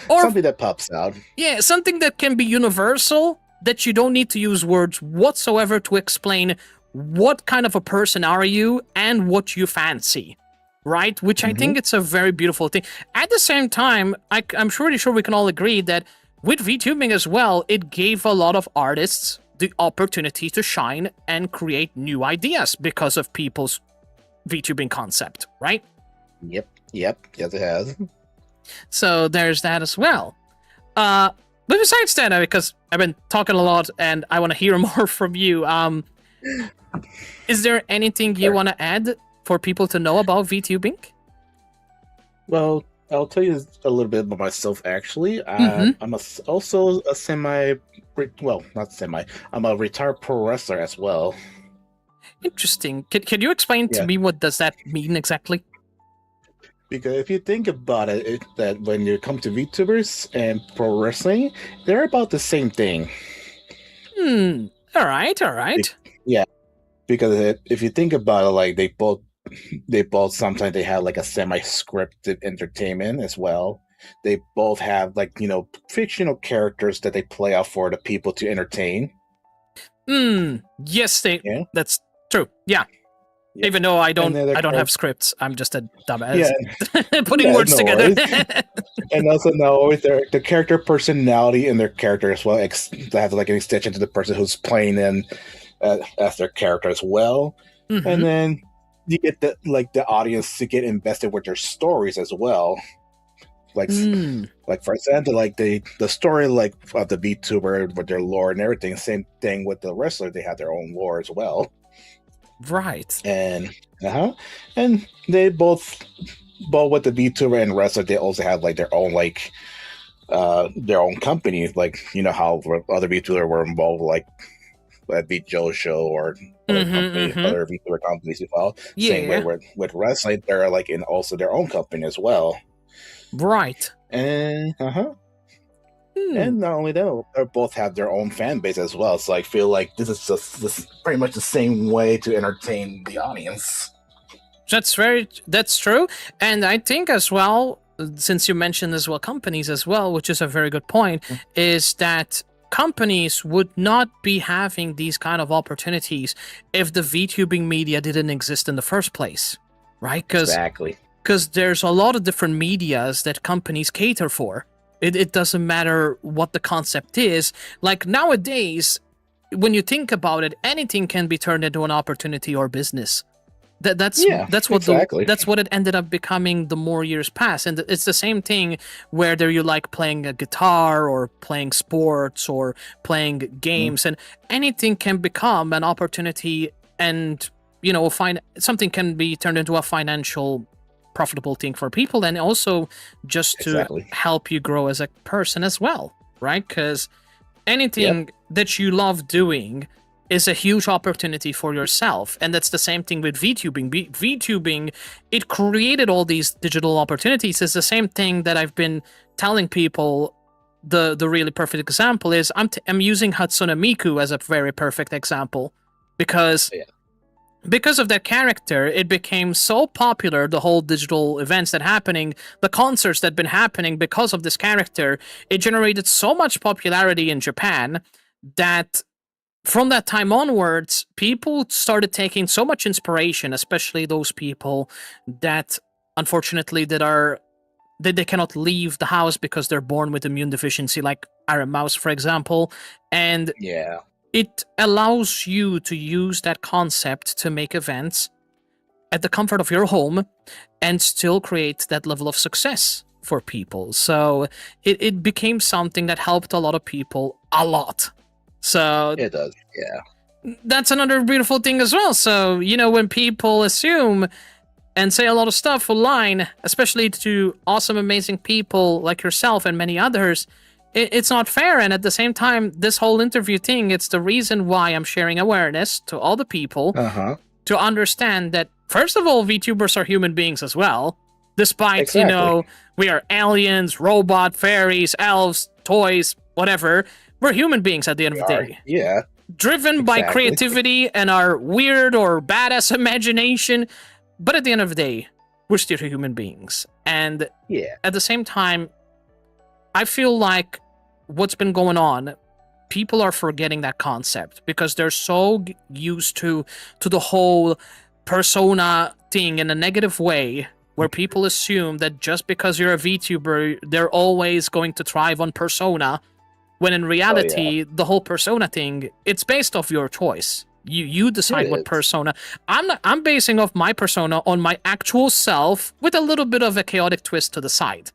Or something that pops out. Yeah, something that can be universal, that you don't need to use words whatsoever to explain what kind of a person are you and what you fancy, right? Which I think it's a very beautiful thing. At the same time, I'm pretty sure we can all agree that with VTubing as well, it gave a lot of artists the opportunity to shine and create new ideas because of people's VTubing concept, right? Yep, yes it has. So there's that as well. But besides that, because I've been talking a lot and I want to hear more from you, is there anything you want to add for people to know about VTubing? Well, I'll tell you a little bit about myself, actually. I'm also a I'm a retired pro wrestler as well. Interesting. Can you explain to me what does that mean exactly? Because if you think about it, that when you come to VTubers and pro wrestling, they're about the same thing. All right. Yeah. Because if you think about it, like they both sometimes they have like a semi-scripted entertainment as well. They both have like, fictional characters that they play out for the people to entertain. Yes, that's true. Yeah. Yeah. Even though I don't then have scripts, I'm just a dumbass Yeah. putting Yeah, words no together. worries. And also now always the character personality in their character as well. They have like an extension to the person who's playing in as their character as well. Mhm. And then you get the audience to get invested with their stories as well. Like for example, like the story like of the VTuber with their lore and everything. Same thing with the wrestler; they have their own lore as well. Right. And and they both with the VTuber and wrestler, they also have like their own company. Like how other VTuber were involved, like at Beat Joe Show or other VTuber companies as well. Yeah. Same way with wrestling, they're like in also their own company as well. Right. And and not only that, they both have their own fan base as well. So I feel like this is pretty much the same way to entertain the audience. That's true. And I think as well, since you mentioned as well companies as well, which is a very good point, is that companies would not be having these kind of opportunities if the VTubing media didn't exist in the first place, right? Exactly. Because there's a lot of different medias that companies cater for. It doesn't matter what the concept is. Like nowadays, when you think about it, anything can be turned into an opportunity or business. That's what it ended up becoming the more years pass. And it's the same thing whether you like playing a guitar or playing sports or playing games, and anything can become an opportunity, and something can be turned into a financial profitable thing for people, and also just to help you grow as a person as well, right? Because anything that you love doing is a huge opportunity for yourself, and that's the same thing with VTubing. VTubing, it created all these digital opportunities. It's the same thing that I've been telling people. The really perfect example is I'm using Hatsune Miku as a very perfect example, because of that character, it became so popular, the whole digital events that happening, the concerts that been happening because of this character, it generated so much popularity in Japan that from that time onwards, people started taking so much inspiration, especially those people that, unfortunately, that they cannot leave the house because they're born with immune deficiency, like Iron Mouse, for example, and it allows you to use that concept to make events at the comfort of your home and still create that level of success for people. So it became something that helped a lot of people a lot. So it does, yeah. That's another beautiful thing as well. So, when people assume and say a lot of stuff online, especially to awesome, amazing people like yourself and many others, it's not fair. And at the same time, this whole interview thing, it's the reason why I'm sharing awareness to all the people to understand that, first of all, VTubers are human beings as well. Despite, we are aliens, robot, fairies, elves, toys, whatever. We're human beings at the end of the day. Yeah. Driven by creativity and our weird or badass imagination. But at the end of the day, we're still human beings. And at the same time, I feel like what's been going on, people are forgetting that concept because they're so used to the whole persona thing in a negative way, where people assume that just because you're a VTuber, they're always going to thrive on persona, when in reality, the whole persona thing, it's based off your choice. You decide what persona. I'm basing off my persona on my actual self with a little bit of a chaotic twist to the side.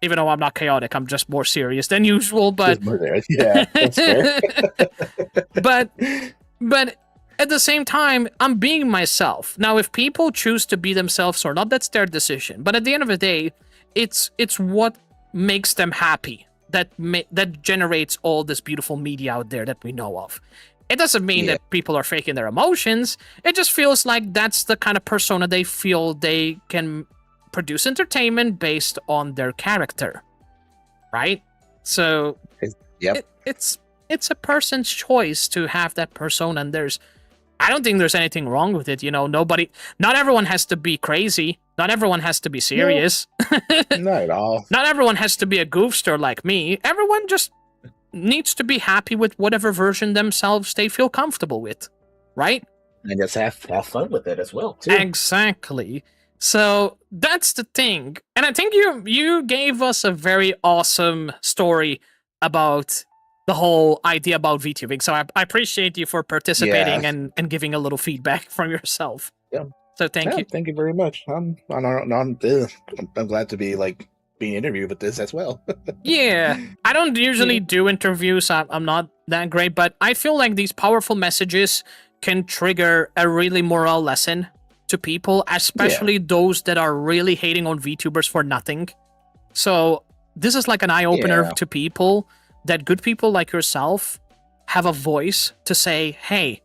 Even though I'm not chaotic, I'm just more serious than usual, but that's fair. but at the same time, I'm being myself. Now, if people choose to be themselves or not, that's their decision. But at the end of the day, it's what makes them happy that generates all this beautiful media out there that we know of. It doesn't mean that people are faking their emotions. It just feels like that's the kind of persona they feel they can produce entertainment based on their character, right? So it's a person's choice to have that persona, and I don't think there's anything wrong with it. Not everyone has to be crazy. Not everyone has to be serious. Not at all. Not everyone has to be a goofster like me. Everyone just needs to be happy with whatever version themselves they feel comfortable with, right? and just have fun with it as well, too. Exactly. So that's the thing. And I think you gave us a very awesome story about the whole idea about VTubing. So I appreciate you for participating and giving a little feedback from yourself. Yeah. So thank you. Thank you very much. I'm glad to be like being interviewed with this as well. Yeah. I don't usually do interviews. I'm not that great, but I feel like these powerful messages can trigger a really moral lesson to people, especially those that are really hating on VTubers for nothing. So this is like an eye-opener to people, that good people like yourself have a voice to say, hey,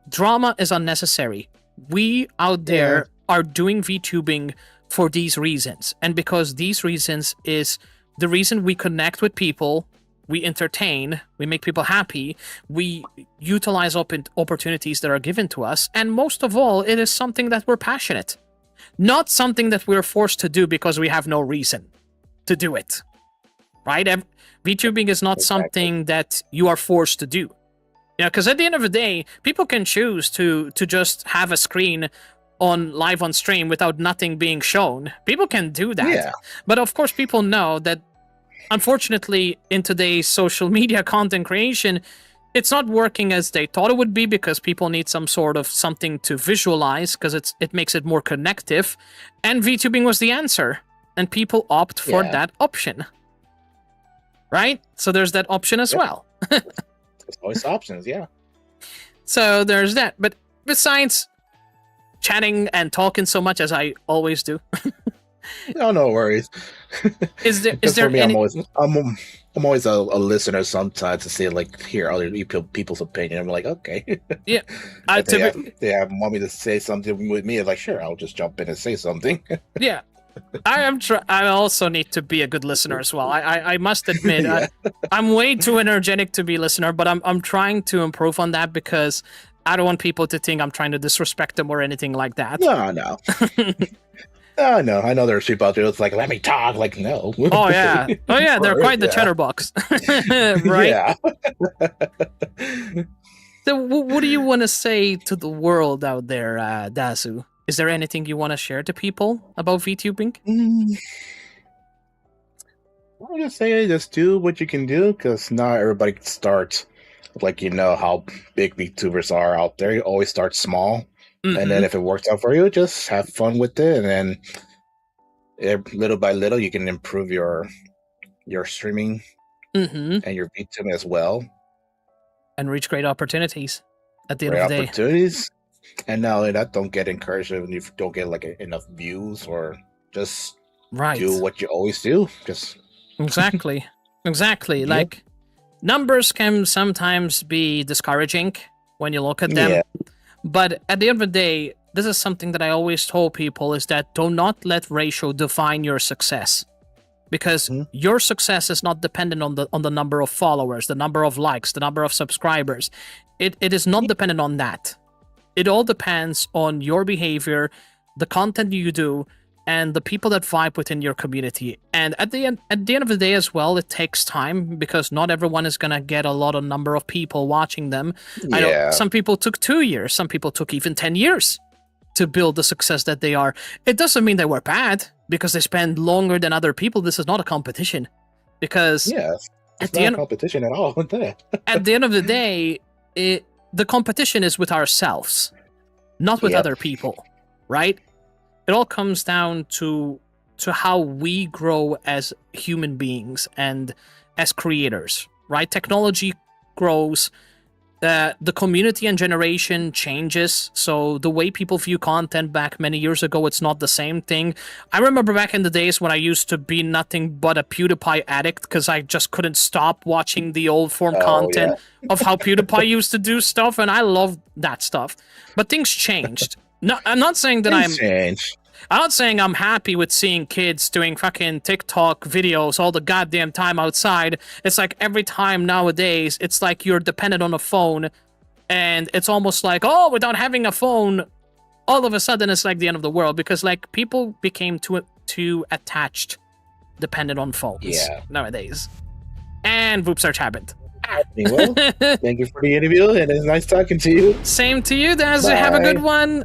drama is unnecessary. We out there are doing VTubing for these reasons. And because these reasons is the reason we connect with people, we entertain, we make people happy, we utilize opportunities that are given to us, and most of all, it is something that we're passionate. Not something that we're forced to do because we have no reason to do it. Right? VTubing is not something that you are forced to do. Yeah, because at the end of the day, people can choose to just have a screen live on stream without nothing being shown. People can do that. Yeah. But of course, people know that, unfortunately, in today's social media content creation, it's not working as they thought it would be, because people need some sort of something to visualize, because it makes it more connective. And VTubing was the answer. And people opt for that option. Right? So there's that option as well. There's always options, yeah. So there's that. But besides chatting and talking so much as I always do. No worries. Is there for me, any... I'm always a listener sometimes to see, like, hear other people's opinion. I'm like, okay. Yeah. They want me to say something with me. I'm like, sure, I'll just jump in and say something. Yeah. I also need to be a good listener as well. I must admit, I'm way too energetic to be a listener, but I'm trying to improve on that, because I don't want people to think I'm trying to disrespect them or anything like that. No. Oh, no. I know there's people out there that's like, let me talk. Like, no. Oh, yeah. They're quite the chatterbox. Right? Yeah. So what do you want to say to the world out there, Dazu? Is there anything you want to share to people about VTubing? I'll just say, just do what you can do, because not everybody starts like, how big VTubers are out there. You always start small. And then if it works out for you, just have fun with it. And then little by little, you can improve your streaming and your VTubing as well. And reach great opportunities at the end of the day. Opportunities. And not only that, don't get encouraged if you don't get like enough views, or just do what you always do. Just exactly. Yep. Like, numbers can sometimes be discouraging when you look at them. Yeah. But at the end of the day, this is something that I always told people, is that do not let ratio define your success. Because your success is not dependent on the number of followers, the number of likes, the number of subscribers. It is not dependent on that. It all depends on your behavior, the content you do, and the people that vibe within your community. And at the end of the day as well, it takes time, because not everyone is gonna get a lot of number of people watching them. Yeah. I know some people took 2 years, some people took even 10 years to build the success that they are. It doesn't mean they were bad because they spend longer than other people. This is not a competition, because it's not a competition at all. At the end of the day, the competition is with ourselves, not with other people, right? It all comes down to how we grow as human beings and as creators, right? Technology grows, the community and generation changes, so the way people view content back many years ago, it's not the same thing. I remember back in the days when I used to be nothing but a PewDiePie addict, because I just couldn't stop watching the old form content of how PewDiePie used to do stuff, and I loved that stuff. But things changed. No, I'm not saying that I'm not saying I'm happy with seeing kids doing fucking TikTok videos all the goddamn time outside. It's like every time nowadays, it's like you're dependent on a phone, and it's almost like, oh, without having a phone, all of a sudden it's like the end of the world, because like people became too attached, dependent on phones nowadays. And VupeSearch happened. Well, thank you for the interview, and it's nice talking to you. Same to you, Daz. Have a good one.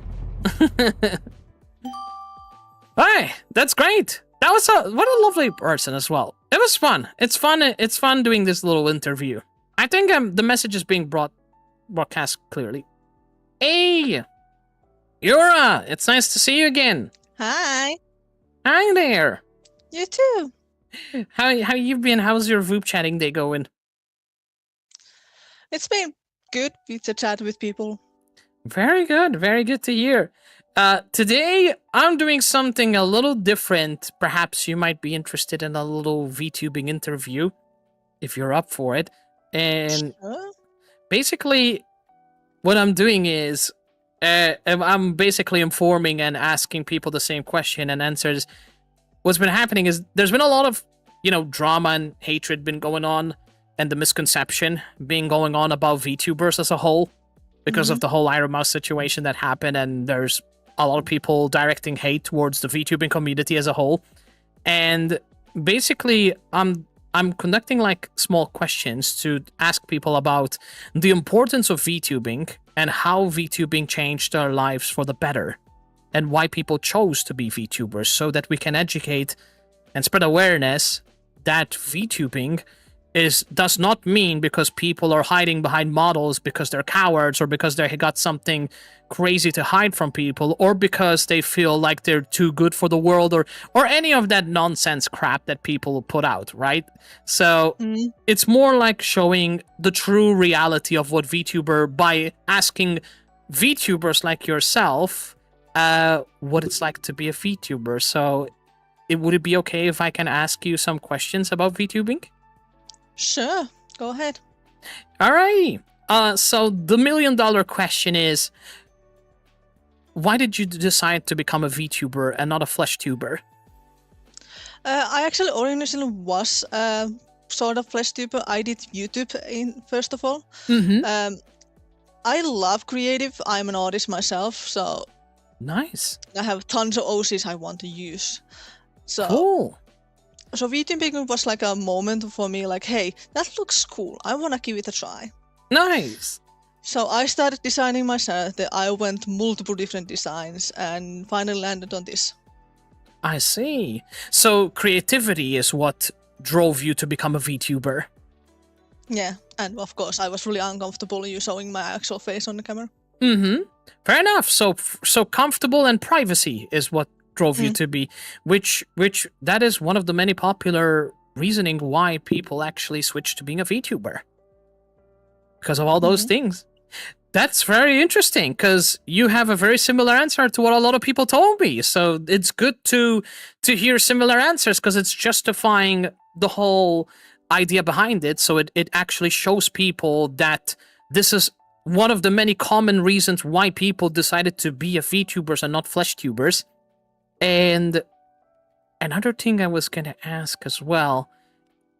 Hey, that's great. That was what a lovely person as well. It was fun. It's fun. It's fun doing this little interview. I think the message is being broadcast clearly. Hey, Yura, it's nice to see you again. Hi. Hi there. You too. How you been? How's your Voop chatting day going? It's been good to chat with people. Very good. Very good to hear. Today, I'm doing something a little different. Perhaps you might be interested in a little VTubing interview, if you're up for it. And basically, what I'm doing is, I'm basically informing and asking people the same question and answers. What's been happening is there's been a lot of, drama and hatred been going on, and the misconception being going on about VTubers as a whole, because of the whole Iron Mouse situation that happened, and there's a lot of people directing hate towards the VTubing community as a whole. And basically, I'm conducting like small questions to ask people about the importance of VTubing and how VTubing changed their lives for the better, and why people chose to be VTubers, so that we can educate and spread awareness that VTubing does not mean because people are hiding behind models because they're cowards, or because they got something crazy to hide from people, or because they feel like they're too good for the world, or any of that nonsense crap that people put out, right? So it's more like showing the true reality of what VTuber, by asking VTubers like yourself what it's like to be a VTuber. So would it be okay if I can ask you some questions about VTubing? Sure, go ahead. Alright. So the $1 million question is, why did you decide to become a VTuber and not a flesh tuber? I actually originally was sort of flesh tuber. I did YouTube first of all. I love creative. I'm an artist myself, so nice. I have tons of OCs I want to use. So cool. So VTubing was like a moment for me, like, hey, that looks cool. I want to give it a try. Nice. So I started designing myself. I went multiple different designs and finally landed on this. I see. So creativity is what drove you to become a VTuber. Yeah, and of course I was really uncomfortable showing my actual face on the camera. Fair enough. So comfortable and privacy is what drove you to be, which that is one of the many popular reasoning why people actually switch to being a VTuber, because of all those things. That's very interesting, because you have a very similar answer to what a lot of people told me. So it's good to hear similar answers, because it's justifying the whole idea behind it. So it actually shows people that this is one of the many common reasons why people decided to be a VTubers and not flesh tubers. And another thing I was gonna ask as well,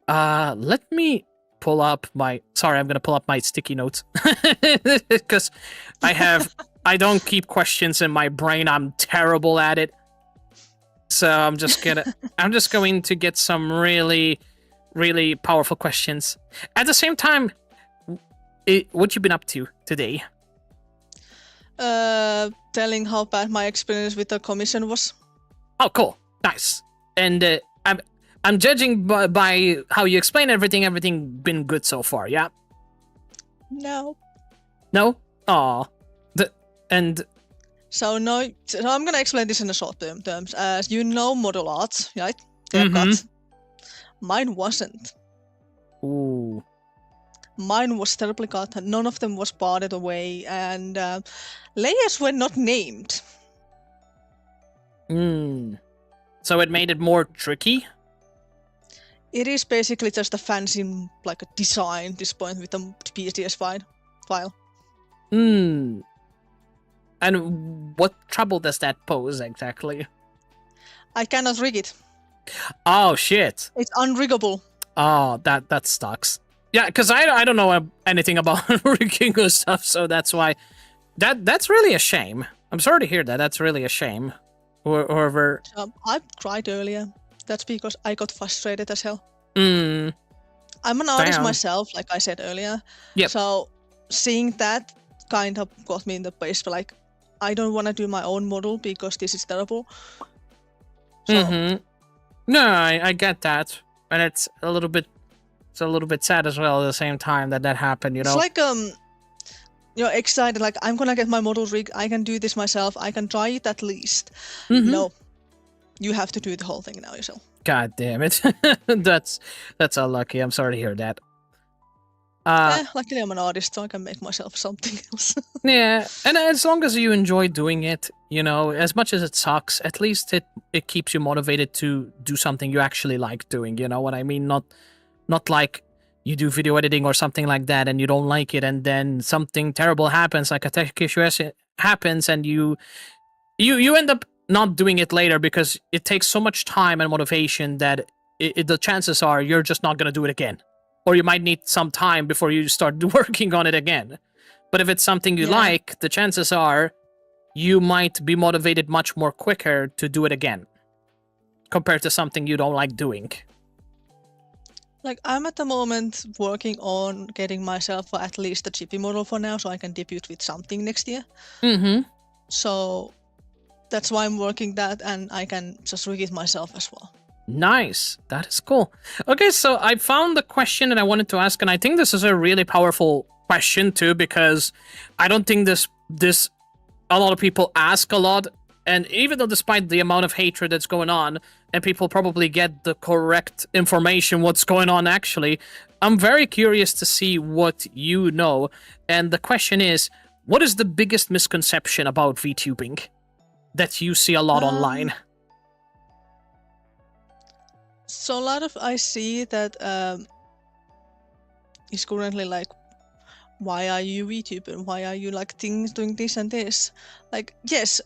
let me pull up my, sorry, I'm gonna pull up my sticky notes, because I don't keep questions in my brain. I'm terrible at it. So I'm just going to get some really, really powerful questions. At the same time, what you been up to today? Telling how bad my experience with the commission was. Oh, cool. Nice. And I'm judging by how you explain everything. Everything been good so far, yeah? No. No? Aw. So no. So I'm gonna explain this in the short terms. As you know, model arts, right? They're cut. Mine wasn't. Ooh. Mine was terribly cut. None of them was parted away, and layers were not named. So it made it more tricky? It is basically just a fancy, like a design at this point with a PSDS file. And what trouble does that pose exactly? I cannot rig it. Oh shit! It's unriggable. Oh, that sucks. Yeah, because I don't know anything about rigging or stuff, so that's why. That's really a shame. I'm sorry to hear that. That's really a shame. I cried earlier. That's because I got frustrated as hell. I'm an artist Damn. myself, like I said earlier. Yep. So seeing that kind of got me in the place for like, I don't want to do my own model because this is terrible. So No, I get that, and it's a little bit sad as well at the same time that happened. You know, it's like you're excited, like I'm gonna get my model rig. I can do this myself. I can try it at least. No, you have to do the whole thing now yourself. God damn it, that's unlucky. I'm sorry to hear that. Luckily I'm an artist, so I can make myself something else. Yeah, and as long as you enjoy doing it, you know, as much as it sucks, at least it keeps you motivated to do something you actually like doing. You know what I mean? Not like you do video editing or something like that and you don't like it, and then something terrible happens, like a tech issue happens, and you end up not doing it later because it takes so much time and motivation that the chances are you're just not going to do it again. Or you might need some time before you start working on it again. But if it's something you like, the chances are you might be motivated much more quicker to do it again compared to something you don't like doing. Like, I'm at the moment working on getting myself at least a chippy model for now, so I can debut with something next year. So that's why I'm working that, and I can just rig it myself as well. Nice. That is cool. Okay, so I found the question that I wanted to ask, and I think this is a really powerful question too, because I don't think this a lot of people ask a lot, and even though despite the amount of hatred that's going on, and people probably get the correct information what's going on actually, I'm very curious to see what you know. And the question is, what is the biggest misconception about VTubing that you see a lot online? So a lot of I see that is currently like, why are you VTubing? Why are you like doing this and this? Like, yes,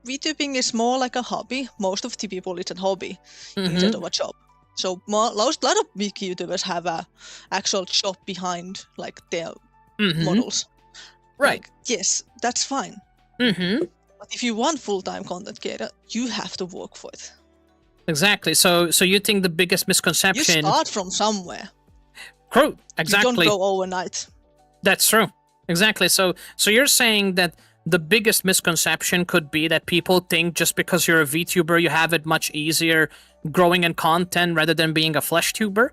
VTubing is more like a hobby. Most of the people it's a hobby instead of a job. So a lot of big YouTubers have a actual job behind like their models. Right. Like, yes, that's fine. But if you want full-time content creator, you have to work for it. Exactly. So you think the biggest misconception... You start from somewhere. True. Exactly. You don't go overnight. That's true. Exactly. So you're saying that the biggest misconception could be that people think just because you're a VTuber, you have it much easier growing in content rather than being a flesh tuber?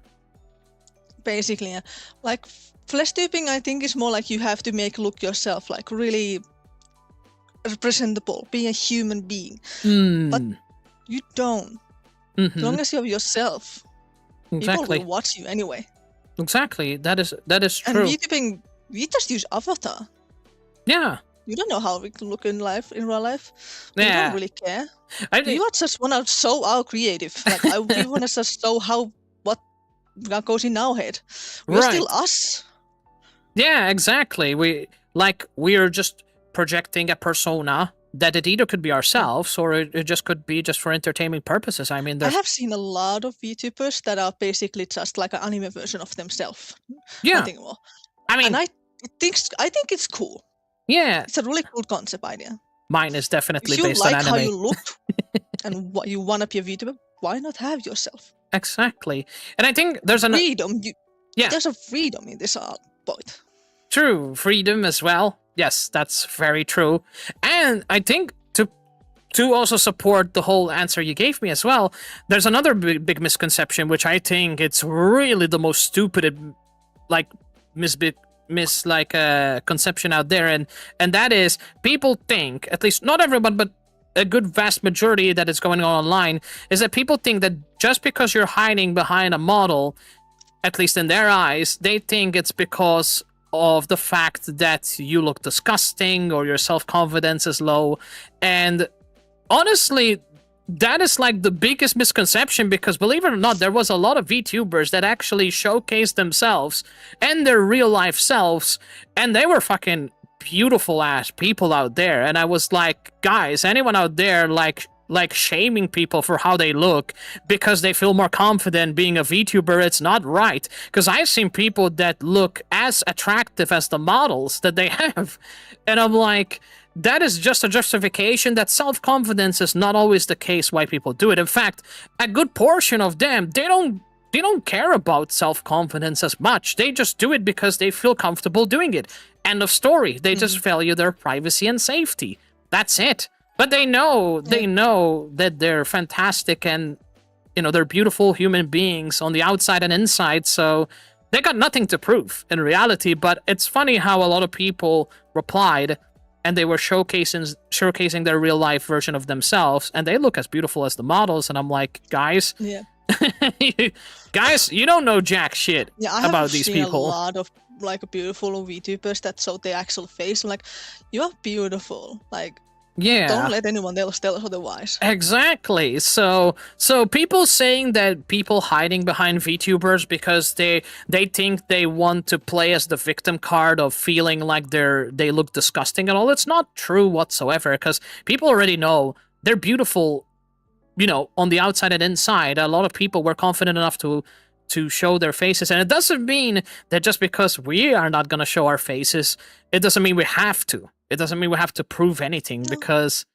Basically, yeah. Like flesh tubing, I think is more like you have to make look yourself like really representable, be a human being. But you don't. As long as you're yourself, people will watch you anyway. Exactly. That is true. And VTubing, we just use avatar. Yeah. You don't know how we look in real life. We don't really care. We just want to show our creative. Like we want to just show what goes in our head. We're still us. Yeah, exactly. We're just projecting a persona that it either could be ourselves or it just could be just for entertainment purposes. I mean, I have seen a lot of VTubers that are basically just like an anime version of themselves. Yeah. Nothing more. I mean, and I think it's cool. Yeah. It's a really cool concept idea. Mine is definitely based on anime. If you like how you look and what you want to be a VTuber, why not have yourself? Exactly. And I think there's freedom. There's a freedom in this art point. True. Freedom as well. Yes, that's very true. And I think to also support the whole answer you gave me as well, there's another big misconception, which I think it's really the most stupid, like, conception out there, and that is people think, at least not everyone, but a good vast majority that is going on online, is that people think that just because you're hiding behind a model, at least in their eyes, they think it's because of the fact that you look disgusting or your self-confidence is low. And honestly, that is like the biggest misconception, because believe it or not, there was a lot of VTubers that actually showcased themselves and their real life selves, and they were fucking beautiful ass people out there. And I was like, guys, anyone out there like shaming people for how they look because they feel more confident being a VTuber, it's not right. Because I've seen people that look as attractive as the models that they have, and I'm like, that is just a justification that self-confidence is not always the case why people do it. In fact, a good portion of them, they don't they don't care about self-confidence as much. They just do it because they feel comfortable doing it. End of story. They just value their privacy and safety. That's it. But they know that they're fantastic and, you know, they're beautiful human beings on the outside and inside, so they got nothing to prove in reality. But it's funny how a lot of people replied and they were showcasing their real life version of themselves, and they look as beautiful as the models, and I'm like, guys, guys, you don't know jack shit about these people. I have seen a lot of like beautiful VTubers that show their actual face. I'm like, you are beautiful. Like, don't let anyone else tell us otherwise. Exactly. So people saying that people hiding behind VTubers because they think they want to play as the victim card of feeling like they look disgusting and all, it's not true whatsoever, because people already know they're beautiful, you know, on the outside and inside. A lot of people were confident enough to show their faces, and it doesn't mean that just because we are not going to show our faces, it doesn't mean we have to. It doesn't mean we have to prove anything, because,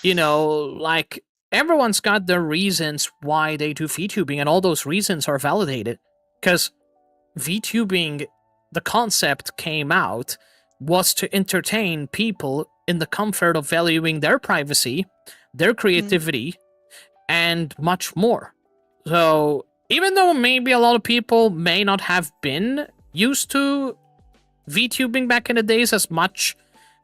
you know, like, everyone's got their reasons why they do VTubing, and all those reasons are validated. Because VTubing, the concept came out, was to entertain people in the comfort of valuing their privacy, their creativity, and much more. So, even though maybe a lot of people may not have been used to VTubing back in the days as much,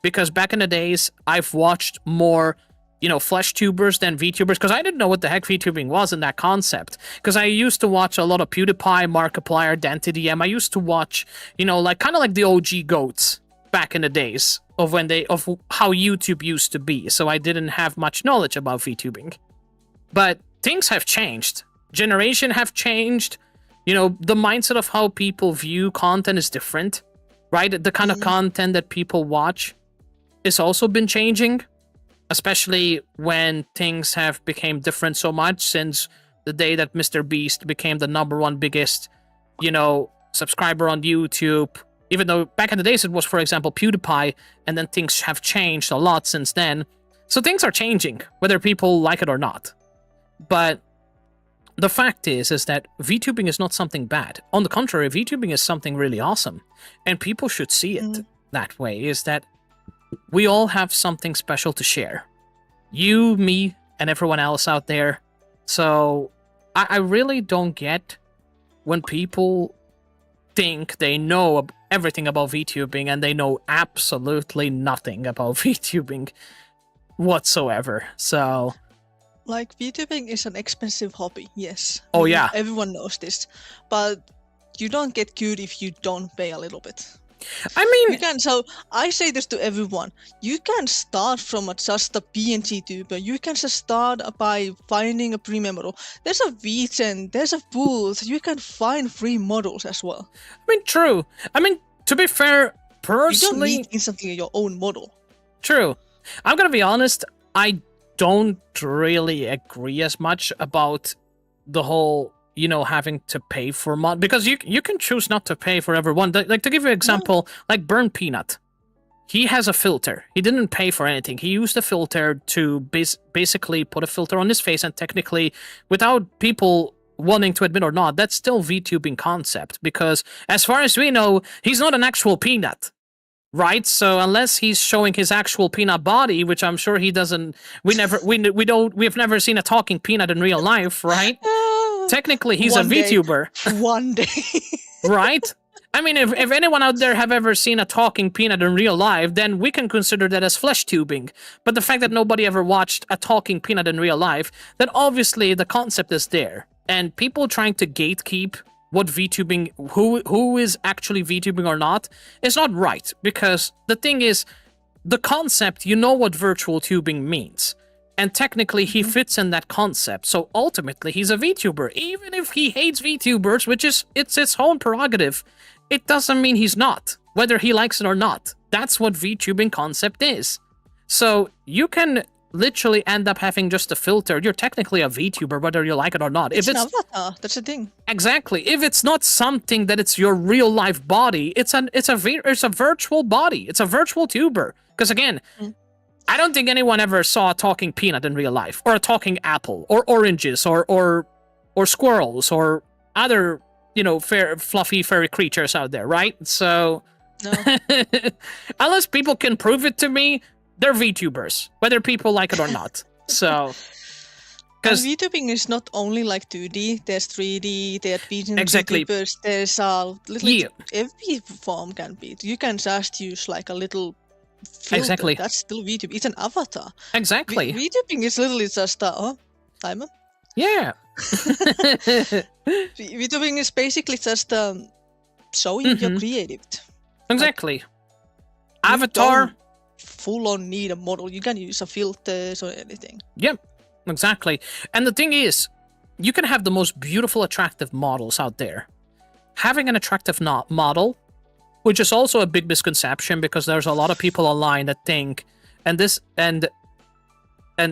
because back in the days, I've watched more, you know, flesh tubers than VTubers, because I didn't know what the heck VTubing was in that concept. Because I used to watch a lot of PewDiePie, Markiplier, DanteDM. I used to watch, you know, like, kind of like the OG GOATs back in the days of how YouTube used to be. So I didn't have much knowledge about VTubing. But things have changed. Generation have changed. You know, the mindset of how people view content is different, right? The kind of content that people watch has also been changing, especially when things have become different so much since the day that Mr. Beast became the #1 biggest, you know, subscriber on YouTube. Even though back in the days it was, for example, PewDiePie, and then things have changed a lot since then. So things are changing, whether people like it or not. But the fact is that VTubing is not something bad. On the contrary, VTubing is something really awesome. And people should see it that way, is that we all have something special to share. You, me, and everyone else out there. So I really don't get when people think they know everything about VTubing and they know absolutely nothing about VTubing whatsoever. So, like, VTubing is an expensive hobby, yes. Oh, yeah. Everyone knows this. But you don't get good if you don't pay a little bit. I mean, so I say this to everyone. You can start from just a PNG tuber. You can just start by finding a premium model. There's a VGen, there's a booth. You can find free models as well. I mean, true. I mean, to be fair, personally, you don't need instantly your own model. True. I'm gonna be honest, I don't really agree as much about the whole, you know, having to pay for mod, because you can choose not to pay for everyone. Like, to give you an example, like Burn Peanut, he has a filter. He didn't pay for anything. He used a filter to basically put a filter on his face, and technically, without people wanting to admit or not, that's still VTubing concept, because as far as we know, he's not an actual peanut. Right, so unless he's showing his actual peanut body, which I'm sure he doesn't, we've never seen a talking peanut in real life, right? Technically, he's a VTuber. One day. Right? I mean, if anyone out there have ever seen a talking peanut in real life, then we can consider that as flesh tubing. But the fact that nobody ever watched a talking peanut in real life, then obviously the concept is there. And people trying to gatekeep what VTubing, who is actually VTubing or not, is not right. Because the thing is, the concept, you know what virtual tubing means. And technically, he fits in that concept. So ultimately, he's a VTuber. Even if he hates VTubers, which is, it's his own prerogative, it doesn't mean he's not, whether he likes it or not. That's what VTubing concept is. So you can literally end up having just a filter. You're technically a VTuber, whether you like it or not. It's an avatar. That's the thing. Exactly. If it's not something that it's your real life body, it's a virtual body. It's a virtual tuber. Because again, I don't think anyone ever saw a talking peanut in real life, or a talking apple, or oranges, or squirrels, or other, fluffy furry creatures out there, right? So, No. unless people can prove it to me, they're VTubers, whether people like it or not. So, And VTubing is not only like 2D, there's 3D, there's vision Exactly. VTubers, there's a little Yeah. every form can be. You can just use like a little filter. Exactly. That's still VTube. It's an avatar. exactly. VTubing is literally just Simon. Yeah. VTubing is basically just showing your creative. Exactly. Avatar. Full on need a model. You can use a filters or anything. Yep. Exactly. And the thing is, you can have the most beautiful, attractive models out there. Having an attractive model, which is also a big misconception because there's a lot of people online that think, and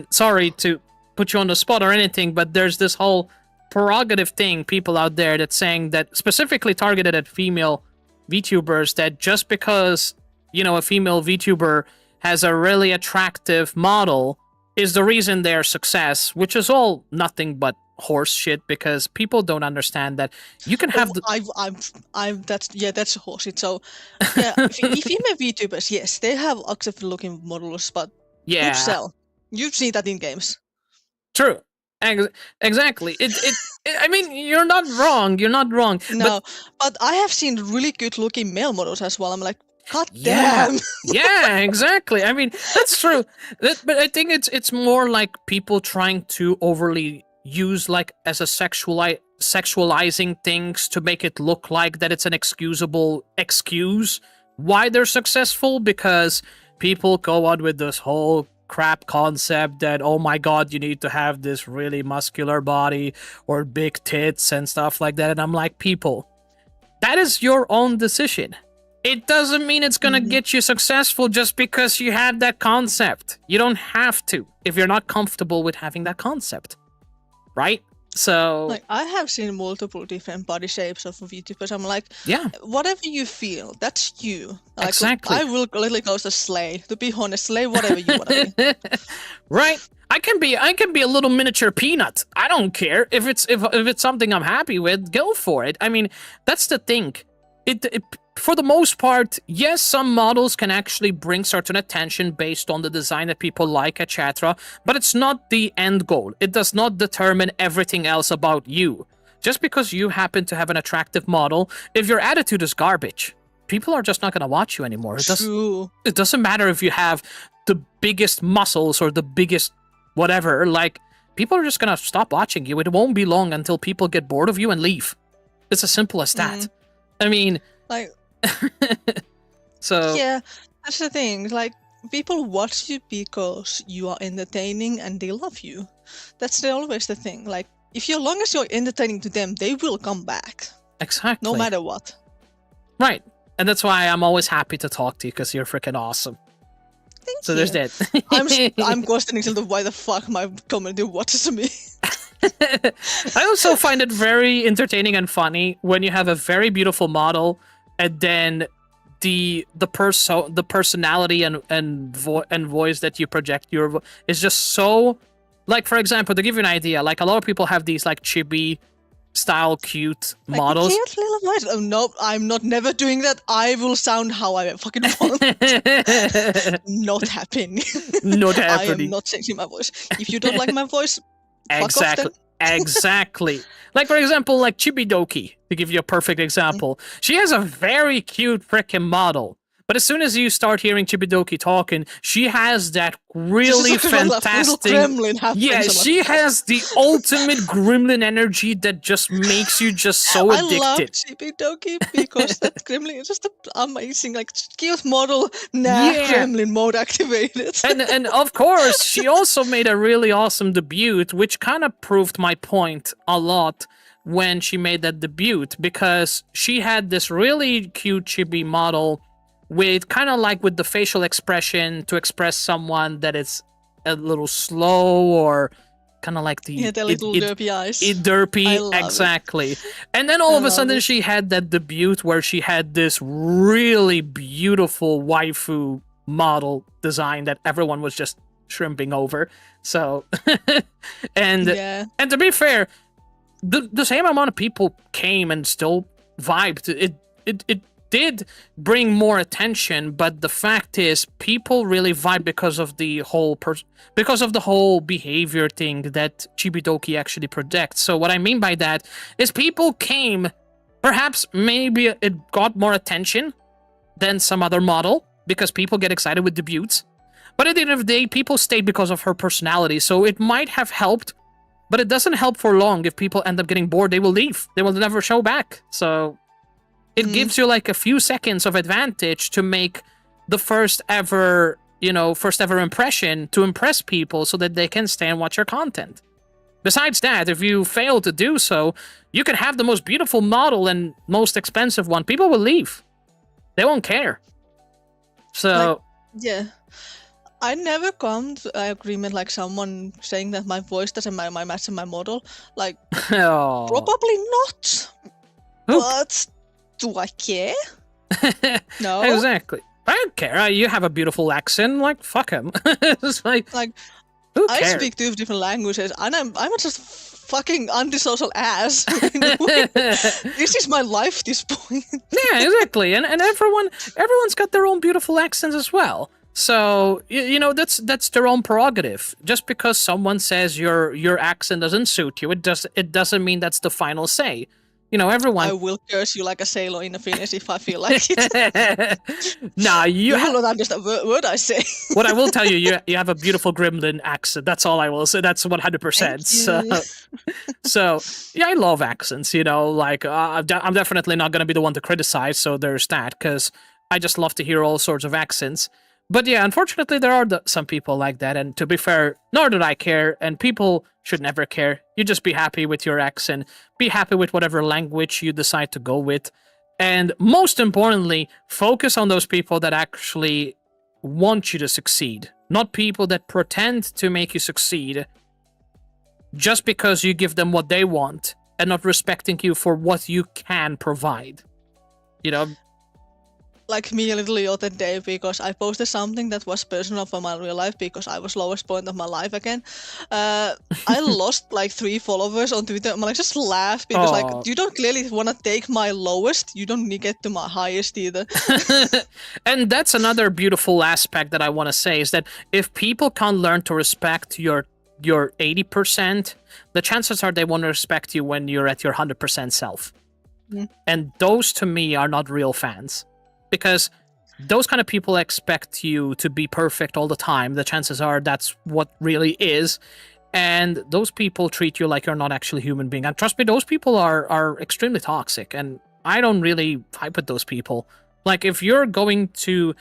sorry to put you on the spot or anything, but there's this whole prerogative thing, people out there that's saying that specifically targeted at female VTubers, that just because, a female VTuber has a really attractive model is the reason they're success, which is all nothing but horse shit because people don't understand that you can have that's horse shit. So yeah, female VTubers, yes, they have acceptable looking models, but yeah, sell. You've seen that in games. True. Exactly. I mean, you're not wrong. You're not wrong. No, but I have seen really good looking male models as well. I'm like, God yeah, damn. yeah, exactly. I mean, that's true. But I think it's more like people trying to overly use like as a sexualizing things to make it look like that it's an excusable excuse why they're successful, because people go on with this whole crap concept that, oh my god, you need to have this really muscular body or big tits and stuff like that. And I'm like, people, that is your own decision. It doesn't mean it's gonna get you successful just because you had that concept. You don't have to if you're not comfortable with having that concept, right? So, like, I have seen multiple different body shapes of VTubers. I'm like, yeah, whatever you feel, that's you. Like, exactly. I will literally go to slay. To be honest, slay whatever you want to be. Right. I can be a little miniature peanut. I don't care if it's something I'm happy with. Go for it. I mean, that's the thing. It for the most part, yes, some models can actually bring certain attention based on the design that people like, etc. But it's not the end goal. It does not determine everything else about you. Just because you happen to have an attractive model, if your attitude is garbage, people are just not going to watch you anymore. It doesn't matter if you have the biggest muscles or the biggest whatever. Like, people are just going to stop watching you. It won't be long until people get bored of you and leave. It's as simple as that. I mean, like, so yeah, that's the thing. Like, people watch you because you are entertaining and they love you. That's always the thing. Like, if as long as you're entertaining to them, they will come back. Exactly. No matter what. Right. And that's why I'm always happy to talk to you, because you're freaking awesome. Thank so you. There's that. I'm questioning still why the fuck my community watches me. I also find it very entertaining and funny when you have a very beautiful model and then the personality and voice that you project is just so, like, for example, to give you an idea, like a lot of people have these like chibi style cute models. Cute little voice. Oh no, I'm not never doing that. I will sound how I fucking want. Not happening. Not happening. I am not changing my voice. If you don't like my voice, exactly. Fuck off Exactly. Like, for example, like Chibidoki, to give you a perfect example. She has a very cute freaking model. But as soon as you start hearing Chibidoki talking, she has that really fantastic... Yeah, she has the ultimate gremlin energy that just makes you just so addicted. I love Chibidoki because that gremlin is just amazing. Like, cute model, gremlin mode activated. and of course, she also made a really awesome debut, which kind of proved my point a lot when she made that debut, because she had this really cute chibi model with kind of like with the facial expression to express someone that is a little slow or kind of like the little derpy eyes. Derpy, exactly. And then all of a sudden she had that debut where she had this really beautiful waifu model design that everyone was just shrimping over. So and to be fair, the same amount of people came and still vibed. It did bring more attention, but the fact is, people really vibe because of the whole behavior thing that Chibidoki actually projects. So what I mean by that is people came, perhaps maybe it got more attention than some other model because people get excited with debuts. But at the end of the day, people stayed because of her personality, so it might have helped, but it doesn't help for long. If people end up getting bored, they will leave. They will never show back. So it gives you like a few seconds of advantage to make the first ever impression to impress people so that they can stay and watch your content. Besides that, if you fail to do so, you can have the most beautiful model and most expensive one. People will leave. They won't care. So... yeah. I never come to an agreement like someone saying that my voice doesn't match my model. Like, probably not. But do I care? No. Exactly. I don't care. You have a beautiful accent. Like, fuck him. It's like who cares? I speak 2 different languages, and I'm just fucking antisocial ass. This is my life. This point. Yeah, exactly. And everyone's got their own beautiful accents as well. So that's their own prerogative. Just because someone says your accent doesn't suit you, it doesn't mean that's the final say. Everyone. I will curse you like a sailor in Finnish if I feel like it. Nah, you will not understand a word I say. What I will tell you have a beautiful Gremlin accent. That's all I will say. That's 100%. So yeah, I love accents. I'm definitely not going to be the one to criticize. So there's that, because I just love to hear all sorts of accents. But yeah, unfortunately, there are some people like that. And to be fair, nor do I care. And people should never care. You just be happy with your accent. Be happy with whatever language you decide to go with. And most importantly, focus on those people that actually want you to succeed. Not people that pretend to make you succeed just because you give them what they want and not respecting you for what you can provide. Like me a little the other day, because I posted something that was personal for my real life because I was lowest point of my life again. I lost like 3 followers on Twitter. I'm like, just laugh because like you don't clearly want to take my lowest. You don't need to get to my highest either. And that's another beautiful aspect that I want to say is that if people can't learn to respect your 80%, the chances are they won't respect you when you're at your 100% self. And those to me are not real fans. Because those kind of people expect you to be perfect all the time. The chances are that's what really is. And those people treat you like you're not actually a human being. And trust me, those people are extremely toxic. And I don't really vibe with those people. Like, if you're going to...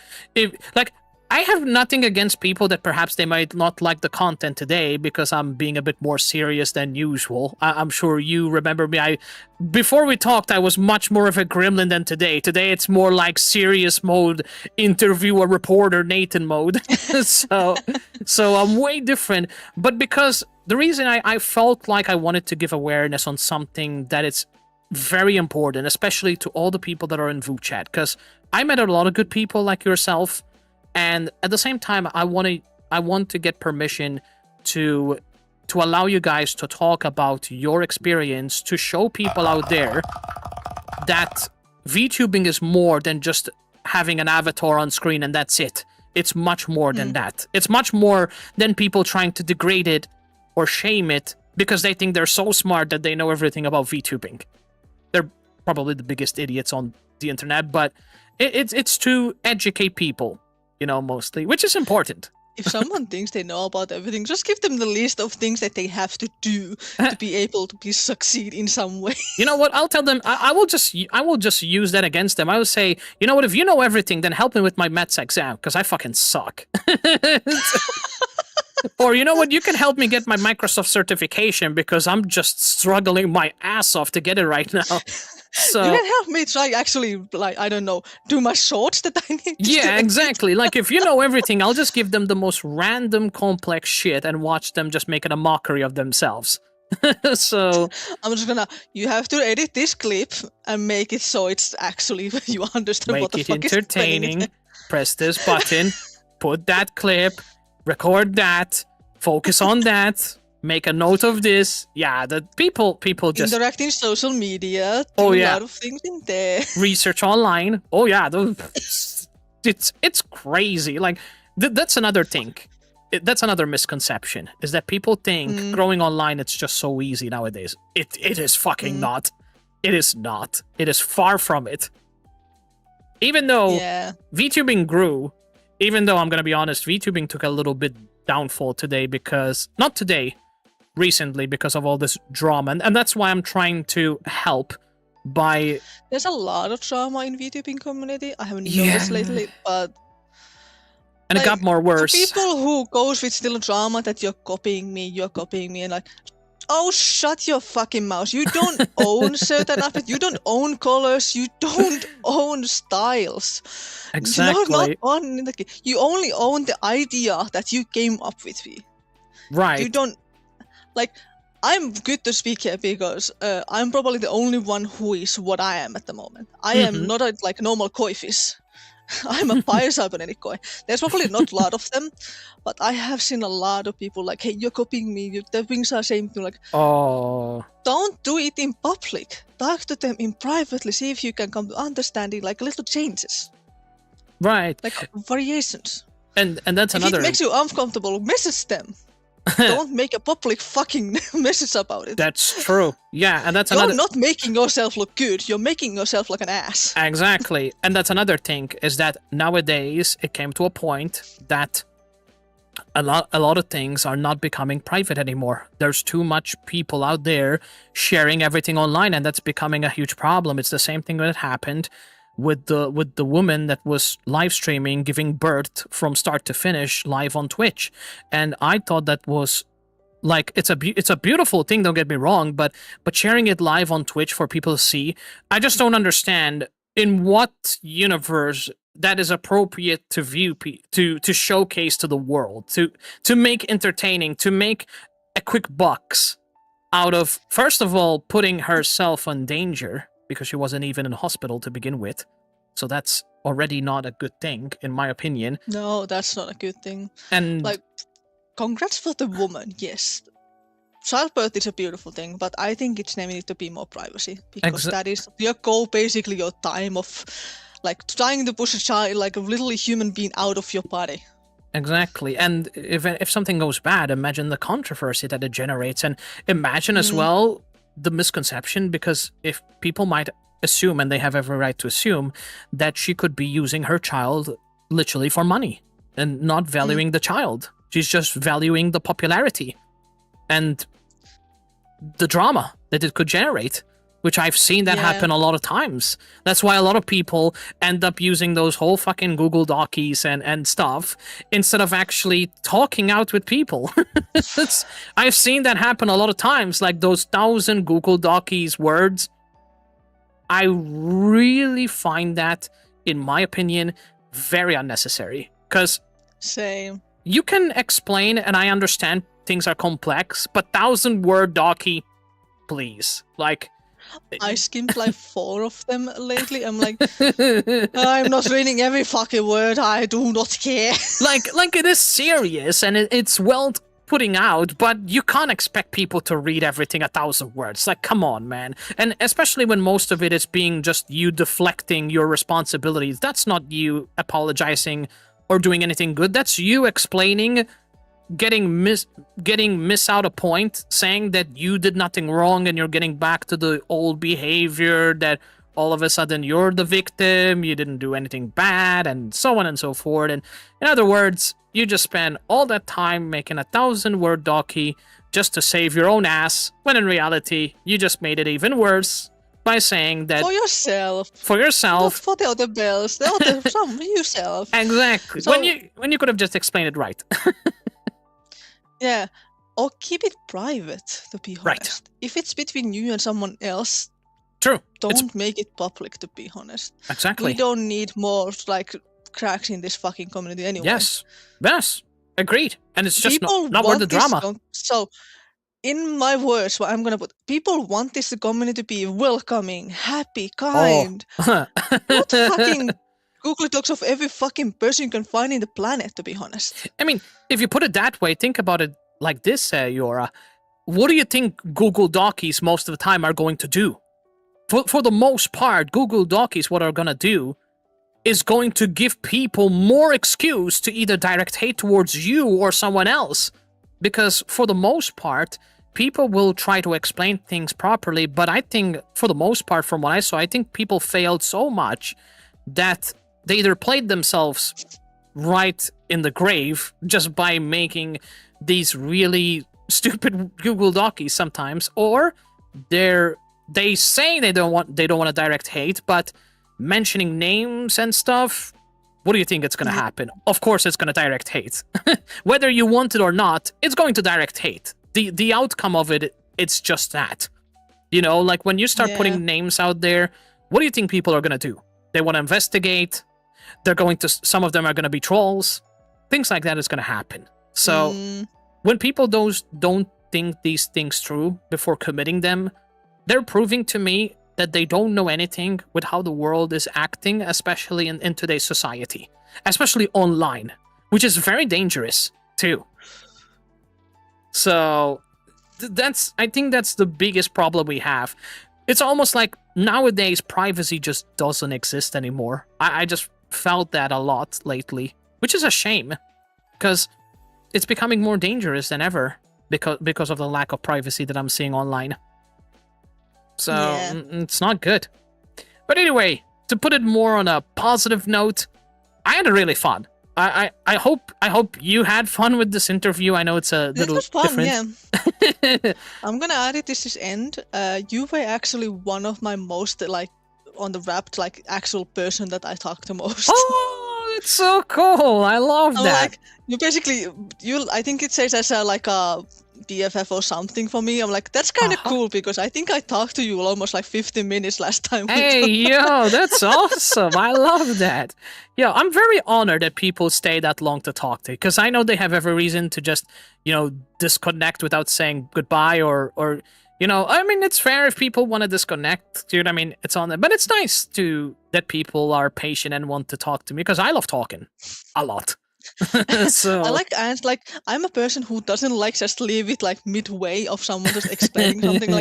I have nothing against people that perhaps they might not like the content today because I'm being a bit more serious than usual. I'm sure you remember me. Before we talked, I was much more of a gremlin than today. Today, it's more like serious mode, interviewer, reporter, Nathan mode. So I'm way different. But because the reason I felt like I wanted to give awareness on something that it's very important, especially to all the people that are in VupeChat, because I met a lot of good people like yourself. And at the same time, I want to get permission to allow you guys to talk about your experience, to show people out there that VTubing is more than just having an avatar on screen and that's it. It's much more than that. It's much more than people trying to degrade it or shame it because they think they're so smart that they know everything about VTubing. They're probably the biggest idiots on the internet, but it's to educate people. Mostly, which is important. If someone thinks they know about everything, just give them the list of things that they have to do to be able to succeed in some way. You know what? I'll tell them. I will just use that against them. I will say, you know what? If you know everything, then help me with my Mets exam because I fucking suck. Or you know what? You can help me get my Microsoft certification because I'm just struggling my ass off to get it right now. So you can help me try actually, do my shorts that I need to do. Exactly. Like, if you know everything, I'll just give them the most random complex shit and watch them just making a mockery of themselves. So I'm just you have to edit this clip and make it so it's actually you understand what the fuck is happening. Make it entertaining. Press this button, put that clip, record that, focus on that. make a note of this. Yeah, that people just Interact in social media. Oh, Do yeah. a lot of things in there. research online. Oh yeah, it's crazy. Like that's another thing. That's another misconception is that people think growing online it's just so easy nowadays. It is fucking not. It is not. It is far from it. Even though VTubing grew, even though I'm gonna be honest, VTubing took a little bit downfall today because not today, recently because of all this drama, and that's why I'm trying to help by. There's a lot of drama in VTubing community. I haven't noticed lately, but and it got more worse. For people who goes with still drama that you're copying me, and like, oh, shut your fucking mouth. You don't own certain outfits. You don't own colors. You don't own styles. Exactly. You only own the idea that you came up with. Right. You don't, like, I'm good to speak here because I'm probably the only one who is what I am at the moment. I am not a normal koi fish. I'm a fire cybernetic koi. There's probably not a lot of them, but I have seen a lot of people like, hey, you're copying me. The things are saying to like, oh, don't do it in public. Talk to them in privately. See if you can come to understanding, like little changes, right? Like variations. And that's another. If it makes you uncomfortable, message them. Don't make a public fucking message about it. That's true. Yeah, and that's You're another. not making yourself look good. You're making yourself like an ass. Exactly, and that's another thing is that nowadays it came to a point that a lot of things are not becoming private anymore. There's too much people out there sharing everything online, and that's becoming a huge problem. It's the same thing that happened with the woman that was live streaming giving birth from start to finish live on Twitch, and I thought that was like it's a beautiful thing, don't get me wrong, but sharing it live on Twitch for people to see, I just don't understand in what universe that is appropriate to view to showcase to the world, to make entertaining, to make a quick bucks out of, first of all, putting herself in danger because she wasn't even in hospital to begin with. So that's already not a good thing, in my opinion. No, that's not a good thing. And like, congrats for the woman, yes. Childbirth is a beautiful thing, but I think it's needed to be more privacy because that is your goal, basically your time of like trying to push a child, like a little human being, out of your body. Exactly, and if something goes bad, imagine the controversy that it generates, and imagine as well the misconception, because if people might assume, and they have every right to assume, that she could be using her child literally for money and not valuing the child. She's just valuing the popularity and the drama that it could generate, which I've seen that happen a lot of times. That's why a lot of people end up using those whole fucking Google Docies and stuff instead of actually talking out with people. I've seen that happen a lot of times, like those 1,000 Google Docies words. I really find that, in my opinion, very unnecessary. Because same. You can explain, and I understand things are complex, but 1,000-word docky, please. Like, I skimmed like 4 of them lately. I'm like, I'm not reading every fucking word. I do not care. like it is serious, and it's well putting out, but you can't expect people to read everything 1,000 words. Like, come on, man. And especially when most of it is being just you deflecting your responsibilities. That's not you apologizing or doing anything good. That's you explaining, getting miss out a point, saying that you did nothing wrong and you're getting back to the old behavior, that all of a sudden you're the victim, you didn't do anything bad, and so on and so forth. And in other words, you just spend all that time making 1,000-word docky just to save your own ass, when in reality, you just made it even worse by saying that... For yourself. Not for the other bells. The other, from yourself. Exactly. So, when you could have just explained it right. Yeah. Or keep it private, to be honest. Right. If it's between you and someone else, true. Don't make it public, to be honest. Exactly. We don't need more, like, cracks in this fucking community anyway. Yes. Agreed. And it's just People not worth the drama. So, in my words, what I'm gonna put, people want this community to be welcoming, happy, kind. Not fucking Google Docs of every fucking person you can find in the planet, to be honest. I mean, if you put it that way, think about it like this, Yora, what do you think Google Dockies most of the time are going to do? For the most part, Google Dockies, what are going to do is going to give people more excuse to either direct hate towards you or someone else. Because for the most part, people will try to explain things properly, but I think, for the most part, from what I saw, I think people failed so much that they either played themselves right in the grave just by making these really stupid Google Dockies sometimes, or they say they don't want to direct hate, but mentioning names and stuff, what do you think it's going to happen? Of course it's going to direct hate. Whether you want it or not, it's going to direct hate. The outcome of it, it's just that. You know, like when you start putting names out there, what do you think people are going to do? They want to investigate. Some of them are going to be trolls. Things like that is going to happen. So when people don't think these things through before committing them, they're proving to me that they don't know anything with how the world is acting, especially in today's society, especially online, which is very dangerous too. So I think that's the biggest problem we have. It's almost like nowadays privacy just doesn't exist anymore. I just felt that a lot lately, which is a shame, because it's becoming more dangerous than ever because of the lack of privacy that I'm seeing online. So it's not good. But anyway, to put it more on a positive note, I had a really fun. I hope you had fun with this interview. I know it's a little different. Yeah. I'm gonna add it. This is end. You were actually one of my most on the Wrapped actual person that I talked to most. Oh, it's so cool! I love that. You basically I think it says as a BFF or something for me. I'm like, that's kind of cool, because I think I talked to you almost 15 minutes last time. Hey, yo, that's awesome. I love that. Yo, I'm very honored that people stay that long to talk to, because I know they have every reason to just, disconnect without saying goodbye or I mean, it's fair if people want to disconnect, dude. I mean, it's on them, but it's nice that people are patient and want to talk to me, because I love talking a lot. So I I'm a person who doesn't just leave it midway of someone just explaining something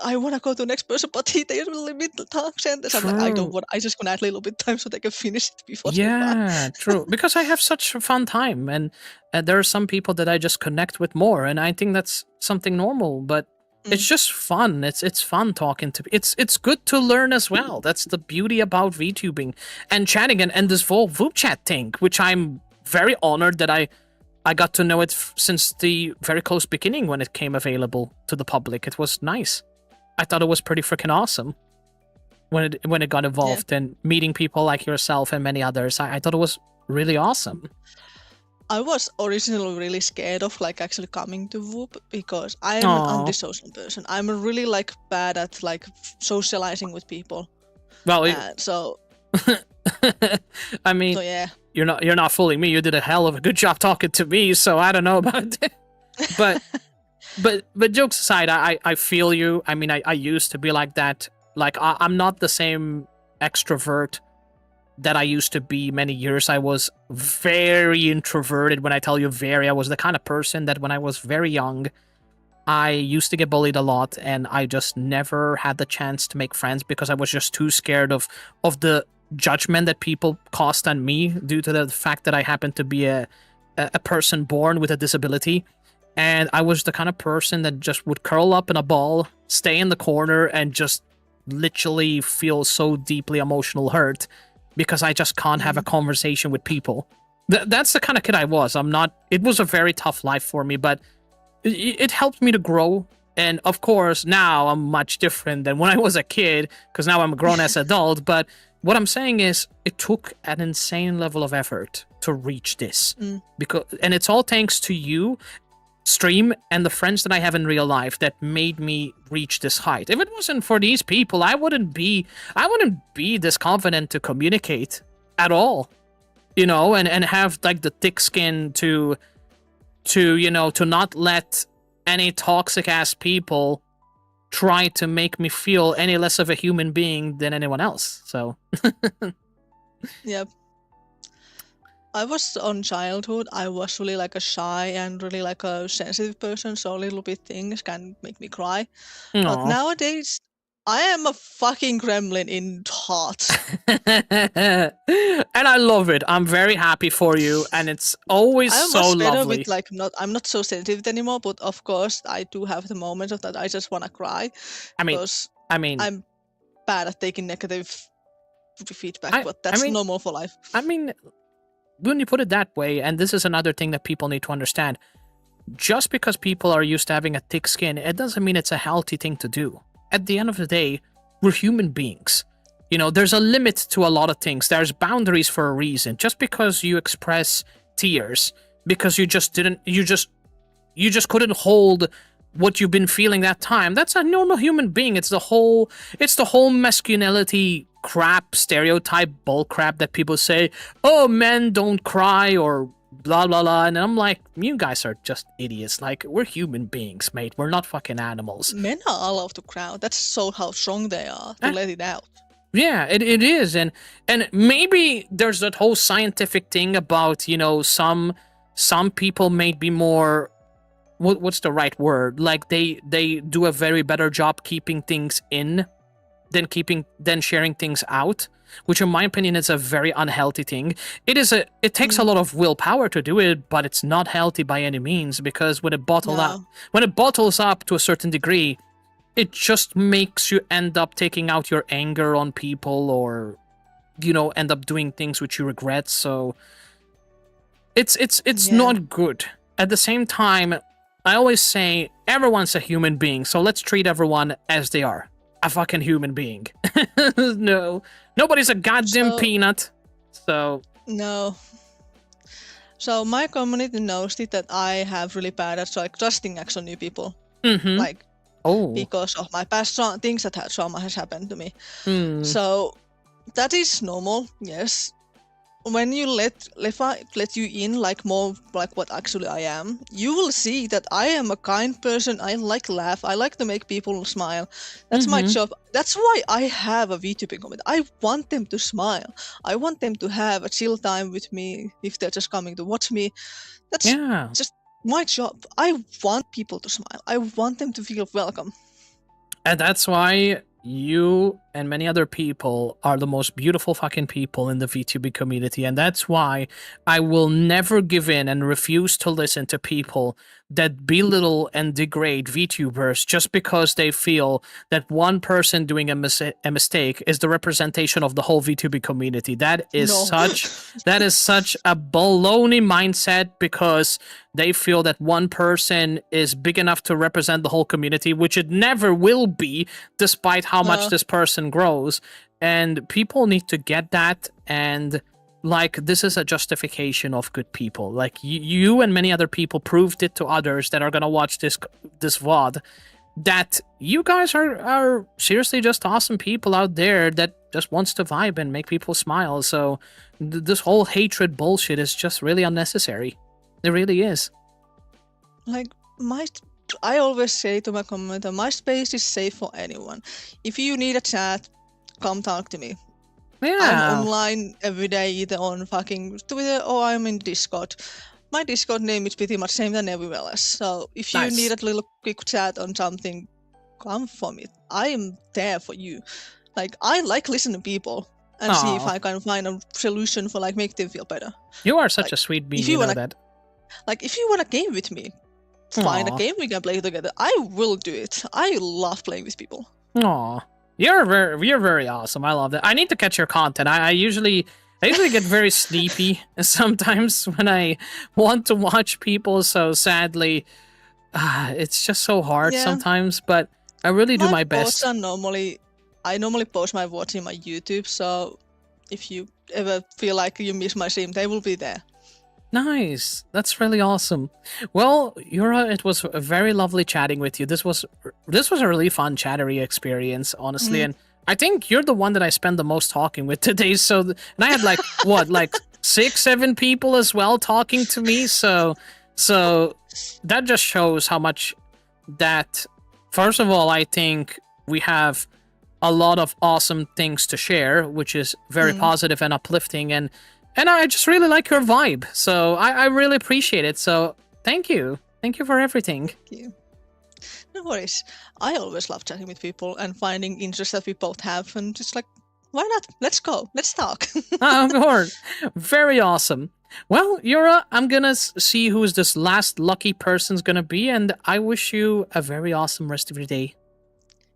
I want to go to the next person, but they really mid talk sentence. I'm like, I don't want. I just gonna add a little bit of time so they can finish it before. Yeah, true. Because I have such a fun time, and there are some people that I just connect with more, and I think that's something normal. But it's just fun. It's fun talking to. It's good to learn as well. That's the beauty about VTubing and chatting and this whole VupeChat thing, which I'm very honored that I got to know it since the very close beginning when it came available to the public. It was nice. I thought it was pretty freaking awesome when it got evolved, and meeting people like yourself and many others. I thought it was really awesome. I was originally really scared of actually coming to Whoop, because I am an antisocial person. I'm really bad at socializing with people. Well, so I mean, so yeah. You're not fooling me. You did a hell of a good job talking to me, so I don't know about that. But jokes aside, I feel you. I mean, I used to be like that. I'm not the same extrovert that I used to be many years. I was very introverted. When I tell you I was the kind of person that when I was very young, I used to get bullied a lot, and I just never had the chance to make friends because I was just too scared of the judgment that people cast on me due to the fact that I happened to be a person born with a disability. And I was the kind of person that just would curl up in a ball, stay in the corner, and just literally feel so deeply emotional hurt because I just can't have a conversation with people. That's the kind of kid I was. It was a very tough life for me, but it helped me to grow. And of course, now I'm much different than when I was a kid, because now I'm a grown-ass adult. But what I'm saying is, it took an insane level of effort to reach this. And it's all thanks to you, stream, and the friends that I have in real life that made me reach this height. If it wasn't for these people, I wouldn't be this confident to communicate at all, and have the thick skin to not let any toxic ass people try to make me feel any less of a human being than anyone else. So yep. I was on childhood. I was really like a shy and really like a sensitive person, so little bit things can make me cry. But Aw. nowadays, I am a fucking gremlin in heart. And I love it. I'm very happy for you, and it's always I'm so much better lovely. with like I'm not so sensitive anymore, but of course I do have the moments of that I just wanna cry I mean, because I mean, I'm bad at taking negative feedback, but that's mean, normal for life. I mean, when you put it that way, and this is another thing that people need to understand, just because people are used to having a thick skin, it doesn't mean it's a healthy thing to do. At the end of the day, we're human beings. You know, there's a limit to a lot of things. There's boundaries for a reason. Just because you express tears, because you just couldn't hold what you've been feeling that time. That's a normal human being. It's the whole masculinity crap, stereotype bull crap that people say, oh, men don't cry or blah blah blah. And I'm like, you guys are just idiots. Like, we're human beings, mate. We're not fucking animals. Men are allowed to cry. That's so how strong they are to let it out. Yeah, it is. And maybe there's that whole scientific thing about, you know, some people may be more, what's the right word? Like they do a very better job keeping things in than sharing things out, which in my opinion is a very unhealthy thing. It takes a lot of willpower to do it, but it's not healthy by any means, because when it bottles up to a certain degree, it just makes you end up taking out your anger on people, or, you know, end up doing things which you regret. So it's not good. At the same time, I always say everyone's a human being, so let's treat everyone as they are. A fucking human being. No. Nobody's a goddamn peanut. So no. So my community knows it that I have really bad at like trusting actual new people. Like because of my past things that trauma has happened to me. So that is normal, yes. When you let you in like more like what actually I am, you will see that I am a kind person. I like laugh. I like to make people smile. That's my job. That's why I have a VTubing community. I want them to smile. I want them to have a chill time with me if they're just coming to watch me. That's just my job. I want people to smile. I want them to feel welcome. And that's why you and many other people are the most beautiful fucking people in the VTubing community, and that's why I will never give in and refuse to listen to people that belittle and degrade VTubers just because they feel that one person doing a mistake is the representation of the whole VTubing community. That is such a baloney mindset, because they feel that one person is big enough to represent the whole community, which it never will be, despite how much this person grows. And people need to get that, and like, this is a justification of good people. Like, you and many other people proved it to others that are gonna watch this VOD, that you guys are seriously just awesome people out there that just wants to vibe and make people smile. So this whole hatred bullshit is just really unnecessary. It really is. Like, I always say to my commenter, my space is safe for anyone. If you need a chat, come talk to me. Yeah. I'm online every day, either on fucking Twitter or I'm in Discord. My Discord name is pretty much same than everywhere else. So if you need a little quick chat on something, come for me. I am there for you. Like, I like listening to people and see if I can find a solution for like make them feel better. You are such a sweet being, you know that. Like, if you want a game with me, find a game we can play together. I will do it. I love playing with people. Aw. You're very awesome. I love that. I need to catch your content. I usually get very sleepy sometimes when I want to watch people, so sadly, it's just so hard sometimes, but I really do my best. I normally post my VODs in my YouTube, so if you ever feel like you miss my stream, they will be there. Nice. That's really awesome. Well, Yura, it was very lovely chatting with you. This was a really fun chattery experience, honestly, and I think you're the one that I spent the most talking with today. So, and I had like like 6-7 people as well talking to me. So that just shows how much that. First of all, I think we have a lot of awesome things to share, which is very positive and uplifting, and And I just really like your vibe. So I really appreciate it. So thank you. Thank you for everything. Thank you. No worries. I always love chatting with people and finding interests that we both have, and just like, why not? Let's go. Let's talk. Of course. Very awesome. Well, Yura, I'm gonna see who's this last lucky person's gonna be, and I wish you a very awesome rest of your day.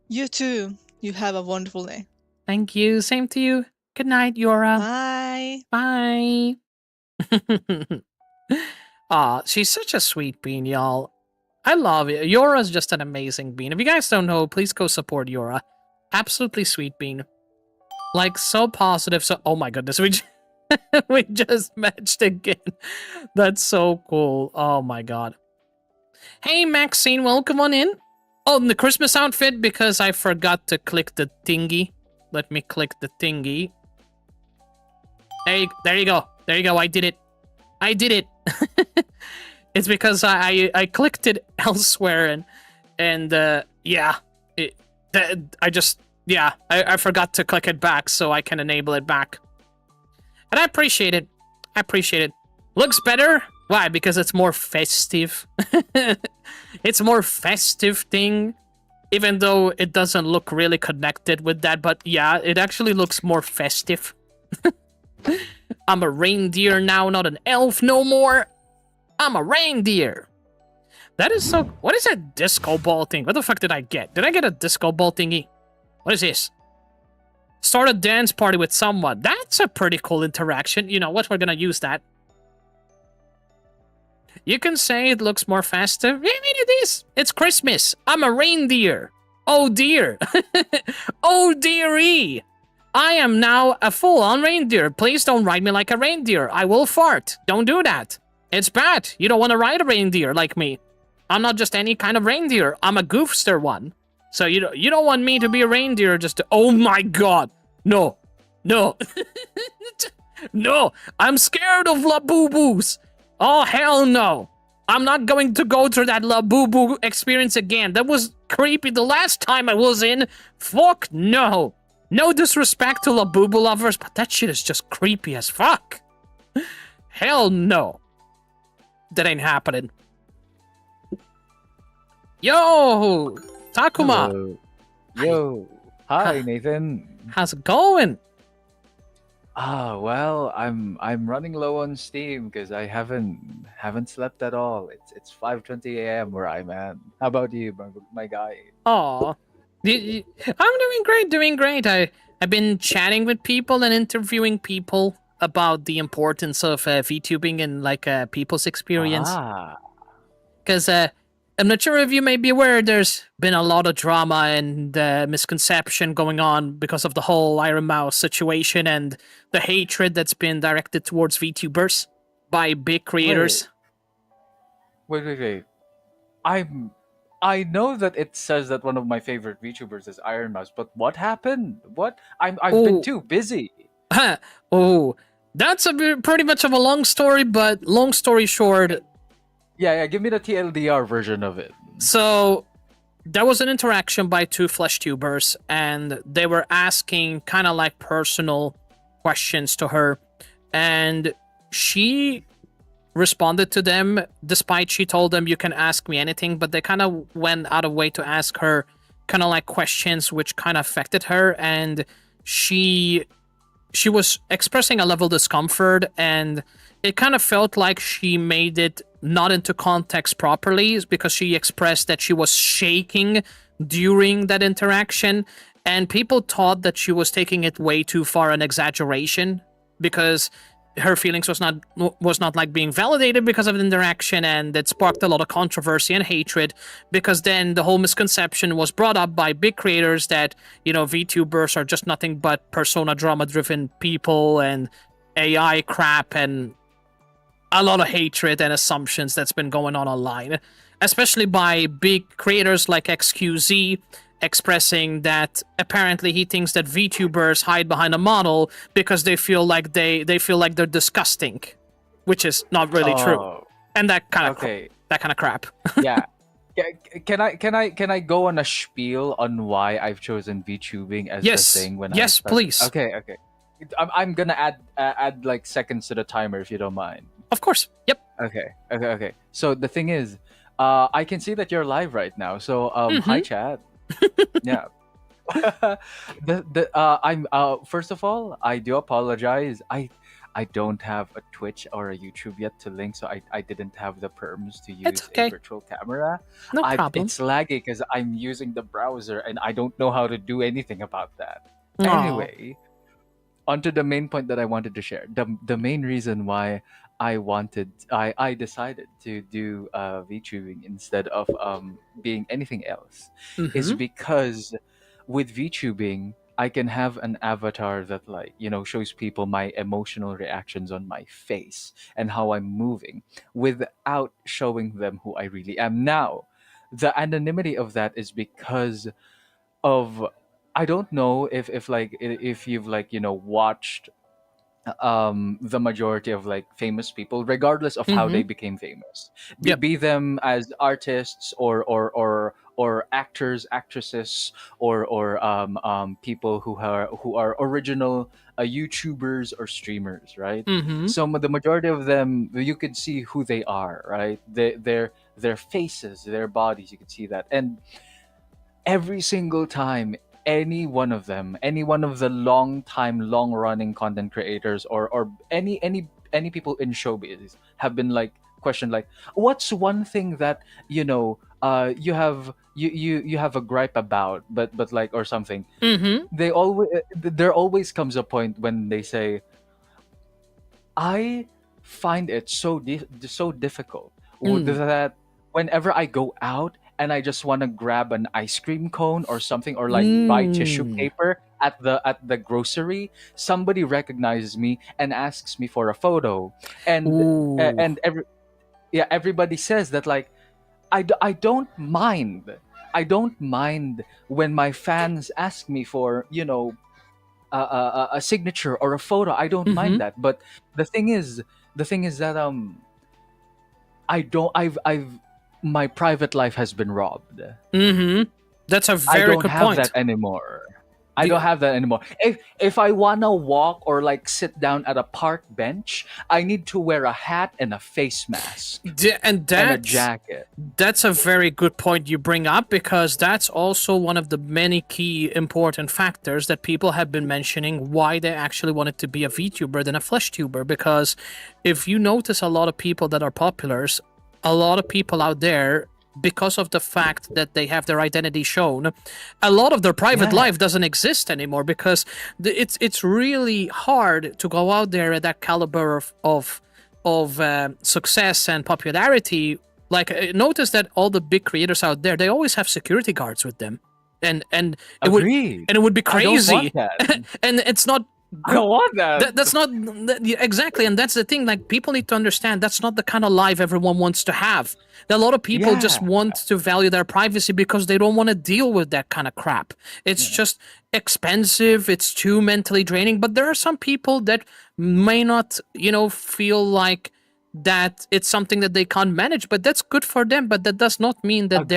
You too. You have a wonderful day. Thank you. Same to you. Good night, Yura. Bye. Bye. Aw, she's such a sweet bean, y'all. I love it. Yora's just an amazing bean. If you guys don't know, please go support Yora. Absolutely sweet bean. Like, so positive. So, oh my goodness, we just matched again. That's so cool. Oh my god. Hey, Maxine, welcome on in. Oh, in the Christmas outfit, because I forgot to click the thingy. Let me click the thingy. There you go. There you go. I did it. I did it. It's because I clicked it elsewhere and yeah, I forgot to click it back so I can enable it back. And I appreciate it. I appreciate it. Looks better. Why? Because it's more festive. It's more festive thing. Even though it doesn't look really connected with that, but yeah, it actually looks more festive. I'm a reindeer now, not an elf no more. I'm a reindeer. That is so... What is that disco ball thing? What the fuck did I get? Did I get a disco ball thingy? What is this? Start a dance party with someone. That's a pretty cool interaction. You know what? We're gonna use that. You can say it looks more festive. Yeah, I mean, it is. It's Christmas. I'm a reindeer. Oh, dear. Oh, dearie. I am now a full-on reindeer. Please don't ride me like a reindeer. I will fart. Don't do that. It's bad. You don't want to ride a reindeer like me. I'm not just any kind of reindeer. I'm a goofster one. So you don't want me to be a reindeer just to... Oh my god. No. No. No. I'm scared of Labubu's. Oh, hell no. I'm not going to go through that Labubu experience again. That was creepy the last time I was in. Fuck no. No disrespect to Labubu lovers, but that shit is just creepy as fuck. Hell no. That ain't happening. Yo, Takuma. Hello. Yo. Hi, Nathan. How's it going? Well, I'm running low on steam because I haven't slept at all. It's 5:20 a.m. where I'm at. How about you, my guy? Aw. I'm doing great. I've been chatting with people and interviewing people about the importance of VTubing and like people's experience. Because I'm not sure if you may be aware, there's been a lot of drama and misconception going on because of the whole Iron Mouse situation and the hatred that's been directed towards VTubers by big creators. Wait. I know that it says that one of my favorite VTubers is Iron Mouse, but what happened? What? I've been too busy. Oh, that's pretty much of a long story, but long story short... Yeah, give me the TLDR version of it. So, there was an interaction by two flesh tubers, and they were asking kind of like personal questions to her, and she responded to them, despite she told them, you can ask me anything, but they kind of went out of way to ask her kind of like questions which kind of affected her, and she was expressing a level of discomfort, and it kind of felt like she made it not into context properly because she expressed that she was shaking during that interaction, and people thought that she was taking it way too far, an exaggeration, because her feelings was not like being validated because of the interaction, and it sparked a lot of controversy and hatred, because then the whole misconception was brought up by big creators that, you know, VTubers are just nothing but persona drama driven people and AI crap, and a lot of hatred and assumptions that's been going on online, especially by big creators like XQZ, expressing that apparently he thinks that VTubers hide behind a model because they feel like they're disgusting, which is not really true, and that kind of crap. Yeah. Can I go on a spiel on why I've chosen VTubing as the thing when please. Okay. I'm gonna add like seconds to the timer if you don't mind. Of course. Yep. Okay. So the thing is, I can see that you're live right now. So hi chat. Yeah. I'm first of all, I do apologize. I don't have a Twitch or a YouTube yet to link, so I didn't have the perms to use It's okay. a virtual camera. No problem. It's laggy because I'm using the browser and I don't know how to do anything about that. Aw. Anyway, onto the main point that I wanted to share. The main reason why I decided to do VTubing instead of being anything else is because with VTubing I can have an avatar that like shows people my emotional reactions on my face and how I'm moving without showing them who I really am. Now, the anonymity of that is because of I don't know if you've watched the majority of like famous people regardless of how they became famous, Yep. be them as artists or actors, actresses, or people who are original YouTubers or streamers, right? So the majority of them, you could see who they are, right? Their faces, their bodies, you could see that. And every single time any one of them, any one of the long running content creators or any people in showbiz have been like questioned like, what's one thing that you have a gripe about, but like, or something. There always comes a point when they say, I find it so difficult that whenever I go out and I just want to grab an ice cream cone or something, or like buy tissue paper at the grocery, somebody recognizes me and asks me for a photo, and everybody says that like I don't mind. I don't mind when my fans ask me for a signature or a photo. I don't mind that. But the thing is that I've my private life has been robbed. That's a I very don't good have point. that anymore. I don't have that anymore. If I wanna walk or like sit down at a park bench, I need to wear a hat and a face mask And and a jacket. that's a very good point you bring up, because that's also one of the many key important factors that people have been mentioning why they actually wanted to be a VTuber than a flesh tuber. Because if you notice a lot of people that are popular, a lot of people out there, because of the fact that they have their identity shown, a lot of their private life doesn't exist anymore, because it's really hard to go out there at that caliber of success and popularity. Like, notice that all the big creators out there, they always have security guards with them, and it would be crazy. I don't want that. And it's not. I don't want that. That's not exactly, and that's the thing. Like, people need to understand that's not the kind of life everyone wants to have. A lot of people just want to value their privacy because they don't want to deal with that kind of crap. It's just expensive. It's too mentally draining. But there are some people that may not, feel like that it's something that they can't manage. But that's good for them. But that does not mean that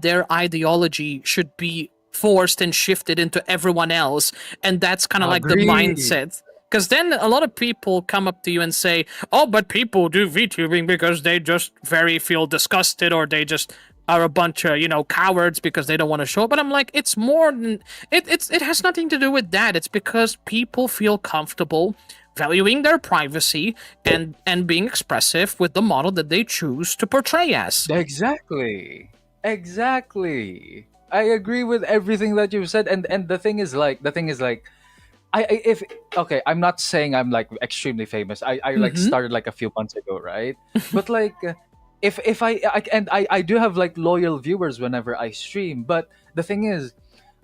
their ideology should be forced and shifted into everyone else, and that's kind of like the mindset. Because then a lot of people come up to you and say, oh, but people do VTubing because they just feel disgusted, or they just are a bunch of cowards because they don't want to show. But I'm like, it's more than it has nothing to do with that. It's because people feel comfortable valuing their privacy and being expressive with the model that they choose to portray as. Exactly. I agree with everything that you've said, and the thing is like I'm not saying I'm like extremely famous. I like started like a few months ago, right? But like if I do have like loyal viewers whenever I stream, but the thing is,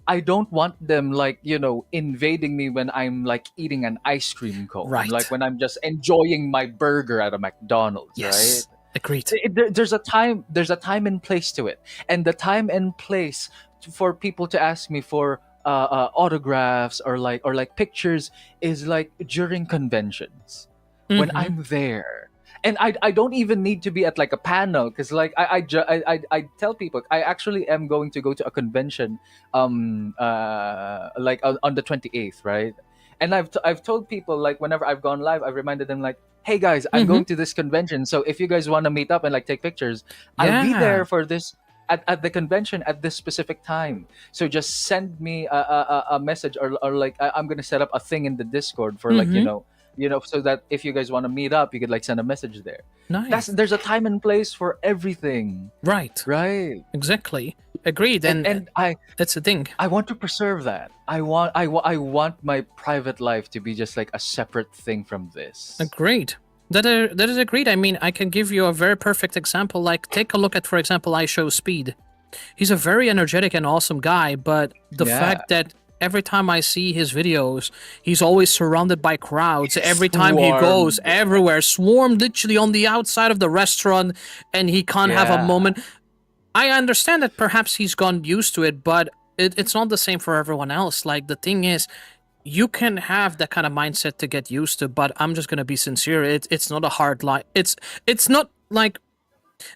I don't want them like invading me when I'm like eating an ice cream cone, Right. like when I'm just enjoying my burger at a McDonald's, right? Agreed. There's a time and place to it, and the time and place for people to ask me for autographs or like pictures is like during conventions when I'm there, and I don't even need to be at like a panel, because like I tell people I actually am going to go to a convention like on the 28th, right? And I've told people, like, whenever I've gone live, I've reminded them, like, hey guys, I'm going to this convention, so if you guys want to meet up and like take pictures, I'll be there for this at the convention at this specific time. So just send me a message, or like I'm gonna set up a thing in the Discord for like so that if you guys want to meet up, you could like send a message there. Nice. There's a time and place for everything. Right. Exactly. Agreed. And that's the thing. I want to preserve that. I want my private life to be just like a separate thing from this. Agreed. That is agreed. I mean, I can give you a very perfect example. Like, take a look at, for example, I Show Speed. He's a very energetic and awesome guy, but the fact that every time I see his videos, he's always surrounded by crowds. Every time he goes everywhere, swarmed literally on the outside of the restaurant, and he can't have a moment. I understand that perhaps he's gone used to it, but it's not the same for everyone else. Like, the thing is, you can have that kind of mindset to get used to, but I'm just gonna be sincere. It's not a hard life. It's not like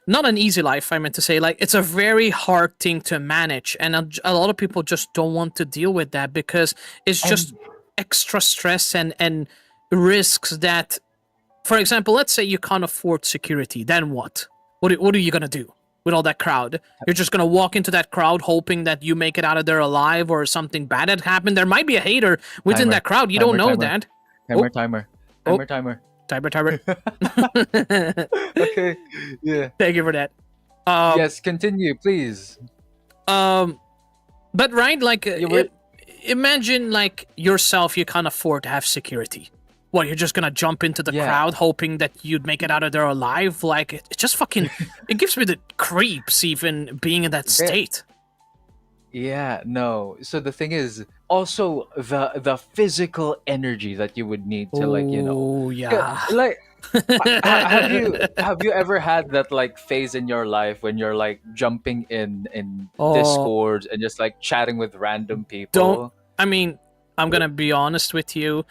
not an easy life. I meant to say, like, it's a very hard thing to manage, and a lot of people just don't want to deal with that because it's just extra stress and risks that. For example, let's say you can't afford security. Then what? What are you gonna do with all that crowd? You're just gonna walk into that crowd hoping that you make it out of there alive, or something bad had happened. There might be a hater within that crowd. You don't know that. Timer. Okay. Yeah. Thank you for that. Yes, continue, please. But right, like, imagine like yourself. You can't afford to have security. What, you're just gonna jump into the crowd hoping that you'd make it out of there alive? Like, it just fucking, it gives me the creeps even being in that state. Yeah, no. So the thing is, also the physical energy that you would need to like have you ever had that like phase in your life when you're like jumping in Discords and just like chatting with random people? I mean, I'm gonna be honest with you.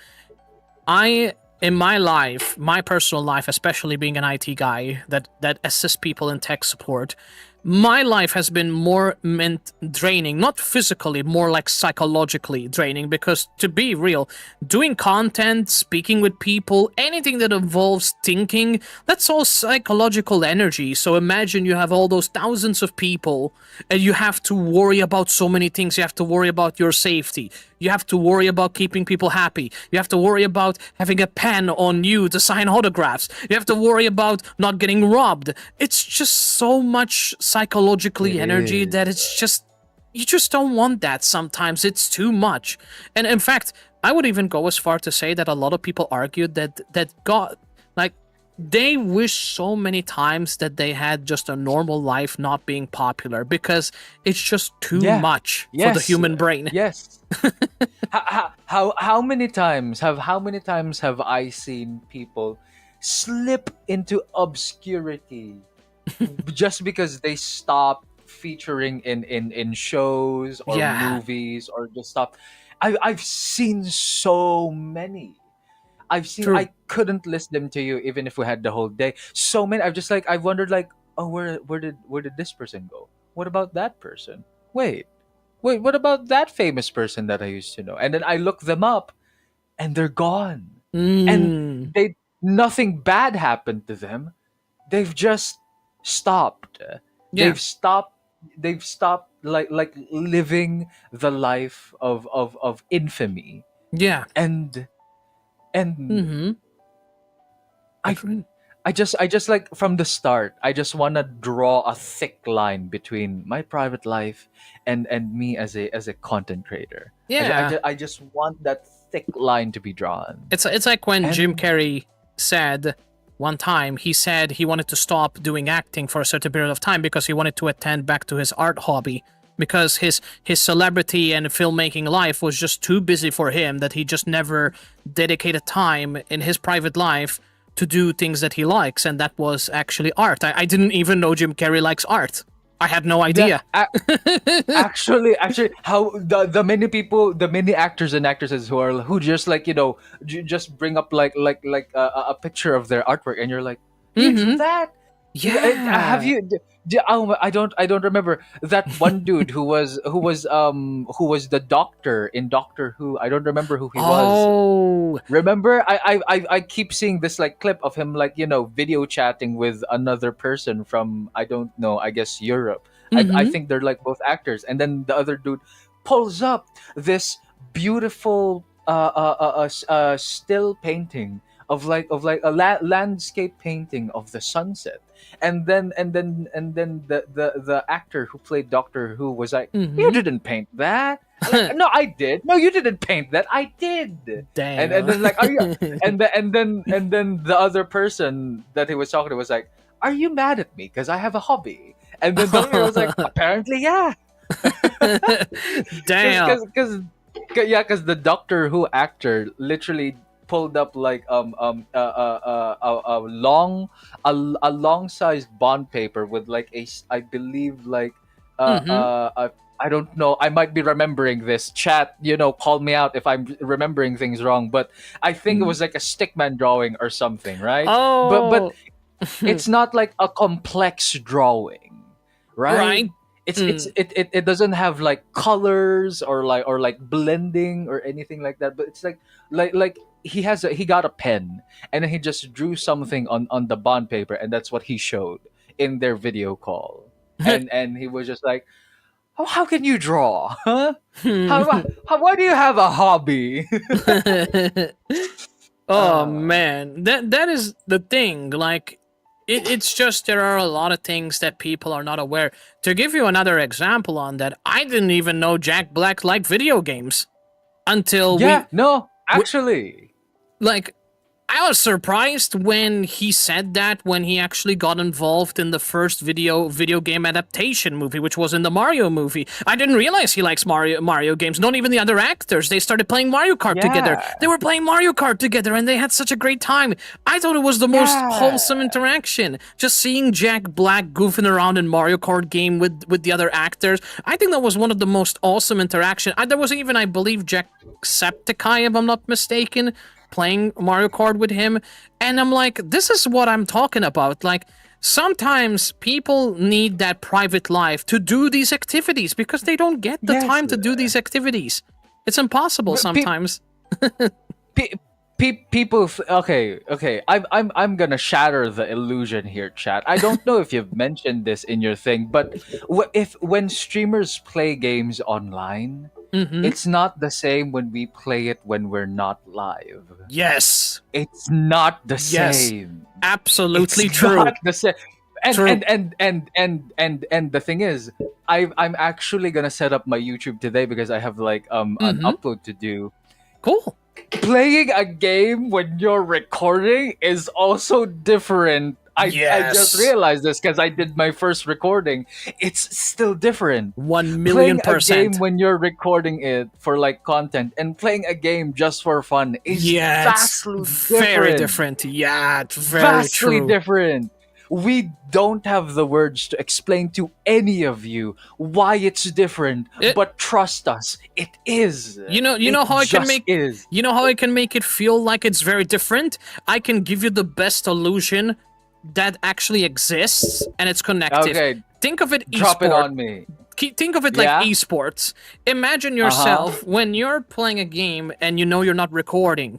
In my life, my personal life, especially being an IT guy that assists people in tech support, my life has been more draining, not physically, more like psychologically draining, because to be real, doing content, speaking with people, anything that involves thinking, that's all psychological energy. So imagine you have all those thousands of people and you have to worry about so many things. You have to worry about your safety. You have to worry about keeping people happy. You have to worry about having a pen on you to sign autographs. You have to worry about not getting robbed. It's just so much psychologically energy that it's just, you just don't want that sometimes. It's too much. And in fact, I would even go as far to say that a lot of people argued that God, like, they wish so many times that they had just a normal life not being popular, because it's just too much for the human brain. Yes. how many times have I seen people slip into obscurity just because they stop featuring in shows or movies, or just stop? I've seen so many. I couldn't list them to you even if we had the whole day. So many. I've wondered, like, oh, where did this person go? What about that person? Wait, what about that famous person that I used to know? And then I look them up and they're gone. And nothing bad happened to them. They've just stopped. They've stopped like living the life of infamy. Yeah. And I just like, from the start, I just want to draw a thick line between my private life and me as a content creator. Yeah. I just want that thick line to be drawn. It's like when Jim Carrey said one time, he said he wanted to stop doing acting for a certain period of time because he wanted to attend back to his art hobby, because his celebrity and filmmaking life was just too busy for him, that he just never dedicated time in his private life to do things that he likes, and that was actually art. I didn't even know Jim Carrey likes art. I had no idea. Actually, how the many actors and actresses who just like, just bring up like a picture of their artwork, and you're like, you do that? Yeah. I don't remember that one dude who was the doctor in Doctor Who. I don't remember who he was. Oh, Remember, I keep seeing this like clip of him like video chatting with another person from, I don't know, I guess Europe. I think they're like both actors, and then the other dude pulls up this beautiful still painting of a landscape painting of the sunset, and then the actor who played Doctor Who was like, "You didn't paint that." Like, no, I did. No, you didn't paint that. I did. damn. And then like, are you? And then the other person that he was talking to was like, "Are you mad at me because I have a hobby?" And then Doctor was like, "Apparently, yeah." Damn. Because the Doctor Who actor literally pulled up like a long sized bond paper with like I believe like I don't know, I might be remembering this, chat, call me out if I'm remembering things wrong, but I think it was like a stickman drawing or something, right? Oh, But it's not like a complex drawing, right? Right. It doesn't have like colors or like blending or anything like that, but it's like he got a pen and then he just drew something on the bond paper, and that's what he showed in their video call. And he was just like, "Oh, how can you draw? Huh? Why do you have a hobby?" Oh man, that is the thing. Like, it's just there are a lot of things that people are not aware. To give you another example on that, I didn't even know Jack Black liked video games until actually. Like, I was surprised when he said that when he actually got involved in the first video game adaptation movie, which was in the Mario movie. I didn't realize he likes Mario games. Not even the other actors. They started playing Mario Kart together. They were playing Mario Kart together, and they had such a great time. I thought it was the most wholesome interaction. Just seeing Jack Black goofing around in Mario Kart game with the other actors. I think that was one of the most awesome interaction. There was even, I believe, Jacksepticeye, if I'm not mistaken, playing Mario Kart with him, and I'm like, this is what I'm talking about. Like, sometimes people need that private life to do these activities because they don't get the time to do these activities. It's impossible sometimes. People, okay. I'm gonna shatter the illusion here, chat. I don't know if you've mentioned this in your thing, but when streamers play games online, it's not the same when we play it when we're not live. Yes, it's not the same. Absolutely it's true. Not the same. And the thing is, I'm actually gonna set up my YouTube today because I have like an upload to do. Cool. Playing a game when you're recording is also different. I just realized this because I did my first recording. It's still different. 1,000,000%. Playing a game when you're recording it for like content and playing a game just for fun is vastly different. Very different. Yeah, it's very vastly true. different. We don't have the words to explain to any of you why it's different, but trust us, it is. You know how I can make it feel like it's very different? I can give you the best illusion that actually exists and it's connected. Okay. Think of it Drop it on me. Think of it like esports. Imagine yourself when you're playing a game and you're not recording.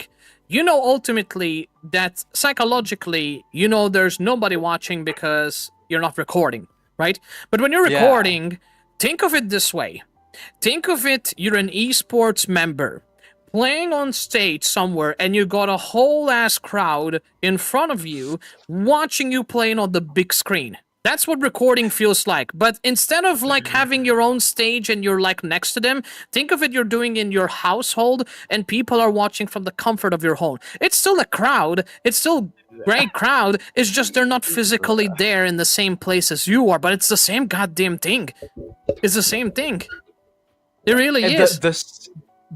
Ultimately that psychologically, there's nobody watching because you're not recording, right? But when you're recording, think of it this way. Think of it, you're an esports member playing on stage somewhere and you got a whole ass crowd in front of you watching you playing on the big screen. That's what recording feels like. But instead of like having your own stage and you're like next to them, think of it you're doing in your household and people are watching from the comfort of your home. It's still a crowd. It's still great crowd. It's just they're not physically there in the same place as you are, but it's the same goddamn thing. It's the same thing. It really is.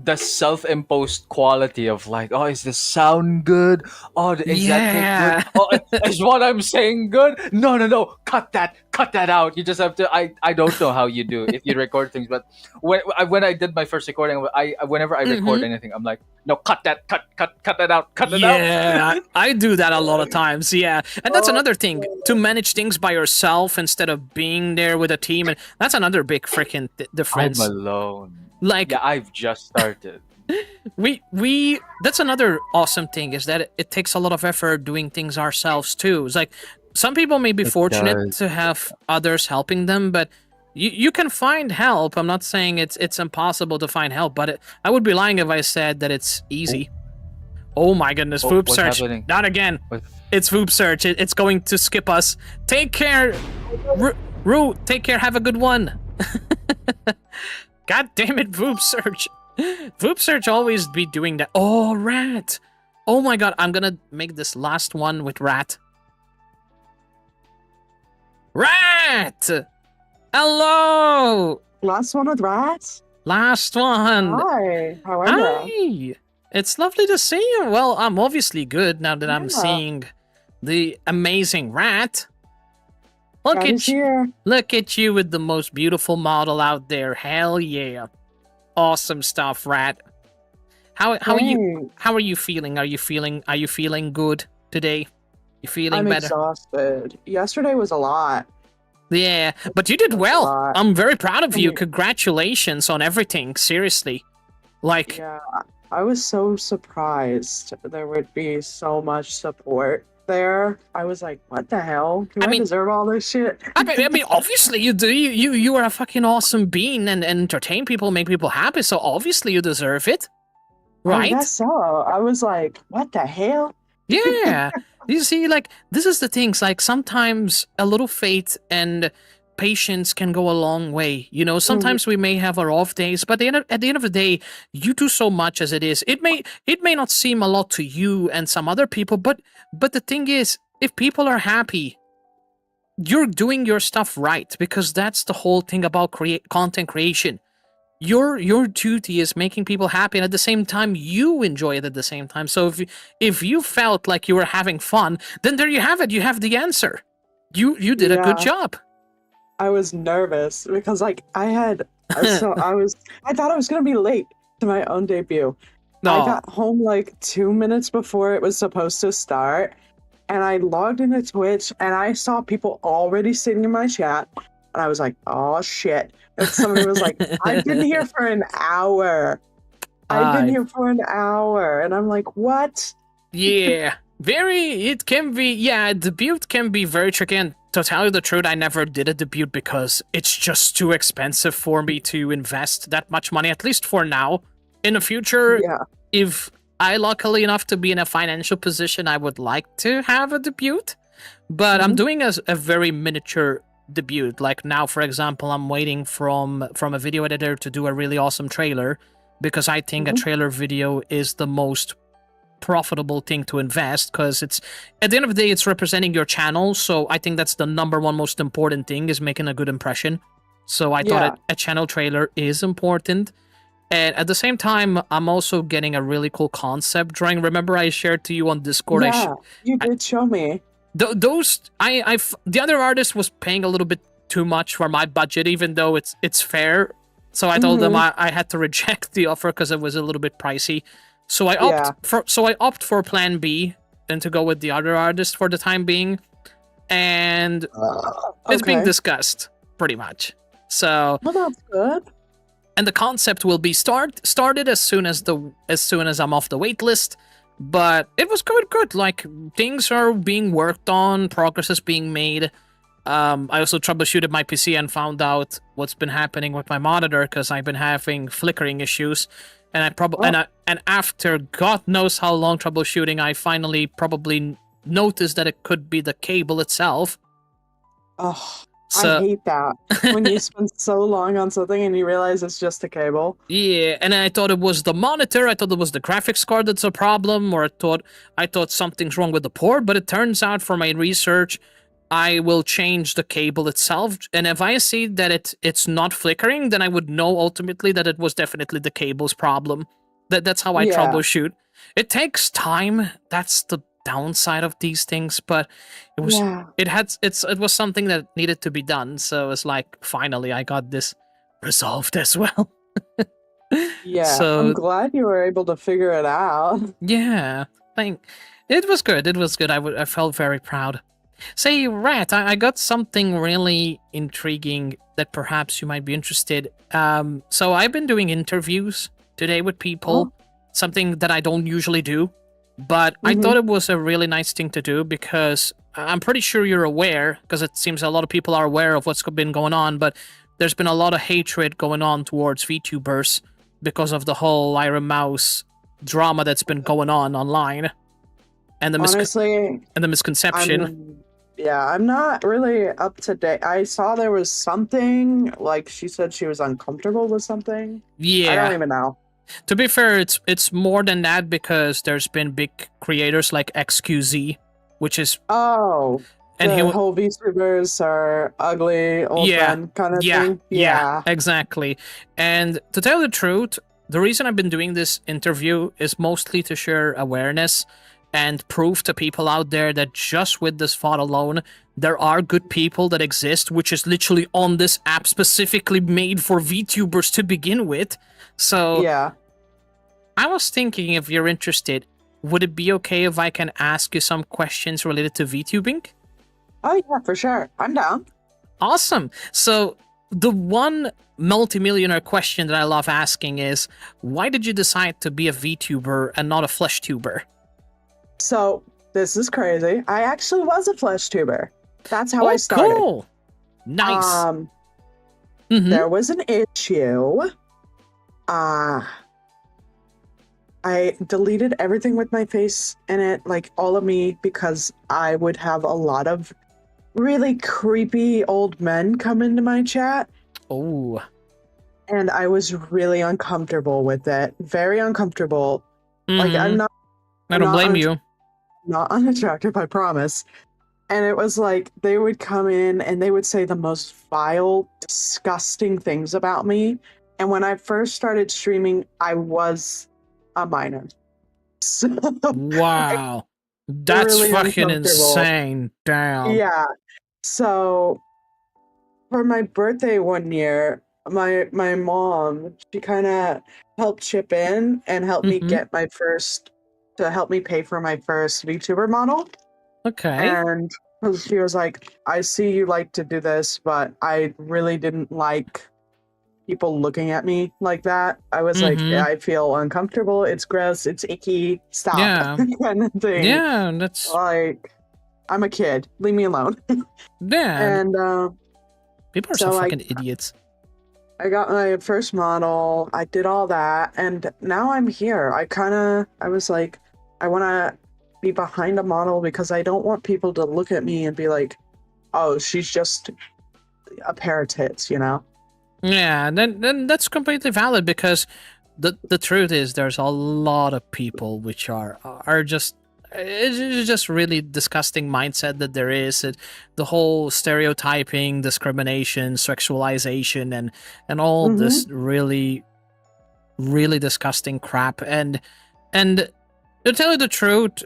the self-imposed quality of like, oh, is this sound good? Oh, is that take Yeah. good? Oh, is what I'm saying good? No, cut that out. You just have to. I don't know how you do if you record things, but when I did my first recording, whenever I record anything, I'm like, no, cut that out, cut it out. Yeah, I do that a lot of times. Yeah, and that's another thing, to manage things by yourself instead of being there with a team, and that's another big freaking difference. I'm alone. Like, yeah, I've just started. we that's another awesome thing, is that it takes a lot of effort doing things ourselves too. It's like some people may be fortunate does. to have others helping them, but you can find help. I'm not saying it's impossible to find help, but I would be lying if I said that it's easy. Oh my goodness, Voop what's search. happening? Not again. What? It's Voop search. It's going to skip us. Take care. Rue, take care. Have a good one. God damn it, Voop search. Voop search always be doing that. Oh, Rat. Oh my god, I'm gonna make this last one with Rat. Rat! Hello! Last one with rats? Last one. Hi, how are you? Hi. It's lovely to see you. Well, I'm obviously good now that I'm seeing the amazing Rat. Look Rat at is you. here. Look at you with the most beautiful model out there. Hell yeah. Awesome stuff, Rat. How are you feeling? Are you feeling good today? You feeling I'm better? exhausted. Yesterday was a lot. Yeah, but you did well. lot. I'm very proud of you. Mm. Congratulations on everything. Seriously. Like, Yeah, I was so surprised there would be so much support there. I was like, what the hell? Do I deserve all this shit? I mean, obviously you do. You are a fucking awesome being and entertain people, make people happy. So obviously you deserve it, right? I guess so. I was like, what the hell? Yeah. You see, like, this is the things. Like, sometimes a little faith and patience can go a long way. You know, sometimes we may have our off days, but at the end of the day, you do so much as it is. It may not seem a lot to you and some other people, but the thing is, if people are happy, you're doing your stuff right, because that's the whole thing about content creation. Your duty is making people happy, and at the same time, you enjoy it at the same time. So if you felt like you were having fun, then there you have it. You have the answer. You did a good job. I was nervous because like I thought I was gonna be late to my own debut. No. I got home like 2 minutes before it was supposed to start, and I logged into Twitch and I saw people already sitting in my chat, and I was like, oh shit. And somebody was like, I've been here for an hour. I've been here for an hour. And I'm like, what? Yeah. It can be, a debut can be very tricky, and to tell you the truth, I never did a debut because it's just too expensive for me to invest that much money, at least for now. In the future, if I luckily enough to be in a financial position, I would like to have a debut, but I'm doing a very miniature debut. Like now, for example, I'm waiting from a video editor to do a really awesome trailer, because I think a trailer video is the most profitable thing to invest, because it's at the end of the day it's representing your channel. So I think that's the number one most important thing, is making a good impression. So I thought a channel trailer is important. And at the same time, I'm also getting a really cool concept drawing. Remember I shared to you on Discord? You did show me. The other artist was paying a little bit too much for my budget, even though it's fair. So I told them I had to reject the offer because it was a little bit pricey. So I opt for Plan B and to go with the other artist for the time being, and it's being discussed pretty much. So well, that's good. And the concept will be started as soon as I'm off the wait list. But it was good. Like, things are being worked on, progress is being made. I also troubleshooted my PC and found out what's been happening with my monitor, because I've been having flickering issues. And and after God knows how long troubleshooting, I finally probably noticed that it could be the cable itself. Oh, I hate that. When you spend so long on something and you realize it's just a cable. Yeah, and I thought it was the monitor, I thought it was the graphics card that's a problem, or I thought something's wrong with the port, but it turns out from my research, I will change the cable itself, and if I see that it's not flickering, then I would know ultimately that it was definitely the cable's problem. That's how I troubleshoot. It takes time. That's the downside of these things, but it was something that needed to be done. So it's like finally I got this resolved as well. Yeah, So I'm glad you were able to figure it out. yeah, it was good. It was good. I felt very proud. Say, Rat, I got something really intriguing that perhaps you might be interested. So I've been doing interviews today with people, something that I don't usually do, but I thought it was a really nice thing to do because I'm pretty sure you're aware, because it seems a lot of people are aware of what's been going on, but there's been a lot of hatred going on towards VTubers because of the whole Iron Mouse drama that's been going on online. And the misconception. I'm not really up to date. I saw there was something, like she said she was uncomfortable with something. Yeah. I don't even know. To be fair, it's more than that because there's been big creators like XQZ, which is... Oh, and the whole VTubers are ugly old men kind of thing? Yeah, exactly. And to tell the truth, the reason I've been doing this interview is mostly to share awareness and prove to people out there that just with this thought alone, there are good people that exist, which is literally on this app specifically made for VTubers to begin with. So yeah, I was thinking, if you're interested, would it be okay if I can ask you some questions related to VTubing? Oh yeah, for sure. I'm down. Awesome. So the one multimillionaire question that I love asking is, why did you decide to be a VTuber and not a flesh tuber? So this is crazy. I actually was a flesh tuber. That's how I started. Cool. Nice. There was an issue. I deleted everything with my face in it, like all of me, because I would have a lot of really creepy old men come into my chat. Oh. And I was really uncomfortable with it. Very uncomfortable. Like I don't blame you. Not unattractive, I promise. And it was like they would come in and they would say the most vile, disgusting things about me. And when I first started streaming, I was a minor. So wow. That's really fucking insane. Damn. Yeah. So for my birthday one year, my mom, she kind of helped chip in and help me get help me pay for my first VTuber model. Okay. And she was like, I see you like to do this, but I really didn't like people looking at me like that. I was like, I feel uncomfortable. It's gross. It's icky. Stop. Yeah. Kind of thing. Yeah, that's... like, I'm a kid. Leave me alone. Yeah. And people are so fucking idiots. I got my first model. I did all that. And now I'm here. I was like, I want to be behind a model because I don't want people to look at me and be like, oh, she's just a pair of tits, you know? Yeah, then that's completely valid because the truth is there's a lot of people which are just... It's just really disgusting mindset that there is. The whole stereotyping, discrimination, sexualization, and all this really, really disgusting crap. And to tell you the truth,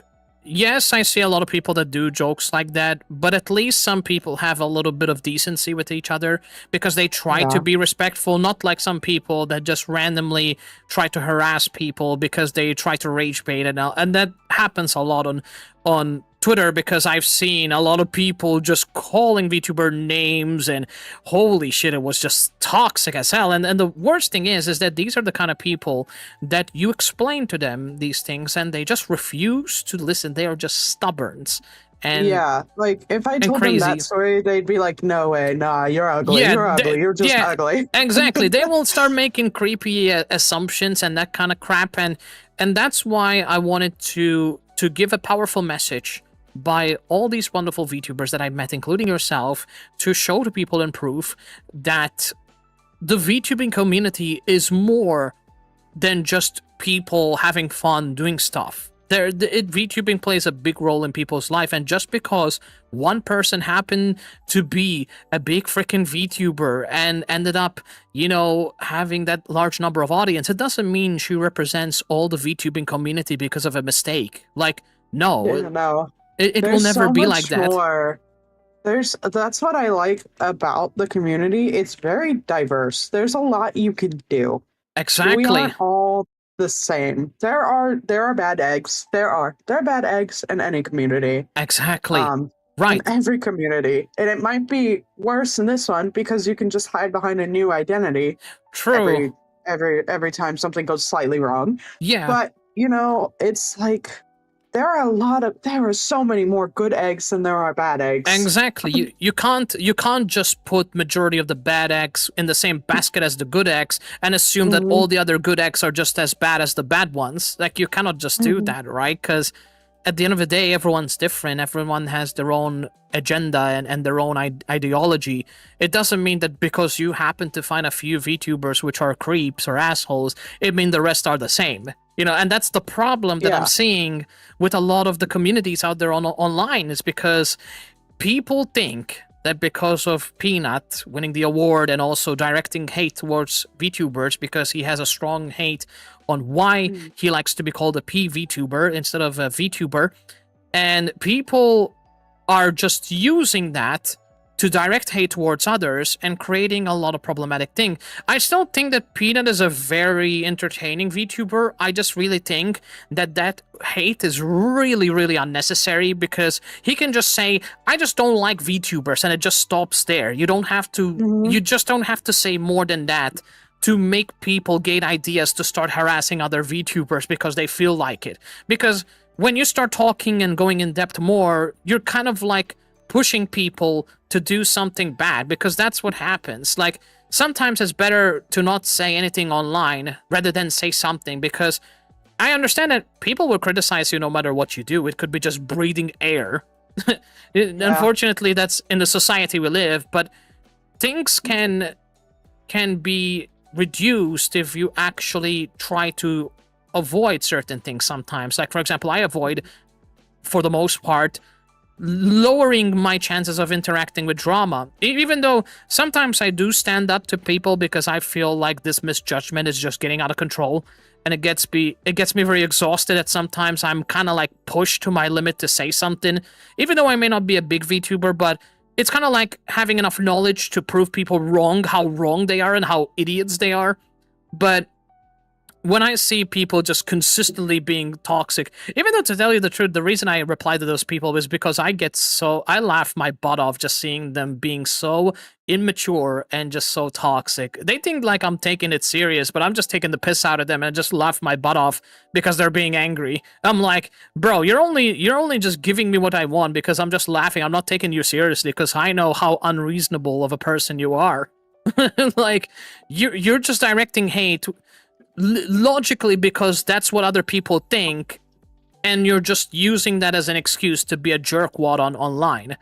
yes, I see a lot of people that do jokes like that, but at least some people have a little bit of decency with each other because they try to be respectful, not like some people that just randomly try to harass people because they try to rage bait, and that happens a lot on Twitter because I've seen a lot of people just calling VTuber names, and holy shit, it was just toxic as hell. And the worst thing is that these are the kind of people that you explain to them these things and they just refuse to listen. They are just stubborn. And yeah, like if I told them that story, they'd be like, no way, nah, you're ugly, you're ugly, you're just ugly. Exactly. They will start making creepy assumptions and that kind of crap, and that's why I wanted to give a powerful message by all these wonderful VTubers that I met, including yourself, to show to people and prove that the VTubing community is more than just people having fun doing stuff. VTubing plays a big role in people's life, and just because one person happened to be a big freaking VTuber and ended up, having that large number of audience, it doesn't mean she represents all the VTubing community because of a mistake. Like, no, No. it will There's never so be much like that. more. That's what I like about the community. It's very diverse. There's a lot you could do. Exactly. We aren't all the same. There are bad eggs. There are bad eggs in any community. Exactly. Right. In every community. And it might be worse in this one because you can just hide behind a new identity. True. Every time something goes slightly wrong. Yeah. But, it's like there are so many more good eggs than there are bad eggs. Exactly. You can't just put majority of the bad eggs in the same basket as the good eggs and assume that all the other good eggs are just as bad as the bad ones. Like, you cannot just do that, right? Because at the end of the day, everyone's different. Everyone has their own agenda and their own ideology. It doesn't mean that because you happen to find a few VTubers which are creeps or assholes, it means the rest are the same. And that's the problem that I'm seeing with a lot of the communities out there online, is because people think that because of Peanut winning the award and also directing hate towards VTubers because he has a strong hate on why he likes to be called a PVTuber instead of a VTuber, and people are just using that to direct hate towards others and creating a lot of problematic thing. I still think that Peanut is a very entertaining VTuber. I just really think that hate is really, really unnecessary, because he can just say, I just don't like VTubers, and it just stops there. You don't have to, you just don't have to say more than that to make people get ideas to start harassing other VTubers because they feel like it. Because when you start talking and going in depth more, you're kind of like pushing people to do something bad, because that's what happens. Like, sometimes it's better to not say anything online rather than say something, because I understand that people will criticize you no matter what you do. It could be just breathing air. Unfortunately, that's in the society we live, but things can be reduced if you actually try to avoid certain things sometimes. Like, for example, I avoid, for the most part, lowering my chances of interacting with drama, even though sometimes I do stand up to people because I feel like this misjudgment is just getting out of control, and it gets me very exhausted. At sometimes I'm kind of like pushed to my limit to say something, even though I may not be a big VTuber, but it's kind of like having enough knowledge to prove people wrong, how wrong they are and how idiots they are. But when I see people just consistently being toxic, even though, to tell you the truth, the reason I reply to those people is because I laugh my butt off just seeing them being so immature and just so toxic. They think like I'm taking it serious, but I'm just taking the piss out of them and just laugh my butt off because they're being angry. I'm like, bro, you're only just giving me what I want because I'm just laughing. I'm not taking you seriously because I know how unreasonable of a person you are. Like, you're just directing hate logically because that's what other people think, and you're just using that as an excuse to be a jerkwad online.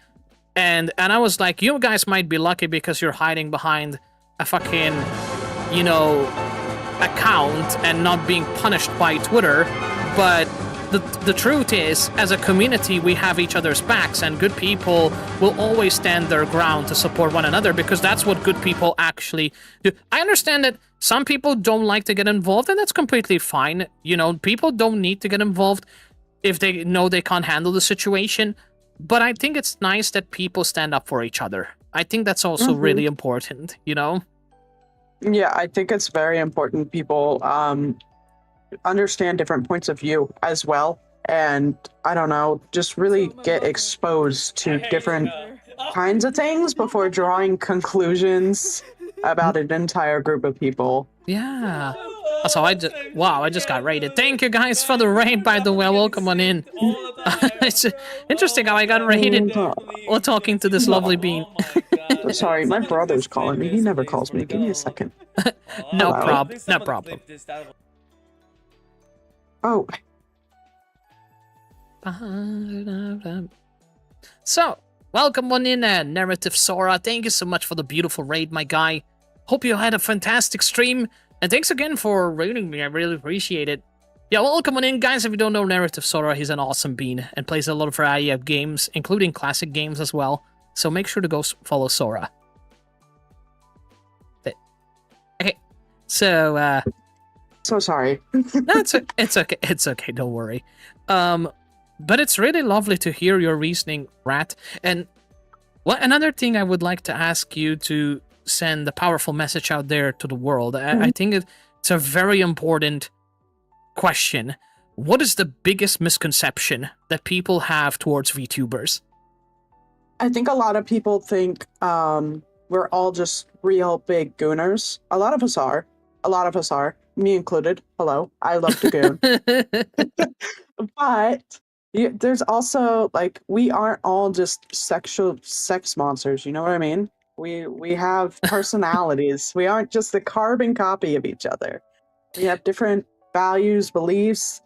And I was like, you guys might be lucky because you're hiding behind a fucking, account and not being punished by Twitter, but the truth is, as a community, we have each other's backs, and good people will always stand their ground to support one another, because that's what good people actually do. I understand that some people don't like to get involved, and that's completely fine. People don't need to get involved if they know they can't handle the situation. But I think it's nice that people stand up for each other. I think that's also really important, Yeah, I think it's very important people understand different points of view as well, and I don't know, just really get exposed to different kinds of things before drawing conclusions about an entire group of people. Yeah. So I just got raided. Thank you guys for the raid, by the way. Welcome on in. It's interesting how I got raided while talking to this lovely bean. Sorry, my brother's calling me. He never calls me. Give me a second. No problem. Oh. So, welcome on in, Narrative Sora. Thank you so much for the beautiful raid, my guy. Hope you had a fantastic stream, and thanks again for raiding me. I really appreciate it. Yeah, welcome on in, guys. If you don't know Narrative Sora, he's an awesome bean and plays a lot of variety of games, including classic games as well. So make sure to go follow Sora. Okay, so So sorry. no, it's okay. It's okay. Don't worry. But it's really lovely to hear your reasoning, Rat. And another thing I would like to ask you to send a powerful message out there to the world. I think it's a very important question. What is the biggest misconception that people have towards VTubers? I think a lot of people think we're all just real big gooners. A lot of us are. Me included. Hello. I love to goon. But there's also, like, we aren't all just sex monsters. You know what I mean? We have personalities. We aren't just a carbon copy of each other. We have different values, beliefs,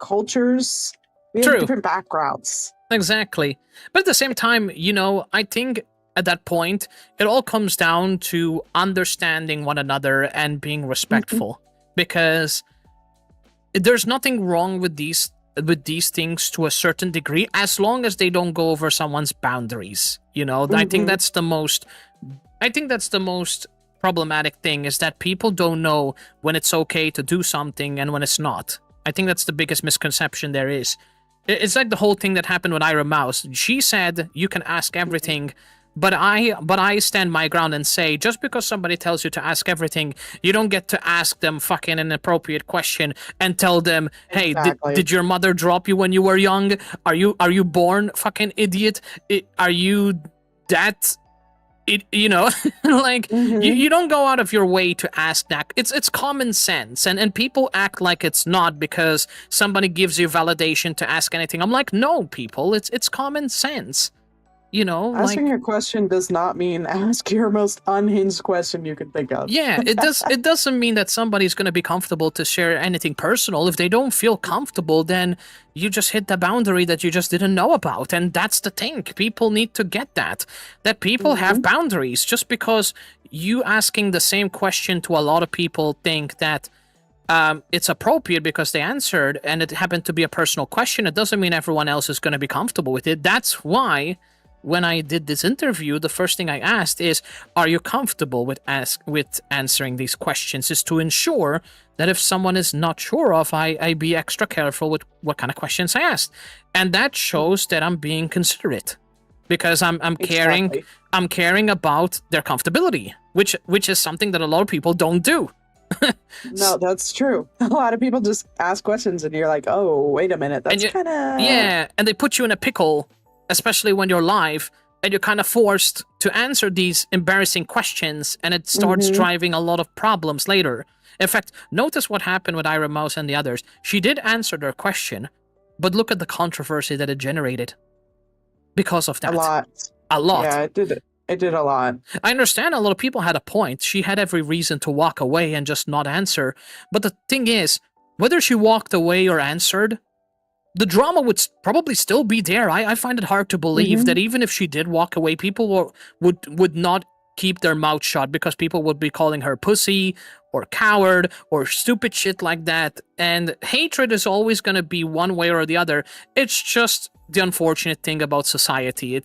cultures. We have different backgrounds. Exactly. But at the same time, you know, I think at that point, it all comes down to understanding one another and being respectful. Because there's nothing wrong with these things to a certain degree, as long as they don't go over someone's boundaries. You know, I think that's the most problematic thing, is that people don't know when it's okay to do something and when it's not. I think that's the biggest misconception there is. It's like the whole thing that happened with Ira Mouse. She said you can ask everything, but I stand my ground and say, just because somebody tells you to ask everything, you don't get to ask them fucking an inappropriate question and tell them, hey, did your mother drop you when you were young? Are you born, fucking idiot? Are you that? You know, like, you don't go out of your way to ask that. It's common sense, and people act like it's not because somebody gives you validation to ask anything. I'm like, no, people, it's common sense. You know, asking a question does not mean ask your most unhinged question you can think of. Yeah, it doesn't mean that somebody's going to be comfortable to share anything personal. If they don't feel comfortable, then you just hit the boundary that you just didn't know about. And that's the thing. People need to get that people have boundaries. Just because you asking the same question to a lot of people think that it's appropriate because they answered and it happened to be a personal question, it doesn't mean everyone else is going to be comfortable with it. That's why when I did this interview, the first thing I asked is, are you comfortable with answering these questions? Is to ensure that if someone is not sure of, I be extra careful with what kind of questions I ask. And that shows that I'm being considerate. Because I'm caring about their comfortability, which is something that a lot of people don't do. No, that's true. A lot of people just ask questions and you're like, oh, wait a minute, that's kind of... Yeah, and they put you in a pickle, especially when you're live, and you're kind of forced to answer these embarrassing questions, and it starts driving a lot of problems later. In fact, notice what happened with Ira Mouse and the others. She did answer their question, but look at the controversy that it generated because of that. A lot. Yeah, it did a lot. I understand a lot of people had a point. She had every reason to walk away and just not answer. But the thing is, whether she walked away or answered, the drama would probably still be there. I find it hard to believe that even if she did walk away, people would not keep their mouth shut because people would be calling her pussy or coward or stupid shit like that. And hatred is always going to be one way or the other. It's just the unfortunate thing about society.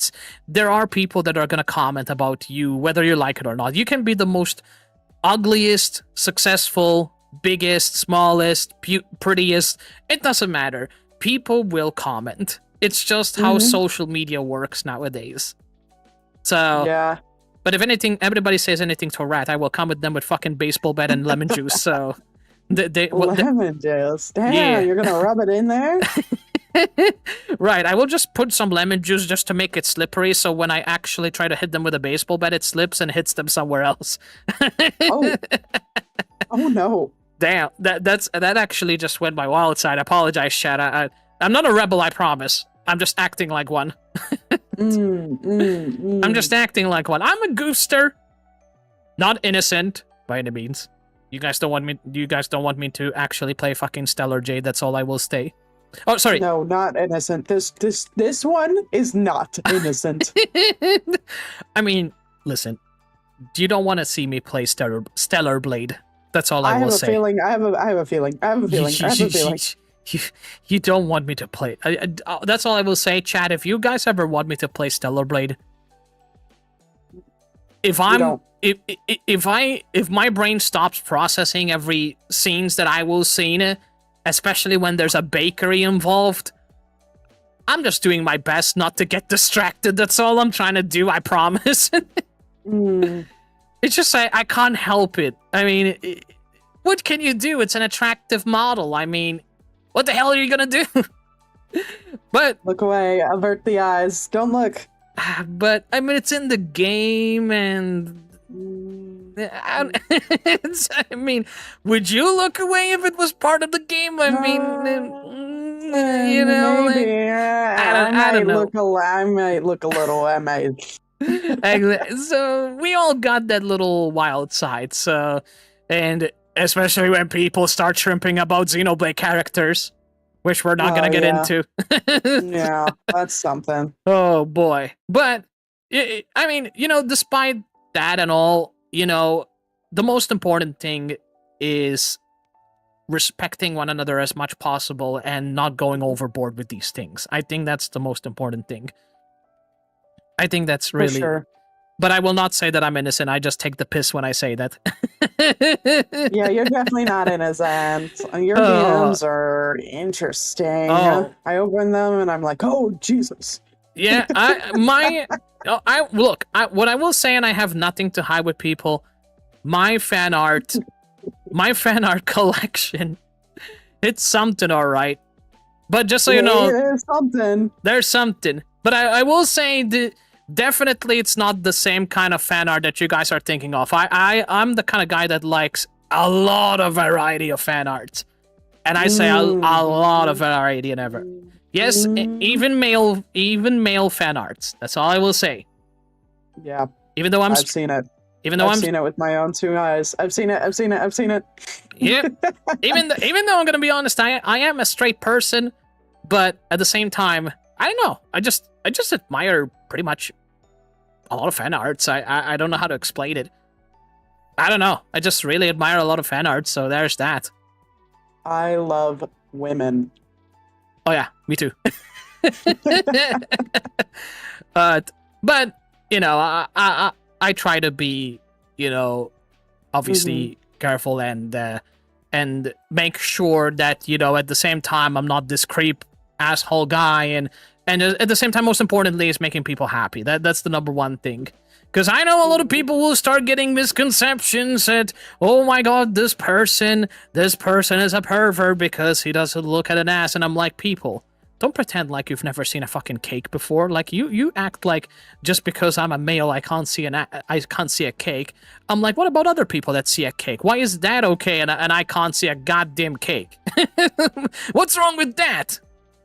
There are people that are going to comment about you, whether you like it or not. You can be the most ugliest, successful, biggest, smallest, prettiest. It doesn't matter. People will comment. It's just how social media works nowadays. So, yeah. But if anything, everybody says anything to a rat, I will come with them with fucking baseball bat and lemon juice. So, lemon juice. Damn, you're gonna rub it in there. Right, I will just put some lemon juice just to make it slippery. So when I actually try to hit them with a baseball bat, it slips and hits them somewhere else. Oh no. Damn, that actually just went my wild side. I apologize, Chad. I'm not a rebel, I promise. I'm just acting like one. I'm just acting like one. I'm a gooster. Not innocent, by any means. You guys don't want me to actually play fucking Stellar Jade, that's all I will stay. Oh, sorry. No, not innocent. This one is not innocent. I mean, listen. You don't want to see me play Stellar Blade. That's all I will say. I have a feeling. You don't want me to play. That's all I will say, chat. If you guys ever want me to play Stellar Blade, if my brain stops processing every scenes that I will see, especially when there's a bakery involved, I'm just doing my best not to get distracted. That's all I'm trying to do. I promise. It's just I can't help it. I mean, what can you do? It's an attractive model. I mean, what the hell are you gonna do? But look away, avert the eyes, don't look. But I mean, it's in the game, and I mean, would you look away if it was part of the game? I mean, you know, maybe. I don't know. I might look a little. I might. So we all got that little wild side. So, and especially when people start shrimping about Xenoblade characters, which we're not gonna get into. Yeah, that's something. Oh boy. But I mean, you know, despite that and all, you know, the most important thing is respecting one another as much possible and not going overboard with these things. I think that's the most important thing. I think that's really... For sure. But I will not say that I'm innocent. I just take the piss when I say that. Yeah, you're definitely not innocent. Your DMs are interesting. Oh. I open them and I'm like, oh, Jesus. Yeah, what I will say, and I have nothing to hide with people, my fan art collection, it's something, all right. But just so you know, there's something. But I will say that definitely it's not the same kind of fan art that you guys are thinking of. I'm the kind of guy that likes a lot of variety of fan art. And I say a lot of variety and ever. Yes, even male fan arts. That's all I will say. Yeah. Even though I've seen it. I've seen it with my own 2 eyes. I've seen it. Yeah. Even though I'm gonna be honest, I am a straight person, but at the same time, I don't know. I just admire pretty much a lot of fan arts. I don't know how to explain it. I don't know. I just really admire a lot of fan art, so there's that. I love women. Oh yeah, me too. But you know, I try to be, you know, obviously careful and make sure that, you know, at the same time I'm not this creep asshole guy, and at the same time, most importantly, is making people happy. That's the number one thing. Because I know a lot of people will start getting misconceptions that, oh my god, this person is a pervert because he doesn't look at an ass. And I'm like, people, don't pretend like you've never seen a fucking cake before. Like you act like just because I'm a male, I can't see a cake. I'm like, what about other people that see a cake? Why is that okay and I can't see a goddamn cake? What's wrong with that?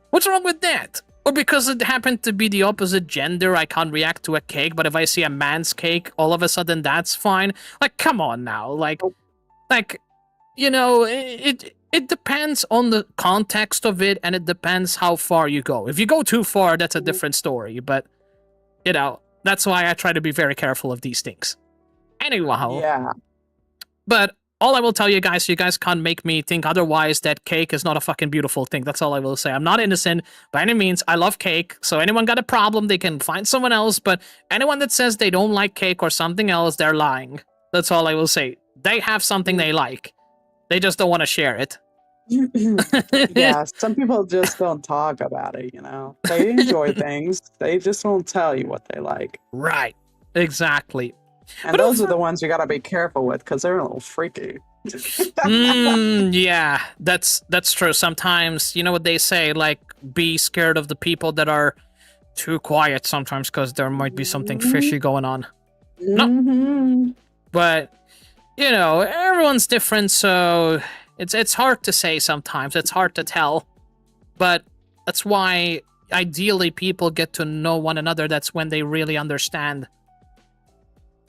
What's wrong with that? Or because it happened to be the opposite gender, I can't react to a cake, but if I see a man's cake, all of a sudden that's fine? Like, come on now. Like, you know, it depends on the context of it, and it depends how far you go. If you go too far, that's a different story, but, you know, that's why I try to be very careful of these things. Anyhow. Yeah. But all I will tell you guys can't make me think otherwise that cake is not a fucking beautiful thing. That's all I will say. I'm not innocent by any means. I love cake. So anyone got a problem, they can find someone else. But anyone that says they don't like cake or something else, they're lying. That's all I will say. They have something they like. They just don't want to share it. Yeah, some people just don't talk about it, you know. They enjoy things. They just won't tell you what they like. Right. Exactly. And those are the ones you gotta be careful with because they're a little freaky. Yeah, that's true. Sometimes, you know what they say, like, be scared of the people that are too quiet sometimes because there might be something fishy going on. No. But, you know, everyone's different, so it's hard to say sometimes. It's hard to tell. But that's why, ideally, people get to know one another. That's when they really understand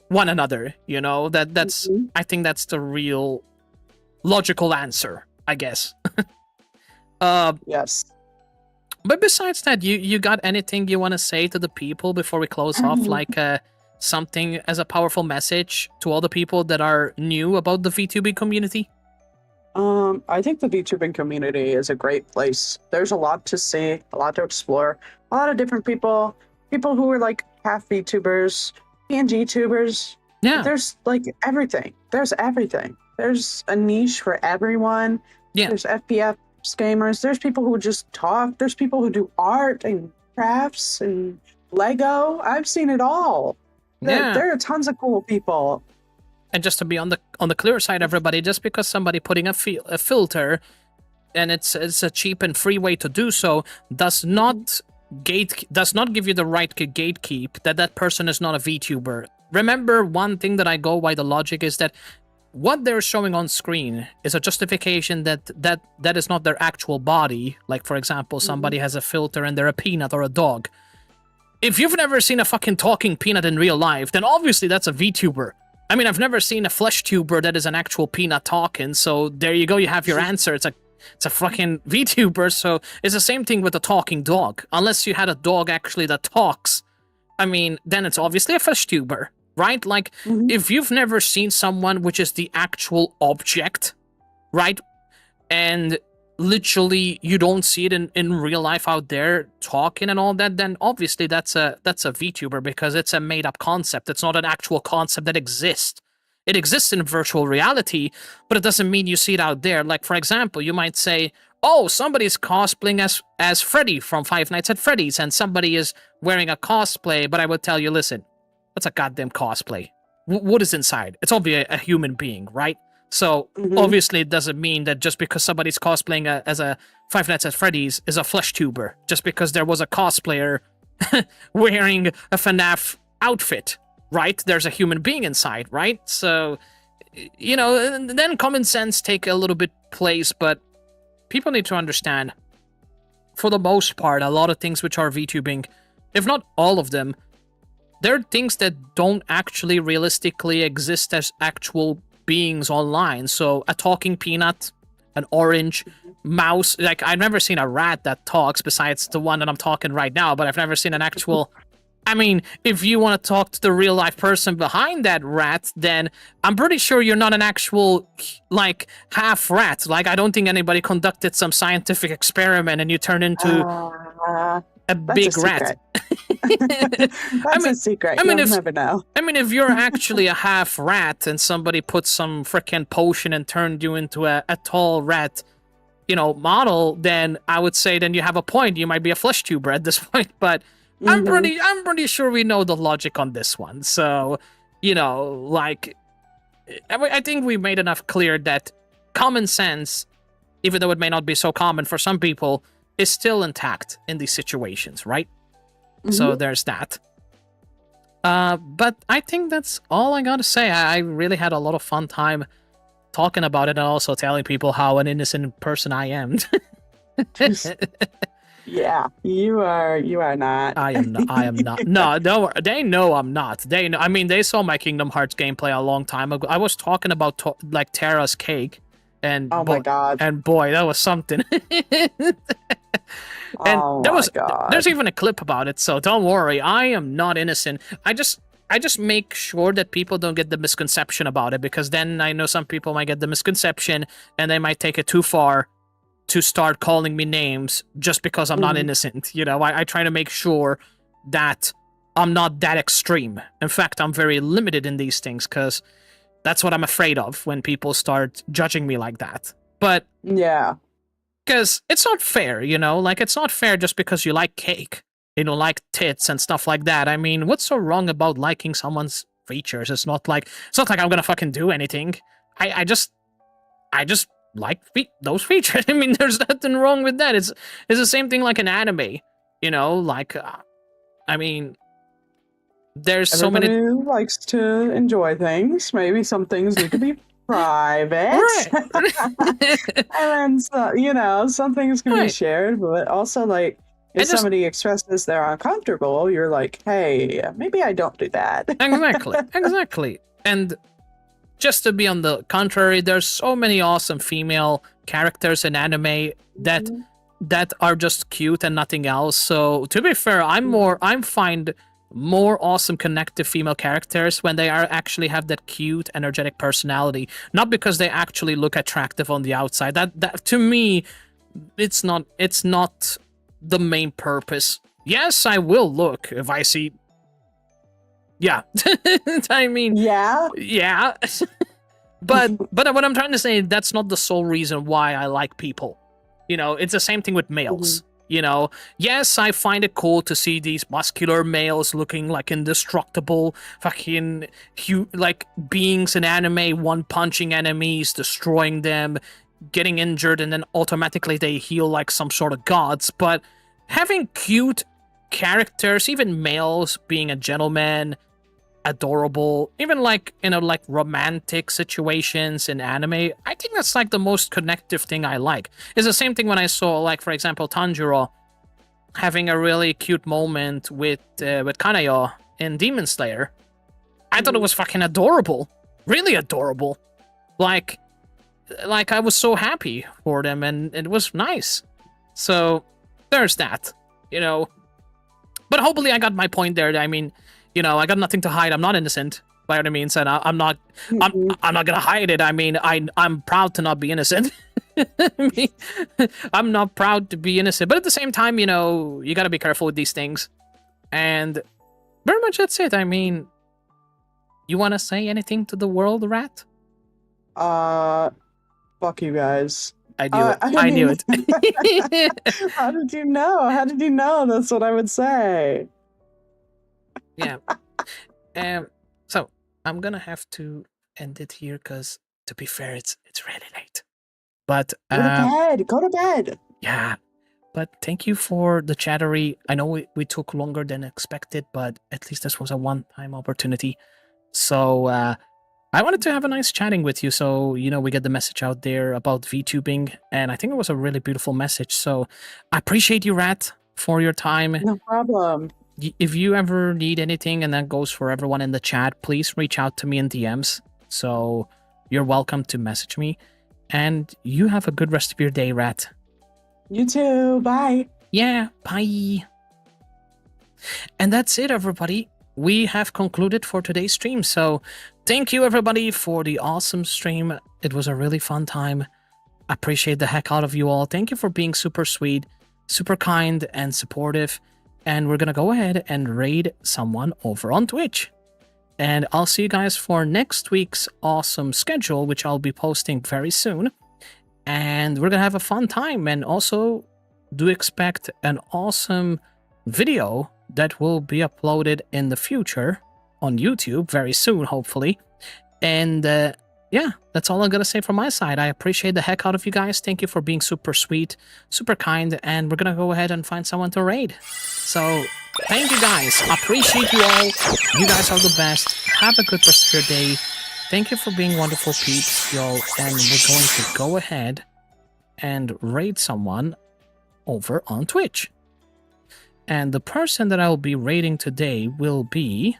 one another, you know. That's I think that's the real logical answer, I guess. Yes. But besides that, you got anything you want to say to the people before we close off? Like something as a powerful message to all the people that are new about the VTubing community? I think the VTubing community is a great place. There's a lot to see, a lot to explore, a lot of different people who are like half VTubers, PNG tubers. Yeah. There's like everything. There's everything. There's a niche for everyone. Yeah. There's FPS gamers. There's people who just talk. There's people who do art and crafts and Lego. I've seen it all. There are tons of cool people. And just to be on the clear side, everybody, just because somebody putting a filter, and it's a cheap and free way to do so, does not give you the right to gatekeep that person is not a VTuber. Remember, one thing that I go by the logic is that what they're showing on screen is a justification that is not their actual body. Like, for example, somebody has a filter and they're a peanut or a dog. If you've never seen a fucking talking peanut in real life, then obviously that's a VTuber. I mean, I've never seen a flesh tuber that is an actual peanut talking, so there you go, you have your answer. It's a fucking VTuber, so it's the same thing with a talking dog. Unless you had a dog actually that talks, I mean, then it's obviously a flesh tuber, right? Like, if you've never seen someone which is the actual object, right? And literally you don't see it in real life out there talking and all that, then obviously that's a VTuber, because it's a made-up concept. It's not an actual concept that exists. It exists in virtual reality, but it doesn't mean you see it out there. Like, for example, you might say, oh, somebody's cosplaying as Freddy from Five Nights at Freddy's, and somebody is wearing a cosplay, but I would tell you, listen, what's a goddamn cosplay? What is inside? It's obviously a human being, right? So, obviously, it doesn't mean that just because somebody's cosplaying as a Five Nights at Freddy's is a flesh tuber. Just because there was a cosplayer wearing a FNAF outfit, right? There's a human being inside, right? So, you know, then common sense take a little bit place, but people need to understand, for the most part, a lot of things which are VTubing, if not all of them, they're things that don't actually realistically exist as actual beings online. So a talking peanut, an orange mouse, like, I've never seen a rat that talks besides the one that I'm talking right now, but I've never seen an actual I mean, if you want to talk to the real life person behind that rat, then I'm pretty sure you're not an actual, like, half rat. Like, I don't think anybody conducted some scientific experiment and you turn into a big rat. That's a secret. You'll never know. I mean, if you're actually a half rat and somebody put some freaking potion and turned you into a tall rat, you know, model, then I would say then you have a point. You might be a flesh tuber at this point, but I'm pretty sure we know the logic on this one. So, you know, like, I think we made enough clear that common sense, even though it may not be so common for some people, is still intact in these situations, right? So there's that. But I think that's all I gotta say. I really had a lot of fun time talking about it and also telling people how an innocent person I am. Yeah, you are not. I am not. No, don't worry. They know I'm not. They know. I mean, they saw my Kingdom Hearts gameplay a long time ago. I was talking about like Terra's cake, and my god, and boy, that was something. And there's even a clip about it. So don't worry, I am not innocent. I just make sure that people don't get the misconception about it, because then I know some people might get the misconception and they might take it too far to start calling me names just because I'm not innocent. You know, I try to make sure that I'm not that extreme. In fact, I'm very limited in these things because that's what I'm afraid of when people start judging me like that. But yeah, because it's not fair, you know, like, it's not fair just because you like cake, you know, like tits and stuff like that. I mean, what's so wrong about liking someone's features? It's not like I'm gonna fucking do anything. I just like those features. I mean, there's nothing wrong with that. It's the same thing like an anime, you know, like, I mean, there's everybody so many likes to enjoy things. Maybe some things need to be private. Right. And then, you know, some things can be shared, but also, like, if somebody expresses they're uncomfortable, you're like, hey, maybe I don't do that. Exactly. And just to be on the contrary, there's so many awesome female characters in anime that are just cute and nothing else. So to be fair, I'm fine more awesome connective female characters when they are actually have that cute, energetic personality. Not because they actually look attractive on the outside. That to me, it's not the main purpose. Yes, I will look if I see. Yeah, I mean. Yeah. Yeah. But what I'm trying to say, that's not the sole reason why I like people. You know, it's the same thing with males. You know, yes, I find it cool to see these muscular males looking like indestructible, fucking like beings in anime, one-punching enemies, destroying them, getting injured, and then automatically they heal like some sort of gods. But having cute characters, even males being a gentleman, adorable, even like, you know, like romantic situations in anime, I think that's like the most connective thing I like. It's the same thing when I saw, like, for example, Tanjiro having a really cute moment with Kanayo in Demon Slayer. I thought it was fucking adorable, really adorable. Like I was so happy for them, and it was nice. So there's that, you know. But hopefully I got my point there. I mean, you know, I got nothing to hide. I'm not innocent, by any means, and I'm not gonna hide it. I mean, I'm proud to not be innocent. I'm not proud to be innocent, but at the same time, you know, you gotta be careful with these things. And very much that's it. I mean, you wanna say anything to the world, Rat? Fuck you guys. I knew it. I knew it. How did you know? How did you know? That's what I would say. Yeah. So I'm gonna have to end it here because, to be fair, it's really late. But go to bed. Go to bed. Yeah. But thank you for the chattery. I know we took longer than expected, but at least this was a one-time opportunity. So I wanted to have a nice chatting with you, so you know we get the message out there about VTubing, and I think it was a really beautiful message. So I appreciate you, Rat, for your time. No problem. If you ever need anything, and that goes for everyone in the chat, please reach out to me in DMs. So you're welcome to message me. And you have a good rest of your day, Rat. You too. Bye. Yeah, bye. And that's it, everybody. We have concluded for today's stream. So thank you, everybody, for the awesome stream. It was a really fun time. I appreciate the heck out of you all. Thank you for being super sweet, super kind, and supportive. And we're going to go ahead and raid someone over on Twitch. And I'll see you guys for next week's awesome schedule, which I'll be posting very soon. And we're going to have a fun time. And also, do expect an awesome video that will be uploaded in the future on YouTube very soon, hopefully. And yeah, that's all I'm going to say from my side. I appreciate the heck out of you guys. Thank you for being super sweet, super kind, and we're going to go ahead and find someone to raid. So, thank you guys. Appreciate you all. You guys are the best. Have a good rest of your day. Thank you for being wonderful peeps, y'all. And we're going to go ahead and raid someone over on Twitch. And the person that I'll be raiding today will be...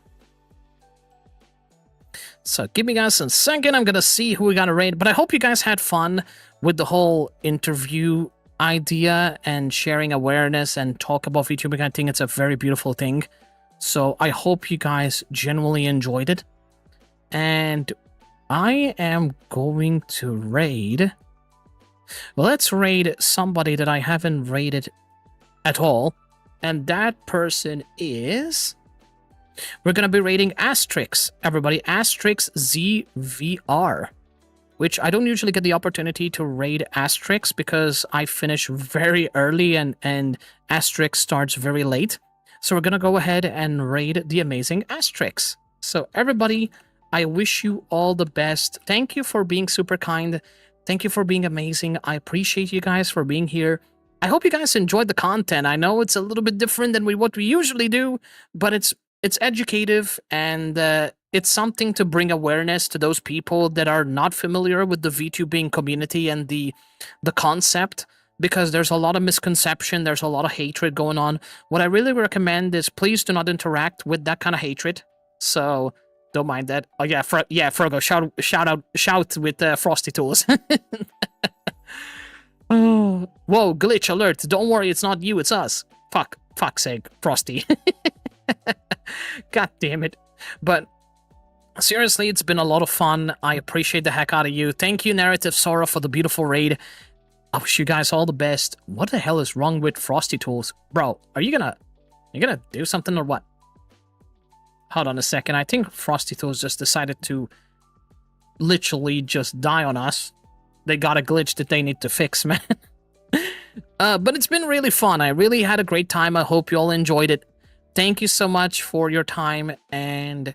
So give me guys a second, I'm gonna see who we gotta raid, but I hope you guys had fun with the whole interview idea and sharing awareness and talk about VTubing. I think it's a very beautiful thing. So I hope you guys genuinely enjoyed it. And I am going to raid... Let's raid somebody that I haven't raided at all. And that person is... We're going to be raiding Asterix, everybody. Asterix ZVR, which I don't usually get the opportunity to raid Asterix because I finish very early and Asterix starts very late. So we're going to go ahead and raid the amazing Asterix. So everybody, I wish you all the best. Thank you for being super kind. Thank you for being amazing. I appreciate you guys for being here. I hope you guys enjoyed the content. I know it's a little bit different than what we usually do, but it's educative, and it's something to bring awareness to those people that are not familiar with the VTubing community and the concept, because there's a lot of misconception, there's a lot of hatred going on. What I really recommend is please do not interact with that kind of hatred. So don't mind that. Oh yeah, Frogo, shout with Frosty Tools. Oh, whoa, glitch alert! Don't worry, it's not you, it's us. Fuck's sake, Frosty. God damn it. But seriously, it's been a lot of fun. I appreciate the heck out of you. Thank you, Narrative Sora, for the beautiful raid. I wish you guys all the best. What the hell is wrong with Frosty Tools? Bro, are you gonna do something or what? Hold on a second. I think Frosty Tools just decided to literally just die on us. They got a glitch that they need to fix, man. But it's been really fun. I really had a great time. I hope you all enjoyed it. Thank you so much for your time, and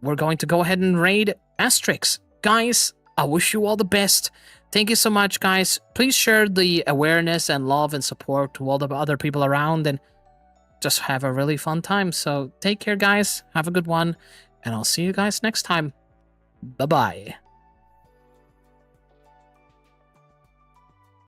we're going to go ahead and raid Asterix. Guys, I wish you all the best. Thank you so much, guys. Please share the awareness and love and support to all the other people around, and just have a really fun time. So take care, guys. Have a good one, and I'll see you guys next time. Bye-bye.